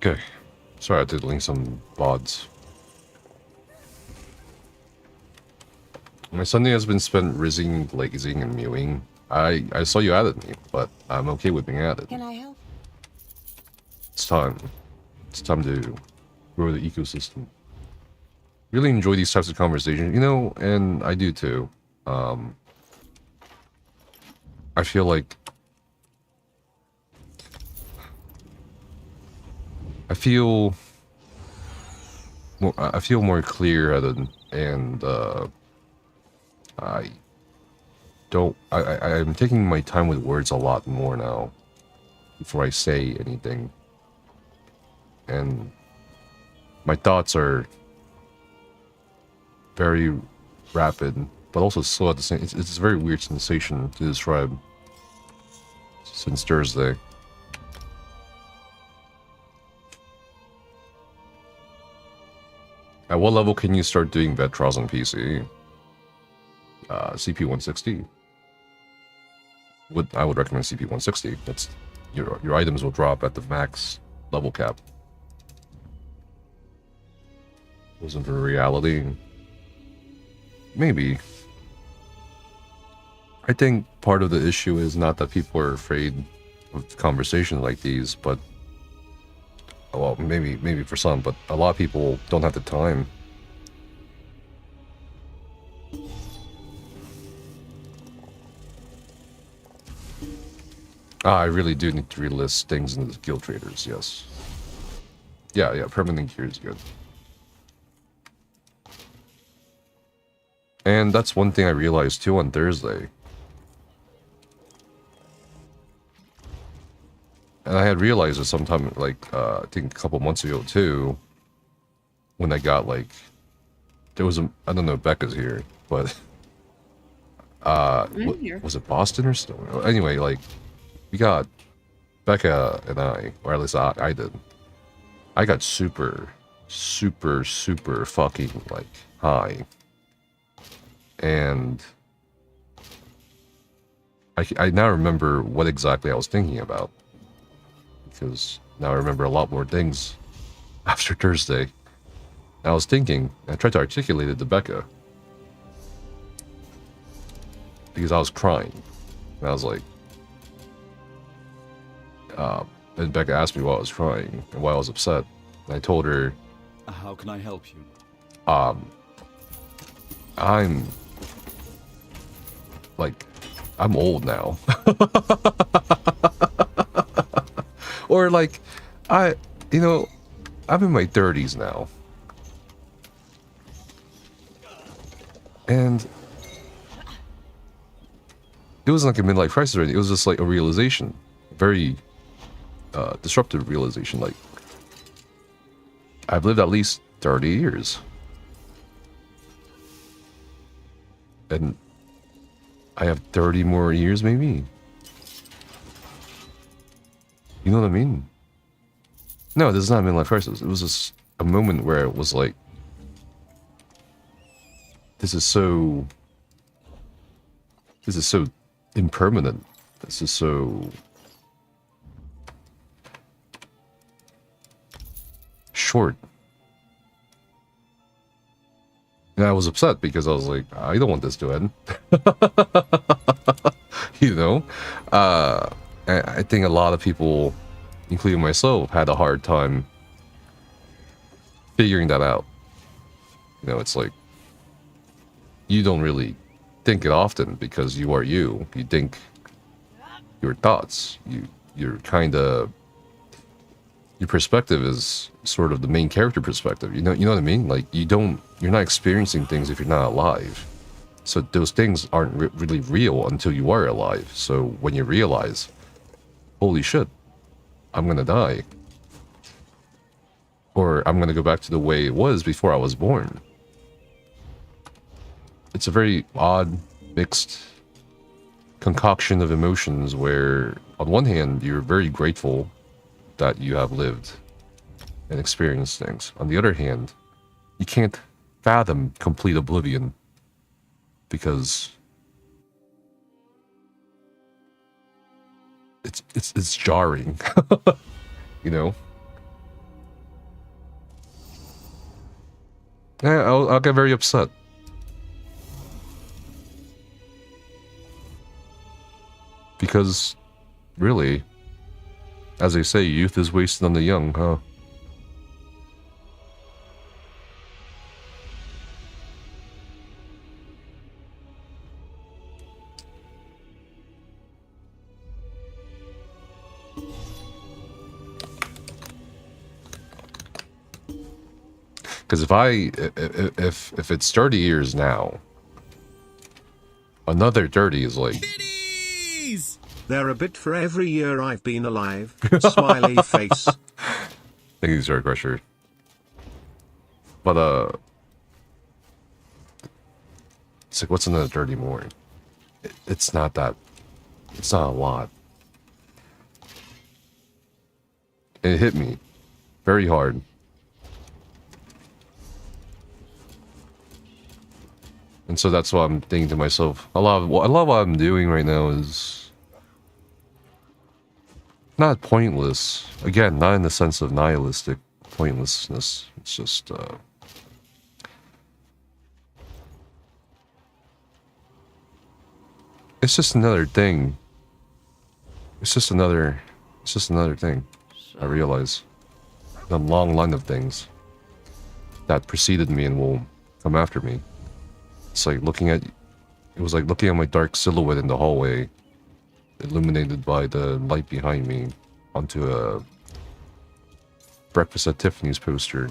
Okay. Sorry, I did link some VODs. My Sunday has been spent rizzing, glazing, and mewing. I saw you added me, but I'm okay with being added. Can I help? It's time. It's time to grow the ecosystem. really enjoy these types of conversations, you know, and I do too. I feel like I feel more clear-headed, and I'm taking my time with words a lot more now before I say anything, and my thoughts are very rapid, but also slow at the same. It's a very weird sensation to describe since Thursday. At what level can you start doing vet trials on PC? CP 160. I would recommend CP 160. That's your items will drop at the max level cap. Wasn't for reality. Maybe. I think part of the issue is not that people are afraid of conversations like these, but well, maybe for some, but a lot of people don't have the time. I really do need to relist things in the guild traders, yes. Yeah, permanent gear is good. And that's one thing I realized too on Thursday. And I had realized it sometime, like, I think a couple months ago too, when I got, like, there was I don't know if Becca's here, but, was it Boston or something? Anyway, like, we got, Becca and I, or at least I did, I got super fucking, like, high. And I now remember what exactly I was thinking about. Because now I remember a lot more things after Thursday. I was thinking, I tried to articulate it to Becca. Because I was crying. And I was like, and Becca asked me why I was crying and why I was upset. And I told her, how can I help you? I'm old now. Or like, I'm in my 30s now. And it wasn't like a midlife crisis or anything. It was just like a realization. Very disruptive realization. Like, I've lived at least 30 years. And I have 30 more years, maybe. You know what I mean? No, this is not a midlife crisis. It was just a moment where it was like, this is so impermanent. This is so short. And I was upset because I was like, I don't want this to end. You know? I think a lot of people, including myself, had a hard time figuring that out. You know, it's like, you don't really think it often because you are you. You think your thoughts. You're kind of, your perspective is sort of the main character perspective. You know what I mean? Like, you're not experiencing things if you're not alive. So those things aren't really real until you are alive. So when you realize, holy shit, I'm gonna die. Or I'm gonna go back to the way it was before I was born. It's a very odd, mixed concoction of emotions where, on one hand, you're very grateful that you have lived and experienced things. On the other hand, you can't fathom complete oblivion because it's jarring, you know. Yeah, I'll get very upset. Because, really, as they say, youth is wasted on the young, huh? Because if it's 30 years now, another 30 is like... They're a bit for every year I've been alive. Smiley face. Thank you, Sir Crusher. But, it's like, what's another 30 more? It's not that... It's not a lot. And it hit me very hard. And so that's why I'm thinking to myself, a lot of what I'm doing right now is not pointless. Again, not in the sense of nihilistic pointlessness. It's just it's just another thing. It's just another thing. I realize the long line of things that preceded me and will come after me. It's like looking at my dark silhouette in the hallway, illuminated by the light behind me, onto a Breakfast at Tiffany's poster,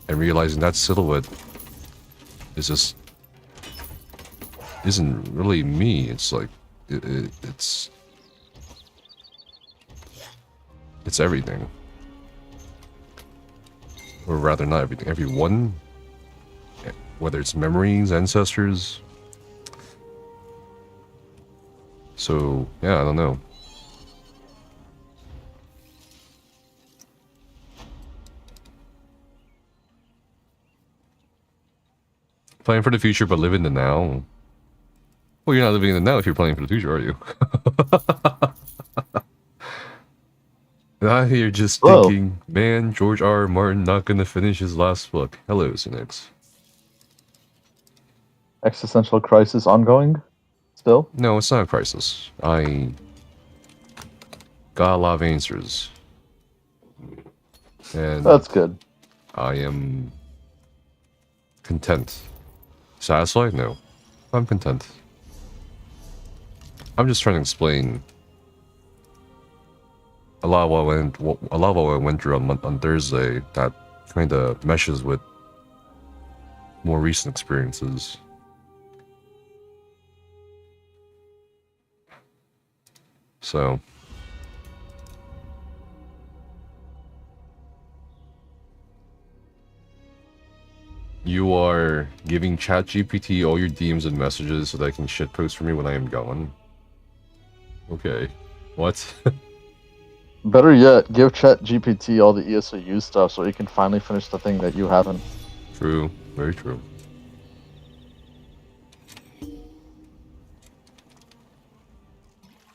and realizing that silhouette isn't really me. It's like it's everything, or rather, not everything. Everyone. Whether it's memories, ancestors. So, yeah, I don't know. Planning for the future, but live in the now. Well, you're not living in the now if you're planning for the future, are you? Now you're just thinking, man, George R. R. Martin not gonna finish his last book. Hello, Cynics. Existential crisis ongoing still? No, it's not a crisis. I got a lot of answers. And that's good. I am content. Satisfied? No. I'm content. I'm just trying to explain a lot of what I went through on Thursday that kind of meshes with more recent experiences. So, you are giving ChatGPT all your DMs and messages so that it can shitpost for me when I am gone? Okay. What? Better yet, give ChatGPT all the ESOU stuff so you can finally finish the thing that you haven't. True. Very true.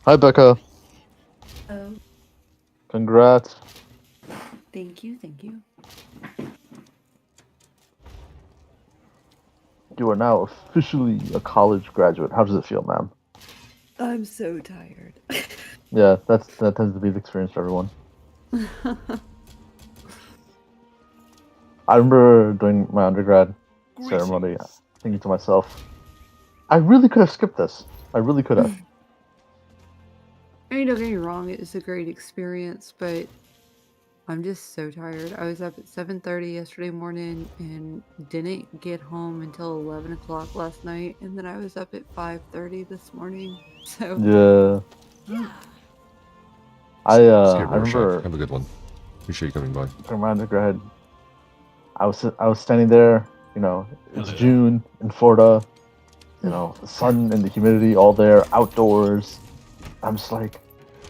Hi, Becca. Oh, Congrats. thank you, thank you. You are now officially a college graduate. How does it feel, ma'am? I'm so tired. Yeah, that tends to be the experience for everyone. I remember doing my undergrad ceremony, thinking to myself, I really could have skipped this. I really could have. I mean, don't get me wrong, it was a great experience, but I'm just so tired. I was up at 7:30 yesterday morning and didn't get home until 11 o'clock last night, and then I was up at 5:30 this morning. So Yeah. I remember. Have a good one. Appreciate you coming by. From my undergrad, I was standing there. You know, it's June in Florida. You know, the sun and the humidity all there, outdoors. I'm just like,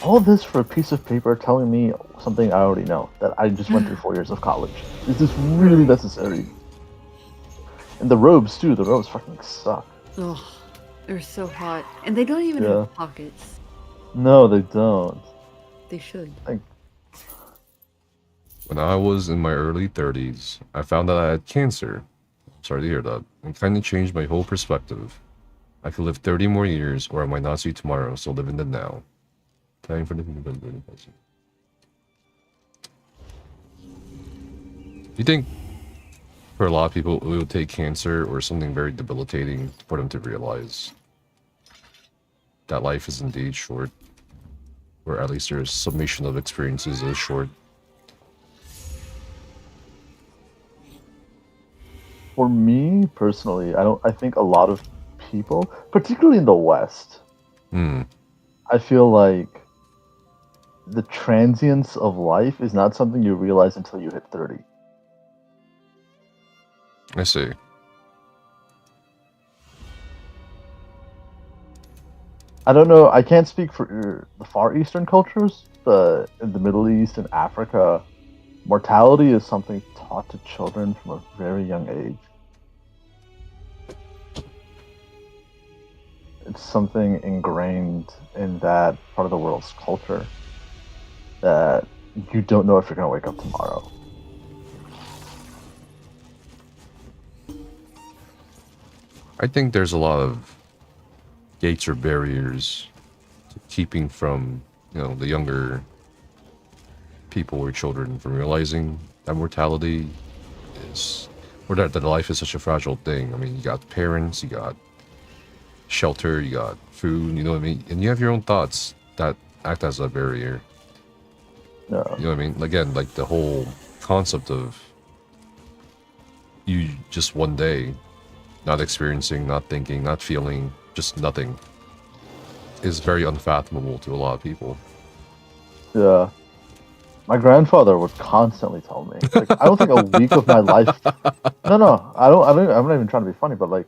all this for a piece of paper telling me something I already know, that I just went through 4 years of college. Is this really necessary? And the robes too. The robes fucking suck. Ugh, they're so hot, and they don't even have pockets. No, they don't. They should. Like, when I was in my early 30s, I found out I had cancer. Sorry to hear that. It kind of changed my whole perspective. I could live 30 more years, or I might not see tomorrow, so live in the now. Time for the person. You think for a lot of people it will take cancer or something very debilitating for them to realize that life is indeed short, or at least their summation of experiences is short? for me personally, I think a lot of people, particularly in the West, I feel like the transience of life is not something you realize until you hit 30. I see. I don't know. I can't speak for the Far Eastern cultures, but in the Middle East and Africa, mortality is something taught to children from a very young age. It's something ingrained in that part of the world's culture that you don't know if you're going to wake up tomorrow. I think there's a lot of gates or barriers to keeping from, the younger people or children from realizing that mortality is, or that life is such a fragile thing. I mean, you got parents, you got shelter, you got food, you know what I mean? And you have your own thoughts that act as a barrier. Yeah. You know what I mean? Again, like the whole concept of you just one day not experiencing, not thinking, not feeling, just nothing is very unfathomable to a lot of people. Yeah. My grandfather would constantly tell me, like, I don't think a week of my life. No, I'm not even trying to be funny, but like,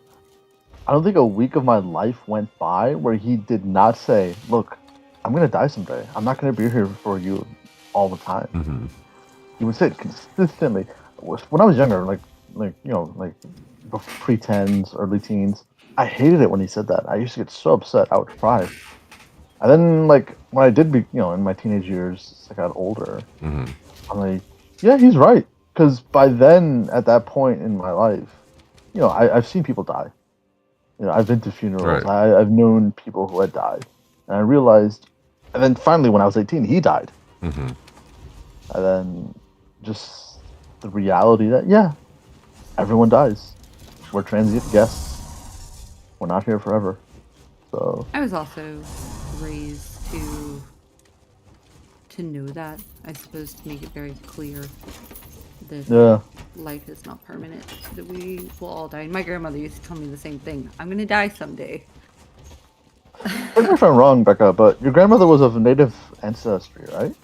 I don't think a week of my life went by where he did not say, "Look, I'm gonna die someday. I'm not gonna be here for you all the time." Mm-hmm. He would say it consistently. When I was younger, like pre-teens, early teens, I hated it when he said that. I used to get so upset. I would cry. And then, like, when I did be, in my teenage years, as I got older, I'm like, yeah, he's right. Because by then, at that point in my life, I've seen people die. I've been to funerals. Right. I've known people who had died. And I realized, and then finally, when I was 18, he died. Mm-hmm. And then just the reality that, yeah, everyone dies. We're transient guests. We're not here forever. So I was also raised to know that, I suppose, to make it very clear that life is not permanent, that we will all die. And my grandmother used to tell me the same thing. I'm going to die someday. Correct me if I'm wrong, Becca, but your grandmother was of native ancestry, right?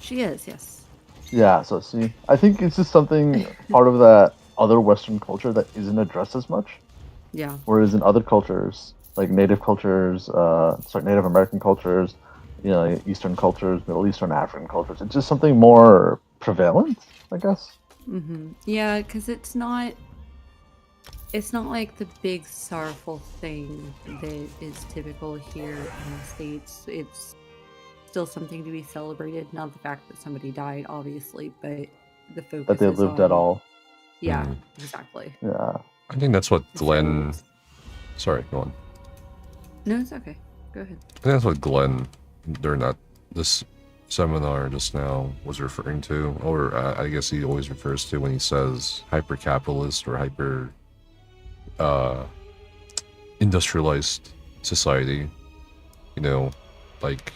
She is, yes. Yeah, so see, I think it's just something part of that other Western culture that isn't addressed as much. Yeah. Whereas in other cultures, like Native cultures, Native American cultures, Eastern cultures, Middle Eastern, African cultures, it's just something more prevalent, I guess. Mm-hmm. Yeah, because it's not like the big sorrowful thing that is typical here in the States. It's still something to be celebrated, not the fact that somebody died, obviously, but the focus that they lived at all. Yeah, exactly. Yeah. I think that's what Glenn... Sorry, go on. No, it's okay. Go ahead. I think that's what Glenn, during this seminar just now, was referring to, or I guess he always refers to when he says hyper-capitalist or hyper industrialized society. Like,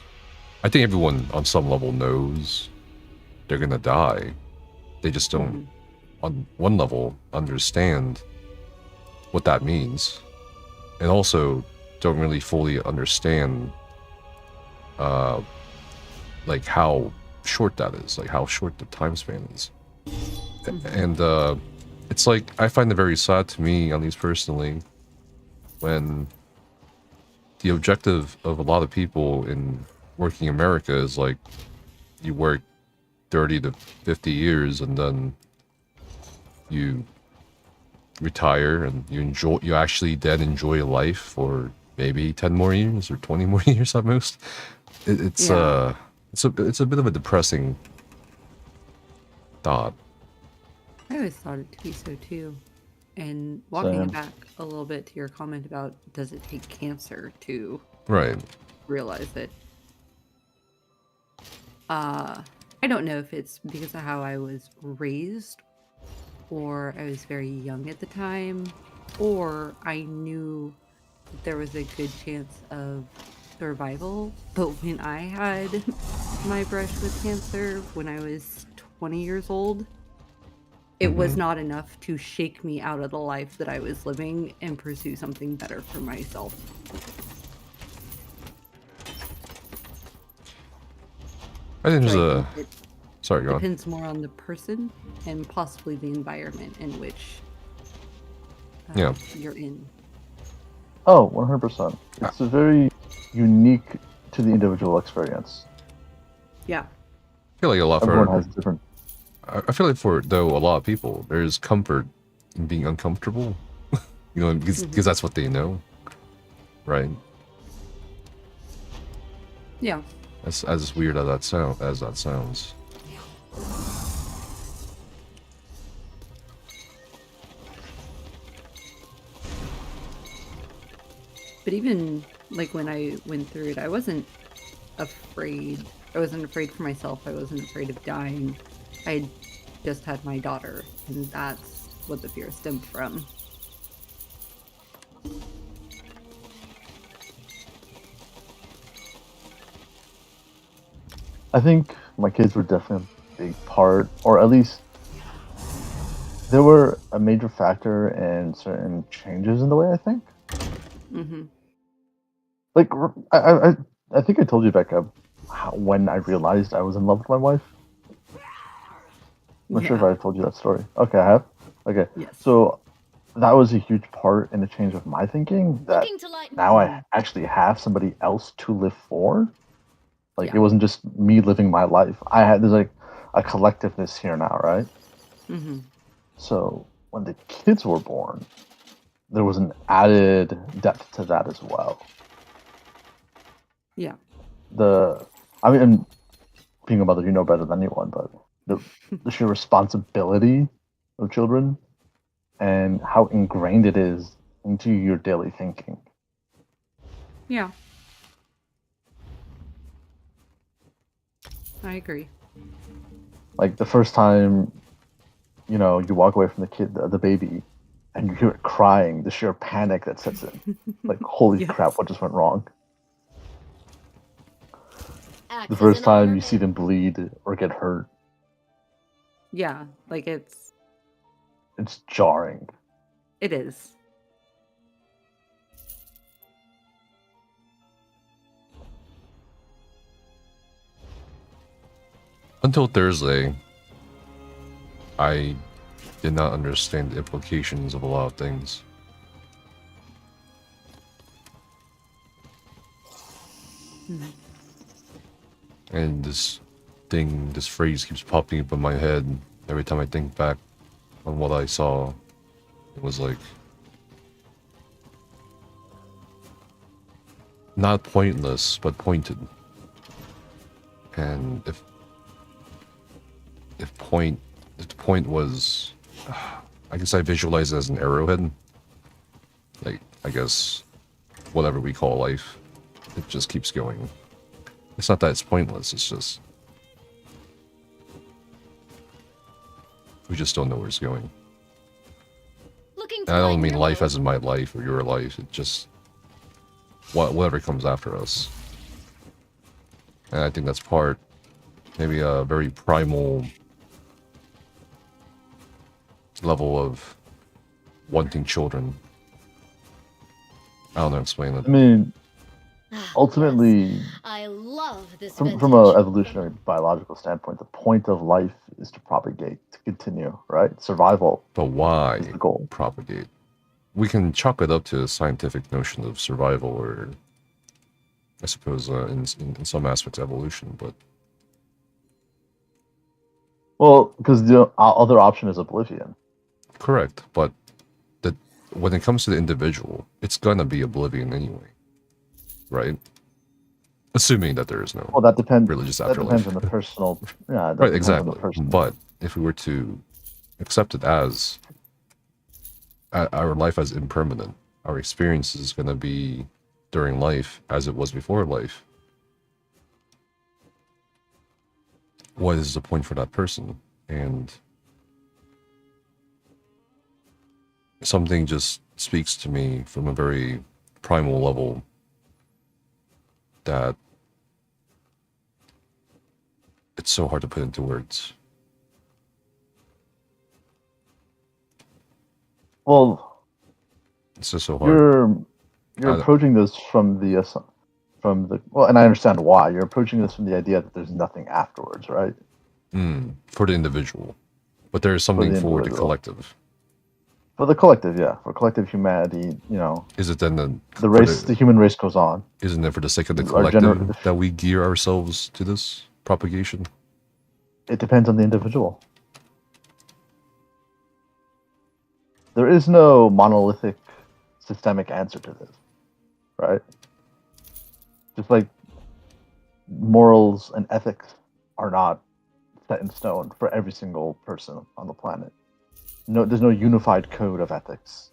I think everyone on some level knows they're gonna die. They just don't, on one level, understand what that means, and also don't really fully understand like how short that is, like how short the time span is. And it's like, I find it very sad to me, at least personally, when the objective of a lot of people in working America is like, you work 30 to 50 years and then you retire and you actually then enjoy life for maybe 10 more years or 20 more years at most. It's a bit of a depressing thought. I always thought it to be so too. And walking back a little bit to your comment about, does it take cancer to realize it? I don't know if it's because of how I was raised, or I was very young at the time, or I knew that there was a good chance of survival. But when I had my brush with cancer when I was 20 years old, it was Mhm. not enough to shake me out of the life that I was living and pursue something better for myself. I think there's So I a. think it Sorry, go on. depends more on the person and possibly the environment in which Yeah. you're in. Oh, 100%. It's a very unique to the individual experience. Yeah. I feel like a lot Everyone for. has different. I feel like for though a lot of people, there's comfort in being uncomfortable. You know, because that's what they know, right? Yeah. As weird as that sounds. But even like when I went through it, I wasn't afraid. I wasn't afraid for myself. I wasn't afraid of dying. I had just had my daughter, and that's what the fear stemmed from. I think my kids were definitely a big part, or at least they were a major factor in certain changes in the way I think. Mm-hmm. Like I think I told you, Becca, when I realized I was in love with my wife. I'm not sure if I told you that story. Okay, I have. Okay, yes. So that was a huge part in the change of my thinking. That now I actually have somebody else to live for. Like it wasn't just me living my life. There's like a collectiveness here now, right? Mm-hmm. So when the kids were born, there was an added depth to that as well. Yeah. And being a mother, you know better than anyone, but the sheer responsibility of children and how ingrained it is into your daily thinking. Yeah. I agree. Like the first time, you walk away from the baby, and you hear it crying, the sheer panic that sets in. Like, holy crap, what just went wrong? The first time you see them bleed or get hurt. Yeah, like it's jarring. It is. Until Thursday, I did not understand the implications of a lot of things. And this phrase keeps popping up in my head every time I think back on what I saw. It was like, not pointless, but pointed. And if the point was, I guess I visualize it as an arrowhead. Like, I guess, whatever we call life, it just keeps going. It's not that it's pointless, it's just, we just don't know where it's going. And I don't mean life as in my life or your life, it just, whatever comes after us. And I think that's part, maybe a very primal level of wanting children. I don't know how to explain it. I mean, ultimately, I love this from vintage. an evolutionary biological standpoint, the point of life is to propagate, to continue, right? Survival. But why is the goal. Propagate? We can chalk it up to a scientific notion of survival, or I suppose in some aspects evolution, but... Well, because the other option is oblivion. Correct, but when it comes to the individual, it's gonna be oblivion anyway, right? Assuming that there is no that depends. Religious That afterlife. depends on the personal. Yeah, right, exactly. But if we were to accept it as our life as impermanent, our experience is gonna be during life as it was before life. What is the point for that person? And something just speaks to me from a very primal level that it's so hard to put into words. Well, It's just so hard. You're approaching this from the well, and I understand why you're approaching this from the idea that there's nothing afterwards, right? For the individual, but there's something for the collective. For the collective, yeah, for collective humanity, Is it then the race, the human race goes on? Isn't it for the sake of the collective that we gear ourselves to this propagation? It depends on the individual. There is no monolithic systemic answer to this, right? Just like morals and ethics are not set in stone for every single person on the planet. No, there's no unified code of ethics.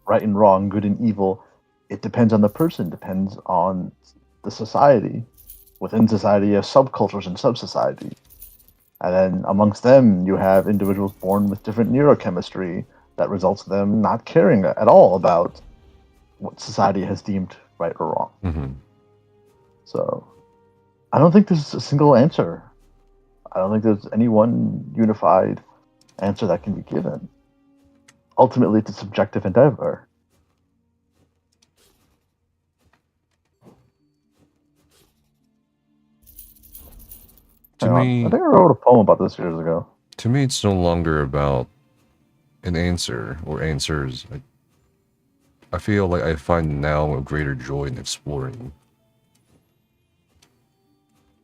Right and wrong, good and evil. It depends on the person, depends on the society. Within society, you have subcultures and sub-societies. And then amongst them, you have individuals born with different neurochemistry that results in them not caring at all about what society has deemed right or wrong. So I don't think there's a single answer. I don't think there's any one unified answer that can be given. Ultimately, it's a subjective endeavor. To me, I think I wrote a poem about this years ago. To me, it's no longer about an answer or answers. I feel like I find now a greater joy in exploring.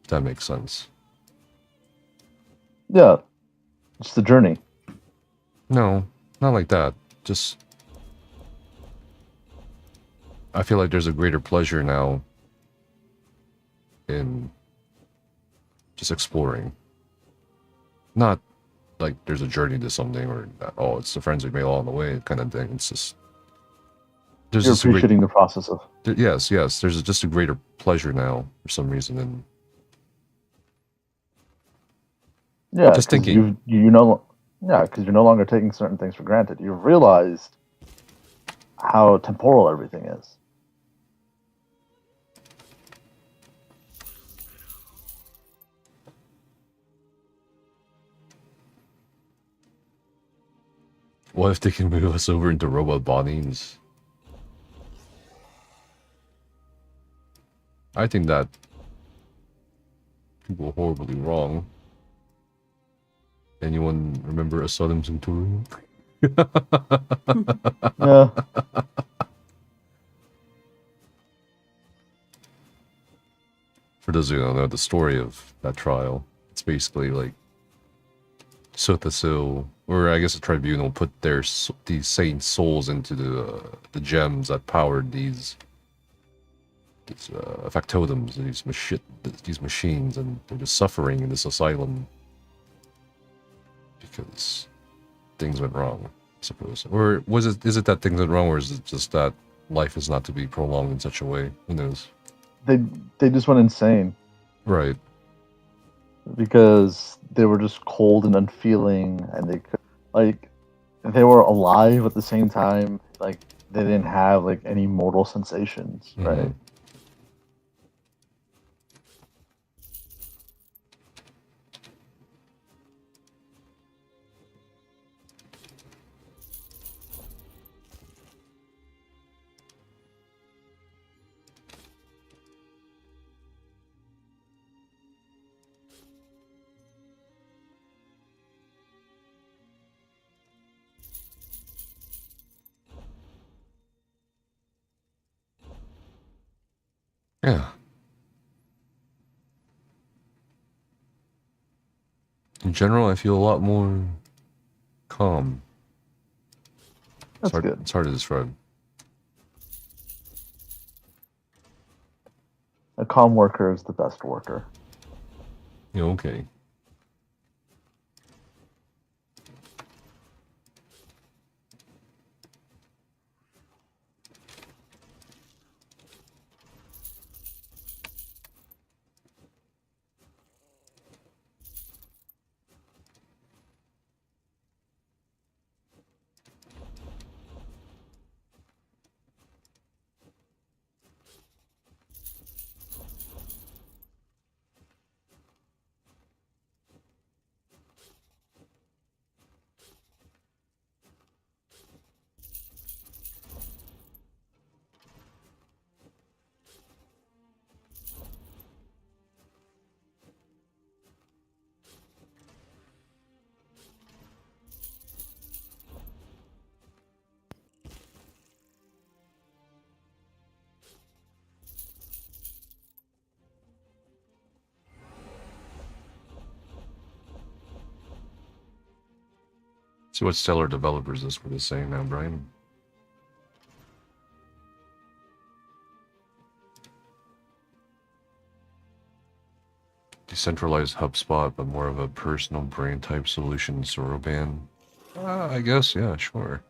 If that makes sense. Yeah, it's the journey. No, not like that. Just, I feel like there's a greater pleasure now in just exploring. Not like there's a journey to something or, oh, it's the friends we made along the way kind of thing. It's just, there's You're just appreciating the process of. Yes, there's just a greater pleasure now for some reason. And yeah, just thinking. Because you're no longer taking certain things for granted. You've realized how temporal everything is. What if they can move us over into robot bodies? I think that people are horribly wrong. Anyone remember a Sodom Centurion? Yeah. For those who don't know the story of that trial, it's basically like Sothasil, or I guess a tribunal, put these saints' souls into the gems that powered these factotums, these machines, and they're just suffering in this asylum because things went wrong, I suppose. Or is it that things went wrong, or is it just that life is not to be prolonged in such a way? Who knows? They just went insane. Right. Because they were just cold and unfeeling, and they were alive at the same time. Like they didn't have like any mortal sensations, right? Yeah. In general, I feel a lot more calm. That's good. It's hard to describe. A calm worker is the best worker. Yeah, okay. See what stellar developers this were saying now, Brian. Decentralized HubSpot, but more of a personal brand type solution, Zerodead. I guess, yeah, sure.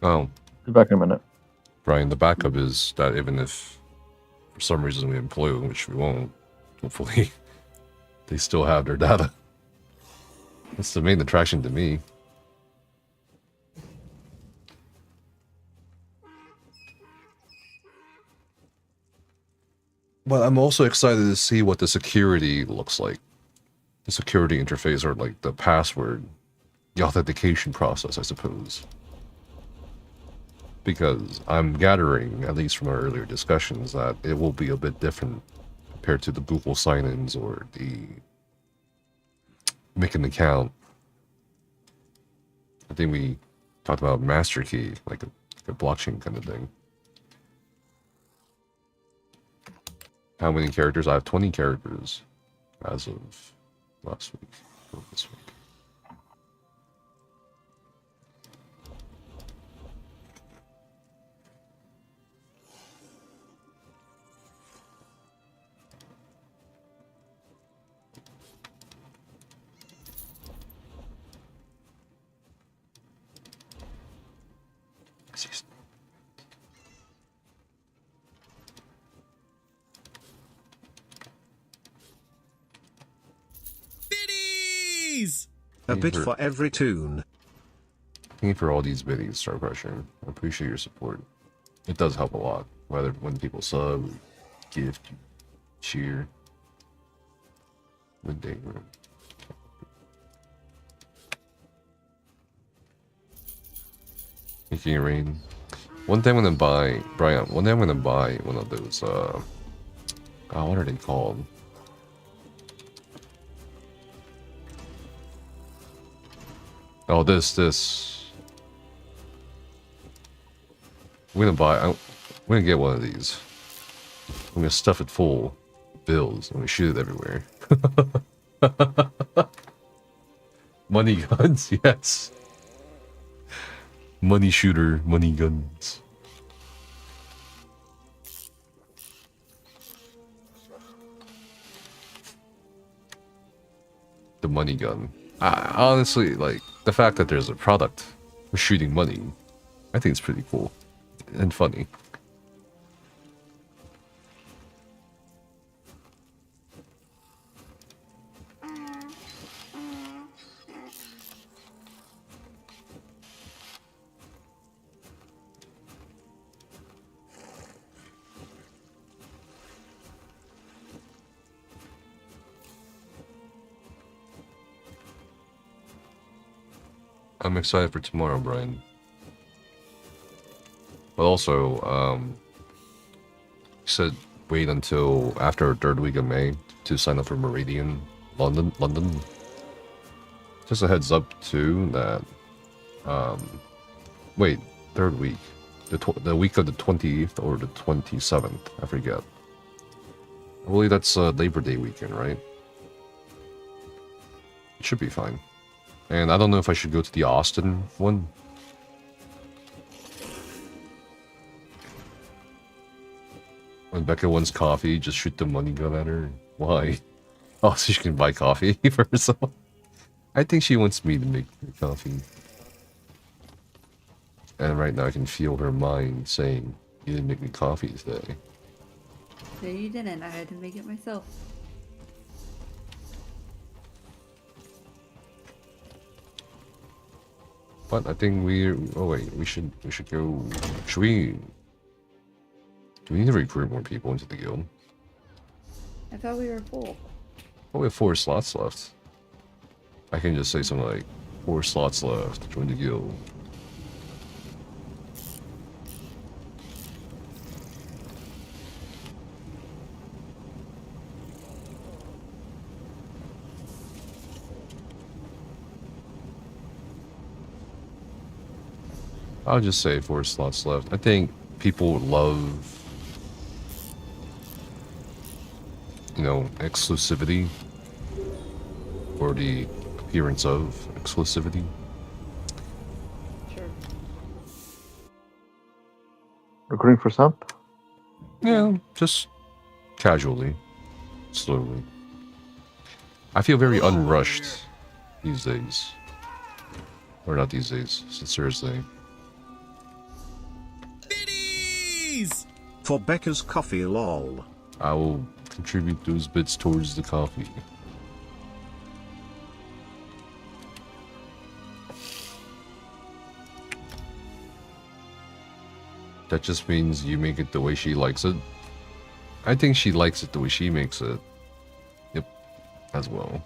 Oh. Be back in a minute. Brian, the backup is that even if for some reason we employ them, which we won't, hopefully, they still have their data. That's the main attraction to me. But I'm also excited to see what the security looks like. The security interface, or like the password, the authentication process, I suppose. Because I'm gathering, at least from our earlier discussions, that it will be a bit different compared to the Google sign-ins or the make an account. I think we talked about master key, like a blockchain kind of thing. How many characters? I have 20 characters as of last week, or this week. A bit for every tune. Thank you for all these biddies, Star Pressure. I appreciate your support. It does help a lot, whether when people sub, gift, cheer. Good day, bro. Making it rain. One day I'm gonna buy, Brian, one day I'm gonna buy one of those, oh, what are they called? Oh, this. I'm gonna get one of these. I'm gonna stuff it full of bills. I'm gonna shoot it everywhere. Money guns, yes. Money shooter, money guns. The money gun. Honestly, like, the fact that there's a product for shooting money, I think it's pretty cool and funny. I'm excited for tomorrow, Brian. But also, you said wait until after 3rd week of May to sign up for Meridian, London. Just a heads up too that, wait, 3rd week, the week of the 20th or the 27th, I forget. I believe that's Labor Day weekend, right? It should be fine. And I don't know if I should go to the Austin one. When Becca wants coffee, just shoot the money gun at her. Why? Oh, so she can buy coffee for herself? I think she wants me to make her coffee. And right now I can feel her mind saying, you didn't make me coffee today. No, you didn't. I had to make it myself. But I think oh wait, we should go. Should we? Do we need to recruit more people into the guild? I thought we were full. Oh, we have 4 slots left. I can just say something like 4 slots left. Join the guild. I'll just say 4 slots left. I think people would love, you know, exclusivity, or the appearance of exclusivity. Sure. Recruiting for Sump? Yeah, just casually, slowly. I feel very unrushed these days. Or not these days, since Thursday. For Becca's coffee, lol. I will contribute those bits towards the coffee. That just means you make it the way she likes it. I think she likes it the way she makes it. Yep, as well.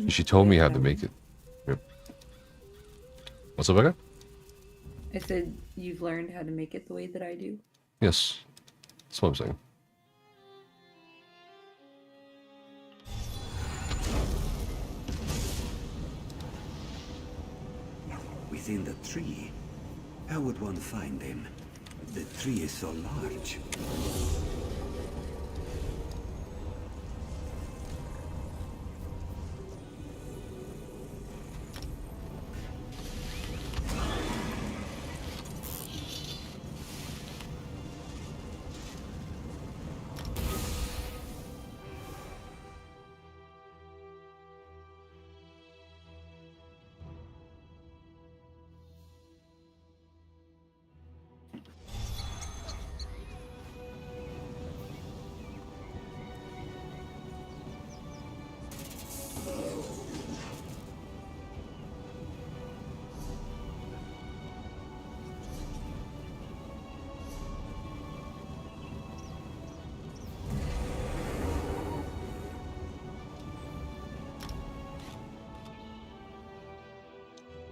She told me how to make it. Yep. What's up, Becca? I said you've learned how to make it the way that I do. Yes. That's what I'm saying. Within the tree? How would one find them? The tree is so large.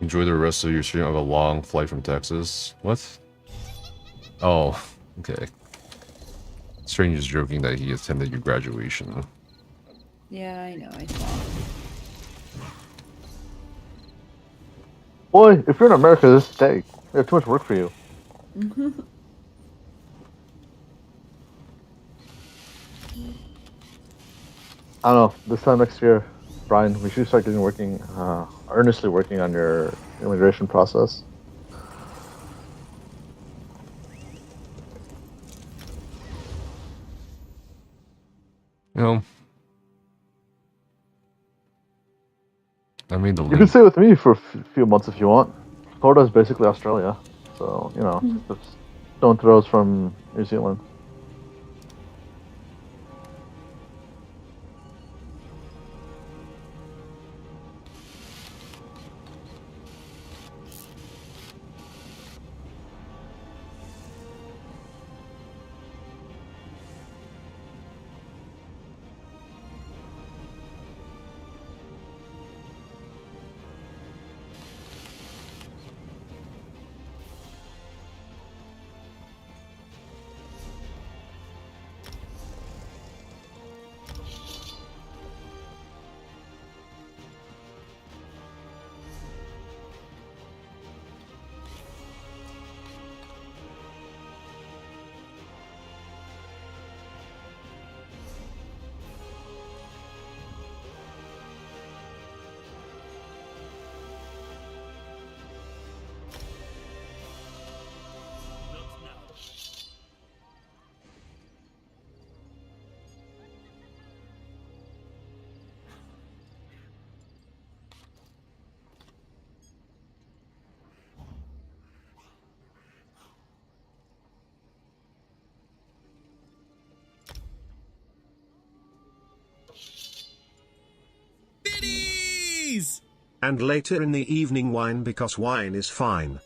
Enjoy the rest of your stream. I have a long flight from Texas. What? Oh, okay. Stranger's joking that he attended your graduation. Yeah, I know. I saw. Boy, if you're in America this day, we have too much work for you. I don't know. This time next year, Brian, we should start earnestly working on your immigration process. You know, I mean, You can stay with me for a few months if you want. Florida is basically Australia, so you know, just stone throws from New Zealand. And later in the evening wine because wine is fine.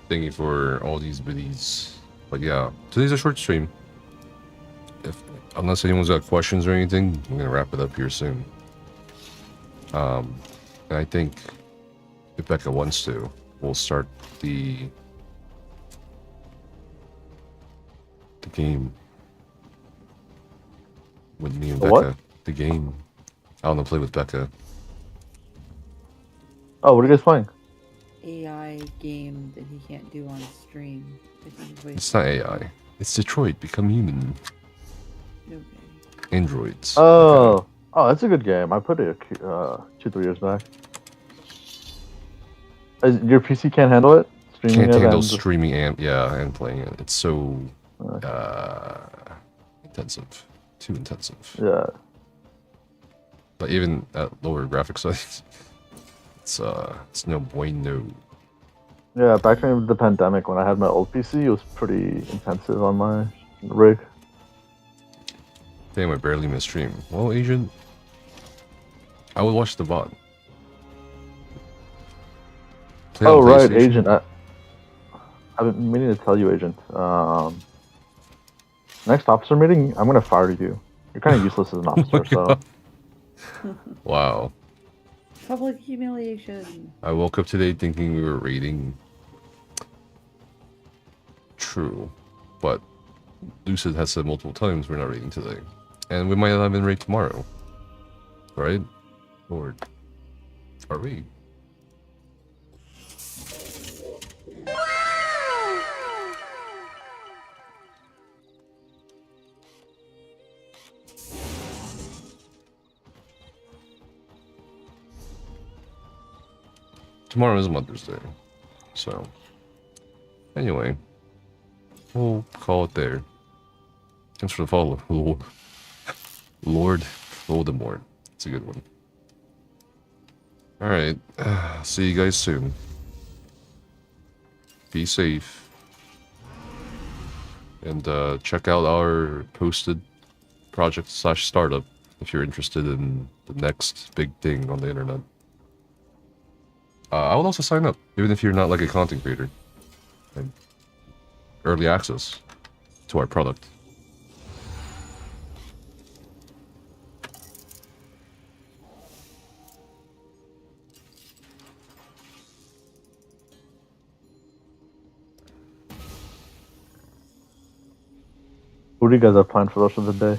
Thank you for all these biddies. But yeah, today's a short stream. Unless anyone's got questions or anything, I'm gonna wrap it up here soon. And I think if Becca wants to, we'll start the game with me and Becca. What? The game. I want to play with Becca. Oh, what are you guys playing? AI game that he can't do on stream. It's not AI. It's Detroit Become Human. Okay. Androids. Oh, that's a good game. I played it 2-3 years back. Your PC can't handle it? Streaming Can't it handle and streaming and playing it. It's so intensive. Too intensive. Yeah. But even at lower graphics size, it's no bueno. Yeah, back in the pandemic when I had my old PC, it was pretty intensive on my rig. Damn, I barely missed stream. Well, Agent, I would watch the VOD. Play on Oh, right, PlayStation. Agent. I've been meaning to tell you, Agent. Next officer meeting, I'm going to fire you. You're kind of useless as an officer, so... Wow. Public humiliation. I woke up today thinking we were raiding. True. But Lucid has said multiple times we're not raiding today. And we might not even raid tomorrow. Right? Or are we? Tomorrow is Mother's Day. So, anyway, we'll call it there. Thanks for the follow. Lord Voldemort. It's a good one. Alright, see you guys soon. Be safe. And check out our posted project / startup if you're interested in the next big thing on the internet. I would also sign up, even if you're not like a content creator. And early access to our product. What do you guys have planned for the rest of the day?